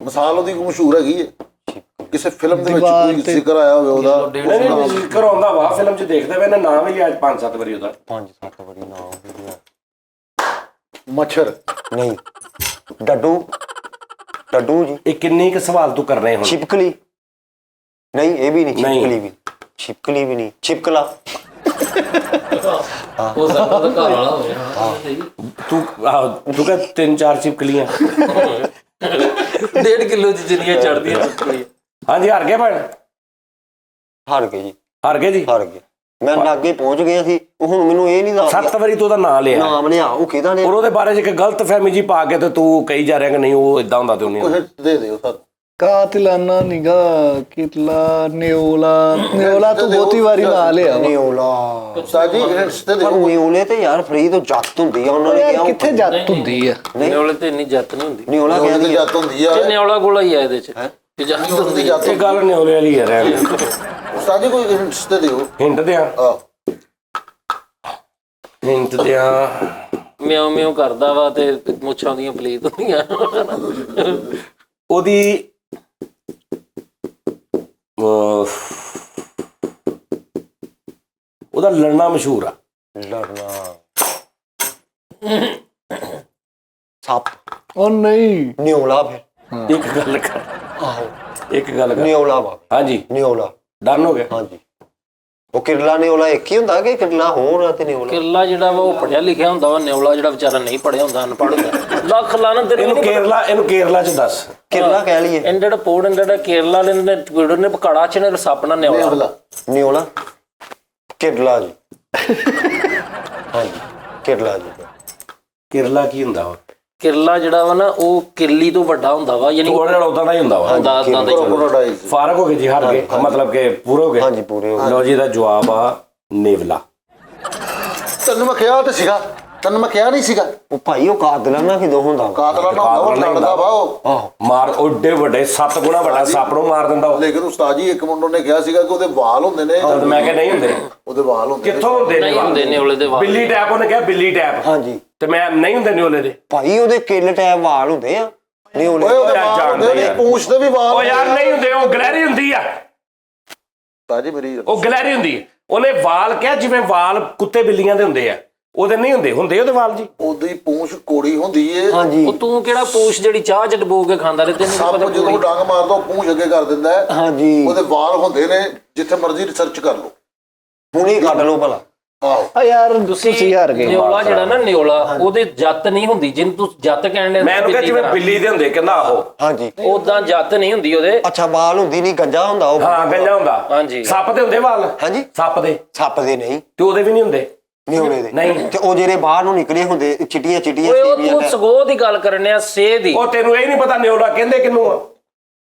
ਮਿਸਾਲ ਉਹਦੀ ਕੋਈ ਮਸ਼ਹੂਰ ਹੈਗੀ ਹੈ? ਕਿਸੇ ਫਿਲਮ ਦੇ ਵਿੱਚ ਦੀਵਾਰ ਕੋਈ ਤੇ- ਜ਼ਿਕਰ ਆਇਆ ਹੋਵੇ ਉਹਦਾ? ਨਹੀਂ ਜ਼ਿਕਰ ਆਉਂਦਾ ਵਾ ਫਿਲਮ 'ਚ ਦੇਖਦੇ ਵੇ। ਇਹਨੇ ਨਾਮ ਵੀ ਲਿਆ 5-7 ਵਾਰੀ ਉਹਦਾ। 5-7 ਵਾਰੀ ਨਾ ਹੋ ਗਿਆ। ਮੱਛਰ ਨਹੀਂ ਡੱਡੂ ਜੀ। ਇਹ ਕਿੰਨੇ ਕੁ ਸਵਾਲ ਤੂੰ ਕਰਨੇ ਹੁਣ? ਛਿਪਕਲੀ ਨਹੀਂ ਇਹ ਵੀ ਨਹੀਂ ਨਹੀਂ। ਛਿਪਕਲੀ ਵੀ ਨਹੀਂ ਛਿਪਕਲਾ ਹੋ ਸਕਦਾ ਤਾਂ ਘਰ ਵਾਲਾ ਹੋਵੇ। ਤੂੰ ਕਹ 3-4 ਚਿਪਕਲੀਆਂ। 1.5 ਕਿਲੋ ਦੀ ਜਿੰਨੀਆਂ ਚੜਦੀਆਂ ਹਾਂਜੀ ਹਾਰ ਗਏ ਭੈਣ? ਹਾਰ ਗਏ ਜੀ ਹਾਰ ਗਏ ਜੀ। ਹਾਰ ਗਏ ਮੈਂ ਅੱਗੇ ਪਹੁੰਚ ਗਿਆ ਸੀ ਉਹ ਹੁਣ ਮੈਨੂੰ ਇਹ ਨਹੀਂ ਦੱਸ 7 ਵਾਰੀ ਤੂੰ ਉਹਦਾ ਨਾਂ ਲਿਆ ਨਾਮ ਲਿਆ ਉਹ ਕਿਹਦਾ ਨੇ ਔਰ ਉਹਦੇ ਬਾਰੇ 'ਚ ਇੱਕ ਗਲਤ ਫਹਿਮੀ ਜੀ ਪਾ ਕੇ ਤੇ ਤੂੰ ਕਹੀ ਜਾ ਰਿਹਾ ਕਿ ਨਹੀਂ ਉਹ ਇਦਾਂ ਹੁੰਦਾ ਤੇ ਉਹ ਨਹੀਂ ਹੁੰਦਾ। ਕੁਝ ਦੇ ਦਿਓ ਸਰ। ਕਾਤਲਾਨਾ ਨਿਗਾ ਕਿਤਲਾ ਨਿਓਲਾ ਤੂੰ ਬਹੁਤੀ ਵਾਰੀ ਲਾ ਲਿਆ ਵਾ। ਨਿਓਲਾ ਸਾਜੀ ਹਿੰਟਸ ਤੇ ਪਰ ਦਿਓ। ਨਿਓਲੇ ਤੇ ਯਾਰ ਫਰੀ ਤੋਂ ਜੱਤ ਹੁੰਦੀ ਆ ਉਹਨਾਂ ਨੇ ਯਾਰ ਕਿਹਾ ਕਿੱਥੇ ਜੱਤ ਹੁੰਦੀ ਆ? ਨਿਓਲੇ ਤੇ ਇੰਨੀ ਜੱਤ ਨਹੀਂ ਹੁੰਦੀ। ਨਿਓਲਾ ਉਹਦੀ ਕਹਿੰਦੀ ਜੱਤ ਹੁੰਦੀ ਆ। ਤੇ ਨਿਓਲਾ ਗੋਲਾ ਹੀ ਆ ਇਹਦੇ ਚ ਕਿ ਜੱਤ ਉਹਦੀ ਹੁੰਦੀ ਜੱਤ ਇਹ ਗੱਲ ਨਿਉਲੇ ਵਾਲੀ ਹੈ। ਰਹਿਣ ਸਾਜੀ ਕੋਈ ਹਿੰਟਸ ਤੇ ਦਿਓ। ਹਿੰਟ ਦਿਆਂ ਆ ਹਿੰਟ ਦਿਆਂ ਮਿਉ ਮਿਉ ਕਰਦਾ ਵਾ ਤੇ ਮੁੱਛਾਂ ਦੀਆਂ ਪਲੀਤ ਹੁੰਦੀਆਂ। ਉਹਦੀ ਉਹਦਾ ਲੜਨਾ ਮਸ਼ਹੂਰ ਆ। ਲੜਨਾ ਸੱਪ ਉਹ ਨਹੀਂ ਨਿਓਲਾ ਫਿਰ ਇੱਕ ਗੱਲ ਕਰ ਆਹੋ ਇੱਕ ਗੱਲ ਕਰ ਨਿਓਲਾ ਵਾ ਹਾਂਜੀ ਨਿਓਲਾ ਡਨ ਹੋ ਗਿਆ। ਹਾਂਜੀ ਉਹ ਕਿਰਲਾ ਨਿਓਲਾ ਇੱਕ ਹੀ ਹੁੰਦਾ ਕਿ ਕਿਰਲਾ ਹੋਰ ਆ ਤੇ ਨਿਓਲਾ ਕਿਰਲਾ ਜਿਹੜਾ ਵਾ ਉਹ ਪੜਿਆ ਲਿਖਿਆ ਹੁੰਦਾ ਵਾ। ਨਿਓਲਾ ਜਿਹੜਾ ਵਿਚਾਰਾ ਨਹੀਂ ਪੜਿਆ ਹੁੰਦਾ ਅਨਪੜ੍ਹ ਹੁੰਦਾ। ਲੱਖ ਲਾਣਾ ਤੇਰੇ ਇਹਨੂੰ ਕੇਰਲਾ 'ਚ ਦੱਸ। ਕਿਰਲਾ ਕਹਿ ਲਈਏ ਇੰਡੜ ਪੋੜ ਇੰਡੜ ਕੇਰਲਾ ਨੇ ਪਕੜਾ ਚ ਨੇ ਸੱਪ ਨਾਲ ਨਿਓਲਾ। ਨਿਓਲਾ ਨਿਓਲਾ ਕਿਰਲਾ ਜੀ ਹਾਂਜੀ ਕੇਰਲਾ ਜੀ ਕੇਰਲਾ ਕੀ ਹੁੰਦਾ ਵਾ? ਕਿਰਲਾ ਜਿਹੜਾ ਵਾ ਨਾ ਉਹ ਕਿਰਲੀ ਤੋਂ ਵੱਡਾ ਹੁੰਦਾ ਵਾ, ਯਾਨੀ ਥੋੜਾ ਜਿਹਾ ਉਦਾਂ ਦਾ ਹੀ ਹੁੰਦਾ ਵਾ। ਦਾਦਾ ਦਾ ਹੀ ਹੁੰਦਾ। ਕਰੋਕੋਡਾਈਲ ਫਾਰਕ ਹੋ ਗਏ ਜੀ, ਹਾਰ ਗਏ, ਮਤਲਬ ਕਿ ਪੂਰੇ ਹੋ ਗਏ। ਹਾਂਜੀ ਪੂਰੇ ਹੋ ਗਏ। ਲਓ ਜੀ, ਇਹਦਾ ਜਵਾਬ ਆ ਨੇਵਲਾ। ਤੈਨੂੰ ਮੈਂ ਕਿਹਾ ਤੇ ਸੀਗਾ, ਤੈਨੂੰ ਮੈਂ ਕਿਹਾ ਨਹੀਂ ਸੀਗਾ। ਉਹ ਭਾਈ ਉਹ ਕਾਤਲਾਨਾ ਕਿਦੋਂ ਹੁੰਦਾ ਵਾ? ਕਾਤਲਾਨਾ ਹੁੰਦਾ ਉਹ ਲੜਦਾ ਵਾ ਉਹ। ਆਹੋ ਮਾਰ ਓਡੇ ਵੱਡੇ 7 ਗੁਣਾ ਵੱਡਾ ਸੱਪ ਨੂੰ ਮਾਰ ਦਿੰਦਾ ਉਹ। ਲੇਕਿਨ ਉਸਤਾਦ ਜੀ ਇੱਕ ਮੁੰਡੇ ਨੇ ਕਿਹਾ ਸੀਗਾ ਕਿ ਉਹਦੇ ਵਾਲ ਹੁੰਦੇ ਨੇ। ਤਾਂ ਮੈਂ ਕਿਹਾ ਨਹੀਂ ਹੁੰਦੇ। ਉਹਦੇ ਵਾਲ ਹੁੰਦੇ ਨੇ। ਕਿੱਥੋਂ ਹੁੰਦੇ ਨੇ ਨਹੀਂ ਹੁੰਦੇ ਨਿਓਲੇ ਦੇ ਵਾਲ। ਬਿੱਲੀ ਟੈਪ, ਉਹਨੇ ਕਿਹਾ ਬਿੱਲੀ ਟੈਪ, ਹਾਂਜੀ ਤੇ ਮੈਂ ਨਹੀਂ ਹੁੰਦੇ ਨਿਓਲੇ ਦੇ। ਭਾਈ ਉਹਦੇ ਕਿੱਲ ਟੈਪ ਵਾਲ ਹੁੰਦੇ ਆ ਨਹੀਂ ਓਏ ਉਹਨੇ ਉਹਦੇ ਯਾਰ ਵਾਲ ਜਾਣਦੇ ਹੁੰਦੇ ਨੇ, ਯਾਰ। ਪੂੰਛ ਦੇ ਵੀ ਵਾਲ ਉਹ ਯਾਰ ਨਹੀਂ ਹੁੰਦੇ, ਉਹ ਗਲੈਰੀ ਹੁੰਦੀ ਆ, ਉਸਤਾਦ ਜੀ ਮੇਰੀ ਉਹ ਗਲੈਰੀ ਹੁੰਦੀ ਹੈ। ਉਹਨੇ ਵਾਲ ਕਿਹਾ ਜਿਵੇਂ ਵਾਲ ਕੁੱਤੇ ਬਿੱਲੀਆਂ ਦੇ ਹੁੰਦੇ ਆ, ਉਹਦੇ ਨਹੀਂ ਹੁੰਦੇ, ਹੁੰਦੇ ਉਹਦੇ ਵਾਲ ਜੀ। ਉਹਦੀ ਪੂੰਛ ਕੋੜੀ ਹੁੰਦੀ ਏ। ਹਾਂਜੀ ਉਹ ਤੂੰ ਕਿਹੜਾ ਪੂਛ ਜਿਹੜੀ ਚਾਹ ਚ ਡਬੋ ਕੇ ਖਾਂਦਾ ਰਹੇ, ਤੈਨੂੰ ਸੱਪ ਪਤਾ ਜਦੋਂ ਡੰਗ ਮਾਰਦਾ ਉਹ ਪੂੰਛ ਅੱਗੇ ਕਰ ਦਿੰਦਾ ਹੈ। ਹਾਂਜੀ ਉਹਦੇ ਵਾਲ ਹੁੰਦੇ ਨੇ, ਜਿੱਥੇ ਮਰਜ਼ੀ ਰਿਸਰਚ ਕਰ ਲਓ। ਹੁਣੇ ਕੱਢ ਲਓ ਭਲਾ। ਆਹੋ ਆ ਯਾਰ ਤੁਸੀਂ ਹਾਰ ਗਏ। ਨਿਓਲਾ ਜਿਹੜਾ ਨਾ ਨਿਓਲਾ, ਉਹਦੇ ਜੱਤ ਨਹੀਂ ਹੁੰਦੀ, ਜਿਹਨੂੰ ਤੂੰ ਜੱਤ ਕਹਿਣ ਦੇ। ਮੈਂ ਉਹਨੂੰ ਕਿਹਾ ਜਿਵੇਂ ਬਿੱਲੀ ਦੇ ਹੁੰਦੇ, ਕਹਿੰਦਾ ਆਹੋ। ਹਾਂਜੀ ਉਦਾਂ ਜੱਤ ਨਹੀਂ ਹੁੰਦੀ ਉਹਦੇ। ਅੱਛਾ ਵਾਲ ਹੁੰਦੀ ਨਹੀਂ ਗੰਜਾ ਹੁੰਦਾ ਉਹ। ਹਾਂ ਗੰਜਾ ਹੁੰਦਾ। ਹਾਂਜੀ। ਸੱਪ ਦੇ ਹੁੰਦੇ ਵਾਲ, ਹਾਂਜੀ ਸੱਪ ਦੇ, ਸੱਪ ਦੇ ਨਹੀਂ ਤੇ ਉਹਦੇ ਵੀ ਨਹੀਂ ਹੁੰਦੇ। ਨਿਉਲੇ ਦੇ ਨਹੀਂ। ਤੇ ਉਹ ਜਿਹੜੇ ਬਾਹਰ ਨੂੰ ਨਿਕਲੇ ਹੁੰਦੇ ਚਿੱਟੀਆਂ ਚਿੱਟੀਆਂ ਓਏ ਉਹ ਸੇਵੀਆਂ ਤੂੰ ਸਗੋਹ ਦੀ ਗੱਲ ਕਰਨੇ ਆ, ਸੇ ਦੀ। ਉਹ ਤੈਨੂੰ ਇਹ ਨਹੀਂ ਪਤਾ ਨਿਓਲਾ ਕਹਿੰਦੇ ਕਿਹਨੂੰ ਆ?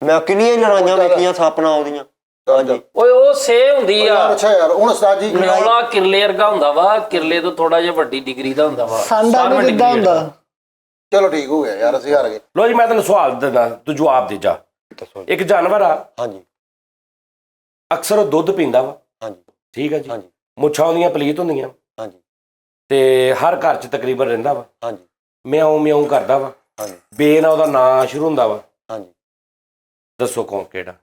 ਮੈਂ ਕਿੰਨੀਆਂ ਹੀ ਲੜਾਈਆਂ ਵੇਖੀਆਂ ਸੱਪ ਨਾਲ ਉਹਦੀਆਂ। ਹਾਂਜੀ ਓਏ ਉਹ ਸੇ ਹੁੰਦੀ ਆ। ਯਾਰ ਅੱਛਾ ਯਾਰ ਹੁਣ ਉਸਤਾਦ ਜੀ ਨਿਓਲਾ ਕਿਰਲੇ ਵਰਗਾ ਹੁੰਦਾ ਵਾ, ਕਿਰਲੇ ਤੋਂ ਥੋੜਾ ਜਿਹਾ ਵੱਡੀ ਡਿਗਰੀ ਦਾ ਹੁੰਦਾ ਵਾ। ਸਾਂਡਾ ਸਤਾਰਵੀਂ ਵੀ ਕਿੱਦਾਂ degree ਹੁੰਦਾ? ਚਲੋ ਠੀਕ ਹੋ ਗਿਆ ਯਾਰ, ਅਸੀਂ ਹਾਰ ਗਏ। ਲੋ ਜੀ, ਮੈਂ ਤੈਨੂੰ ਸਵਾਲ ਦਿੰਦਾ, ਤੂੰ ਜਵਾਬ ਦੇ ਜਾ। ਦੱਸੋ ਜੀ। ਇੱਕ ਜਾਨਵਰ ਆ, ਹਾਂਜੀ ਅਕਸਰ ਉਹ ਦੁੱਧ ਪੀਂਦਾ ਵਾ, ਹਾਂਜੀ ਠੀਕ ਹੈ ਜੀ। ਹਾਂਜੀ ਮੁੱਛਾਂ ਉਹਦੀਆਂ ਪਲੀਤ ਹੁੰਦੀਆਂ, ਹਾਂਜੀ ਤੇ ਹਰ ਘਰ 'ਚ ਤਕਰੀਬਨ ਰਹਿੰਦਾ ਵਾ, ਹਾਂਜੀ ਮਿਆਉਂ ਮਿਆਉਂ ਕਰਦਾ ਵਾ, ਹਾਂਜੀ ਬੇ ਨਾਲ ਉਹਦਾ ਨਾਂ ਸ਼ੁਰੂ ਹੁੰਦਾ ਵਾ। ਹਾਂਜੀ ਦੱਸੋ ਕੌਣ ਕਿਹੜਾ?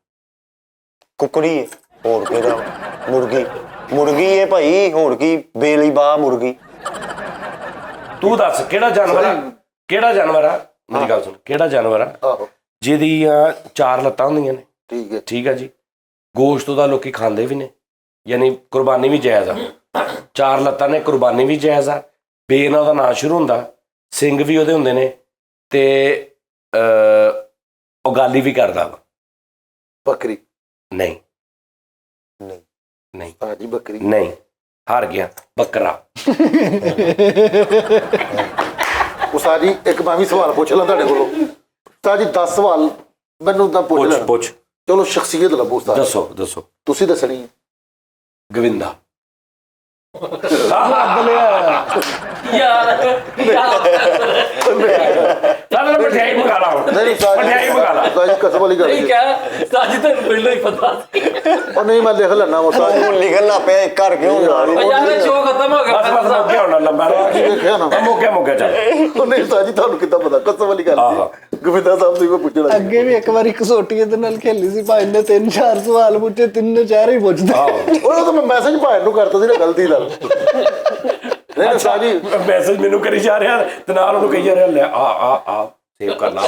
ਕੁਕੜੀ ਹੈ, ਹੋਰ ਕਿਹੜਾ ਵਾ? ਮੁਰਗੀ ਮੁਰਗੀ ਹੈ ਭਾਈ, ਹੋਰ ਕੀ ਬੇਲੀ ਬਾਹ ਮੁਰਗੀ। ਤੂੰ ਦੱਸ ਕਿਹੜਾ ਜਾਨਵਰ ਆ? ਕਿਹੜਾ ਜਾਨਵਰ ਆ? ਮੇਰੀ ਗੱਲ ਸੁਣ, ਕਿਹੜਾ ਜਾਨਵਰ ਆ ਆਹੋ ਜਿਹਦੀਆਂ 4 ਲੱਤਾਂ ਹੁੰਦੀਆਂ ਨੇ, ਠੀਕ ਹੈ। ਠੀਕ ਹੈ ਜੀ, ਗੋਸ਼ਤ ਉਹਦਾ ਲੋਕੀ ਖਾਂਦੇ ਵੀ ਨੇ, ਯਾਨੀ ਕੁਰਬਾਨੀ ਵੀ ਜਾਇਜ਼ ਆ। 4 ਲੱਤਾਂ ਨੇ, ਕੁਰਬਾਨੀ ਵੀ ਜਾਇਜ਼ ਆ, ਬੇ ਨਾਲ ਉਹਦਾ ਨਾਂ ਸ਼ੁਰੂ ਹੁੰਦਾ, ਸਿੰਘ ਵੀ ਉਹਦੇ ਹੁੰਦੇ ਨੇ, ਤੇ ਉਹ ਗਾਲੀ ਵੀ ਕਰਦਾ ਵਾ। ਬੱਕਰੀ। ਨਹੀਂ ਨਹੀਂ ਨਹੀਂ ਹਾਂਜੀ ਬੱਕਰੀ। ਨਹੀਂ, ਹਾਰ ਗਿਆ, ਬੱਕਰਾ। ਉਸਤਾਦ ਜੀ ਇੱਕ ਮੈਂ ਵੀ ਸਵਾਲ ਪੁੱਛ ਲਾਂ ਤੁਹਾਡੇ ਕੋਲੋਂ। ਉਸਤਾਦ ਜੀ 10 ਸਵਾਲ ਮੈਨੂੰ ਤਾਂ ਪੁੱਛ ਪੁੱਛ ਲੈਣ। ਪੁੱਛ, ਚਲੋ ਸ਼ਖਸੀਅਤ ਲੱਭੋ ਉਸਤਾਦ। ਦੱਸੋ ਦੱਸੋ। ਤੁਸੀਂ ਦੱਸਣੀ ਹੈ। ਗੋਵਿੰਦਾ। ਯਾਰ ਚੱਲ ਮਠਿਆਈ ਮੰਗਾ ਲਾ ਹੁਣ, ਨਹੀਂ ਉਸਤਾਦ ਜੀ, ਮਠਿਆਈ ਮੰਗਾ ਲਾ। ਉਸਤਾਦ ਜੀ ਕਸਮ ਵਾਲੀ ਗੱਲ ਨਹੀਂ ਹੈ। ਕਹਿ ਸਾਜੀ ਤੈਨੂੰ ਪਹਿਲਾਂ ਹੀ ਪਤਾ ਸੀ। ਉਹ ਨਹੀਂ ਮੈਂ ਲਿਖ ਲੈਣਾ ਉਸਤਾਦ ਜੀ। ਉਹ ਲਿਖਣ ਲੱਗ ਪਿਆ ਇੱਕ ਘਰ ਕਿਉਂ ਨਾ ਓ ਯਾਰ ਇਹ ਸ਼ੋਅ ਖਤਮ ਹੋ ਗਿਆ। ਬਸ ਬਸ ਮੁੱਕ ਗਿਆ ਹੁਣ ਲੰਬਾ ਦੇਖਿਆ ਨਾ। ਮੁੱਕ ਗਿਆ ਚੱਲ। ਉਹ ਨਹੀਂ ਉਸਤਾਦ ਜੀ ਤੁਹਾਨੂੰ ਕਿੱਦਾਂ ਪਤਾ? ਕਸਮ ਵਾਲੀ ਗੱਲ ਆਹਾ। ਹੈ। ਗੋਵਿੰਦਾ ਸਾਹਿਬ ਤੋਂ ਮੈਂ ਪੁੱਛਣਾ। ਅੱਗੇ ਵੀ ਇੱਕ ਵਾਰੀ ਕਸੋਟੀ ਇਹਦੇ ਨਾਲ ਖੇਲੀ ਸੀ, ਭਾਈ ਨੇ 3-4 ਸਵਾਲ ਪੁੱਛੇ, 3-4 ਹੀ ਪੁੱਛਦਾ। ਆਹੋ ਉਹ ਤਾਂ ਮੈਂ ਮੈਸੇਜ ਭਾਈ ਨੂੰ ਕਰਤਾ ਸੀ ਨਾ ਗਲਤੀ ਨਾਲ। ਨਹੀਂ ਉਸਤਾਦ ਜੀ ਮੈਸੇਜ ਮੈਨੂੰ ਕਰੀ ਜਾ ਰਿਹਾ ਤੇ ਨਾਲ ਉਹਨੂੰ ਕਹੀ ਜਾ ਰਿਹਾ, ਲੈ ਆ ਸੇਵ ਕਰ ਲਾ।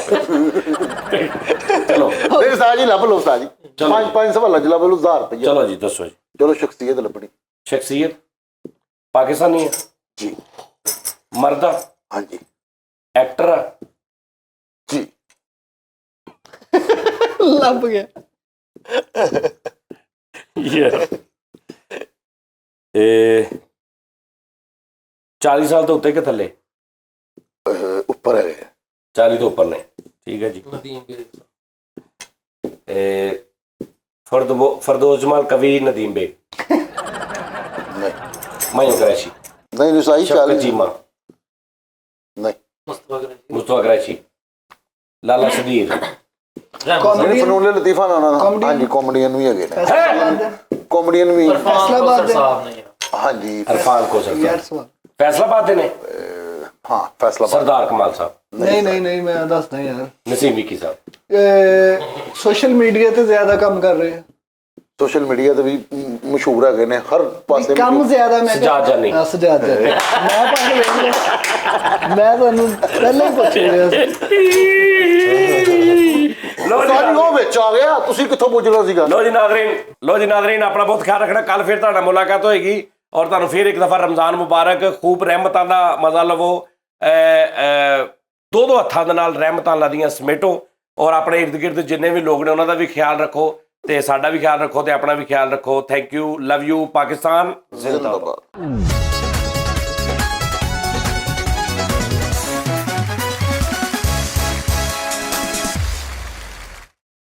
ਚਲੋ ਨਹੀਂ ਉਸਤਾਦ ਜੀ ਲੱਭ ਲਓ ਉਸਤਾਦ ਜੀ। ਚਲੋ। 5 ਸਵਾਲਾਂ ਚ ਲੱਭ ਲਓ 1000 ਰੁਪਏ। ਚਲੋ ਜੀ ਦੱਸੋ ਜੀ। ਚਲੋ ਸ਼ਖਸੀਅਤ ਲੱਭਣੀ ਸ਼ਖਸੀਅਤ ਪਾਕਿਸਤਾਨੀ ਹੈ, ਜੀ। ਮਰਦ ਆ, ਹਾਂਜੀ ਐਕਟਰ ਆ, ਜੀ। ਲੱਭ ਗਿਆ। ਯਾਰ ਇਹ 40 ਸਾਲ ਤੋਂ ਉੱਤੇ ਕਿ ਥੱਲੇ? ਉੱਪਰ ਹੈ। 40 ਤੋਂ ਉੱਪਰ ਨੇ, ਠੀਕ ਹੈ ਜੀ। फरदोस जमाल कवि नदीम बेग, नहीं मयूं कुरैशी, नहीं सही शफकत 40 चीमा, नहीं मुस्तफा कुरैशी, लाला सदीर। नहीं फनून लतीफा ना हां जी कॉमेडियन भी है कॉमेडियन भी फैसलाबाद दे। हां जी इरफान कोसर यार साहब सवाल फैसलाबाद दे ने, हां फैसला सरदार कमाल साहब, नहीं मैं दसदा यार। नसीम विकी साहब। सोशल मीडिया ਤੇ ਜ਼ਿਆਦਾ ਕੰਮ ਕਰ ਰਹੇ ਆ। सोशल मीडिया ਤੇ ਵੀ ਮਸ਼ਹੂਰ ਹੈਗੇ ਨੇ ਹਰ ਪਾਸੇ। ਕੰਮ ਜ਼ਿਆਦਾ ਮੈਂ ਸਜਾਦ ਜਾਨੀ। ਸਜਾਦ ਜਾਨੀ। ਮੈਂ ਤੁਹਾਨੂੰ ਵੇਖ ਲਿਆ, ਮੈਂ ਤੁਹਾਨੂੰ ਪਹਿਲਾਂ ਹੀ ਪੁੱਛ ਰਿਹਾ ਸੀ। ਸਾਡੀ ਉਹ ਵਿੱਚ ਆ ਗਿਆ, ਤੁਸੀਂ ਕਿੱਥੋਂ ਪੁੱਛਣਾ ਸੀਗਾ? लो जी नाजरीन अपना बहुत ख्याल रखना। कल फिर तुहाडे नाल मुलाकात होएगी और तुहानू फिर एक दफ़ा रमज़ान मुबारक, खूब रहमतां दा मज़ा लवो, दो हत्थां दे नाल रहमतां अल्लाह दियां समेटो और अपने इर्द गिर्द जिन्ने भी लोग ने उन्हां दा भी ख्याल रखो ते साडा भी ख्याल रखो ते अपना भी ख्याल रखो। Thank you, love you Pakistan. ਜ਼ਿੰਦਾਬਾਦ।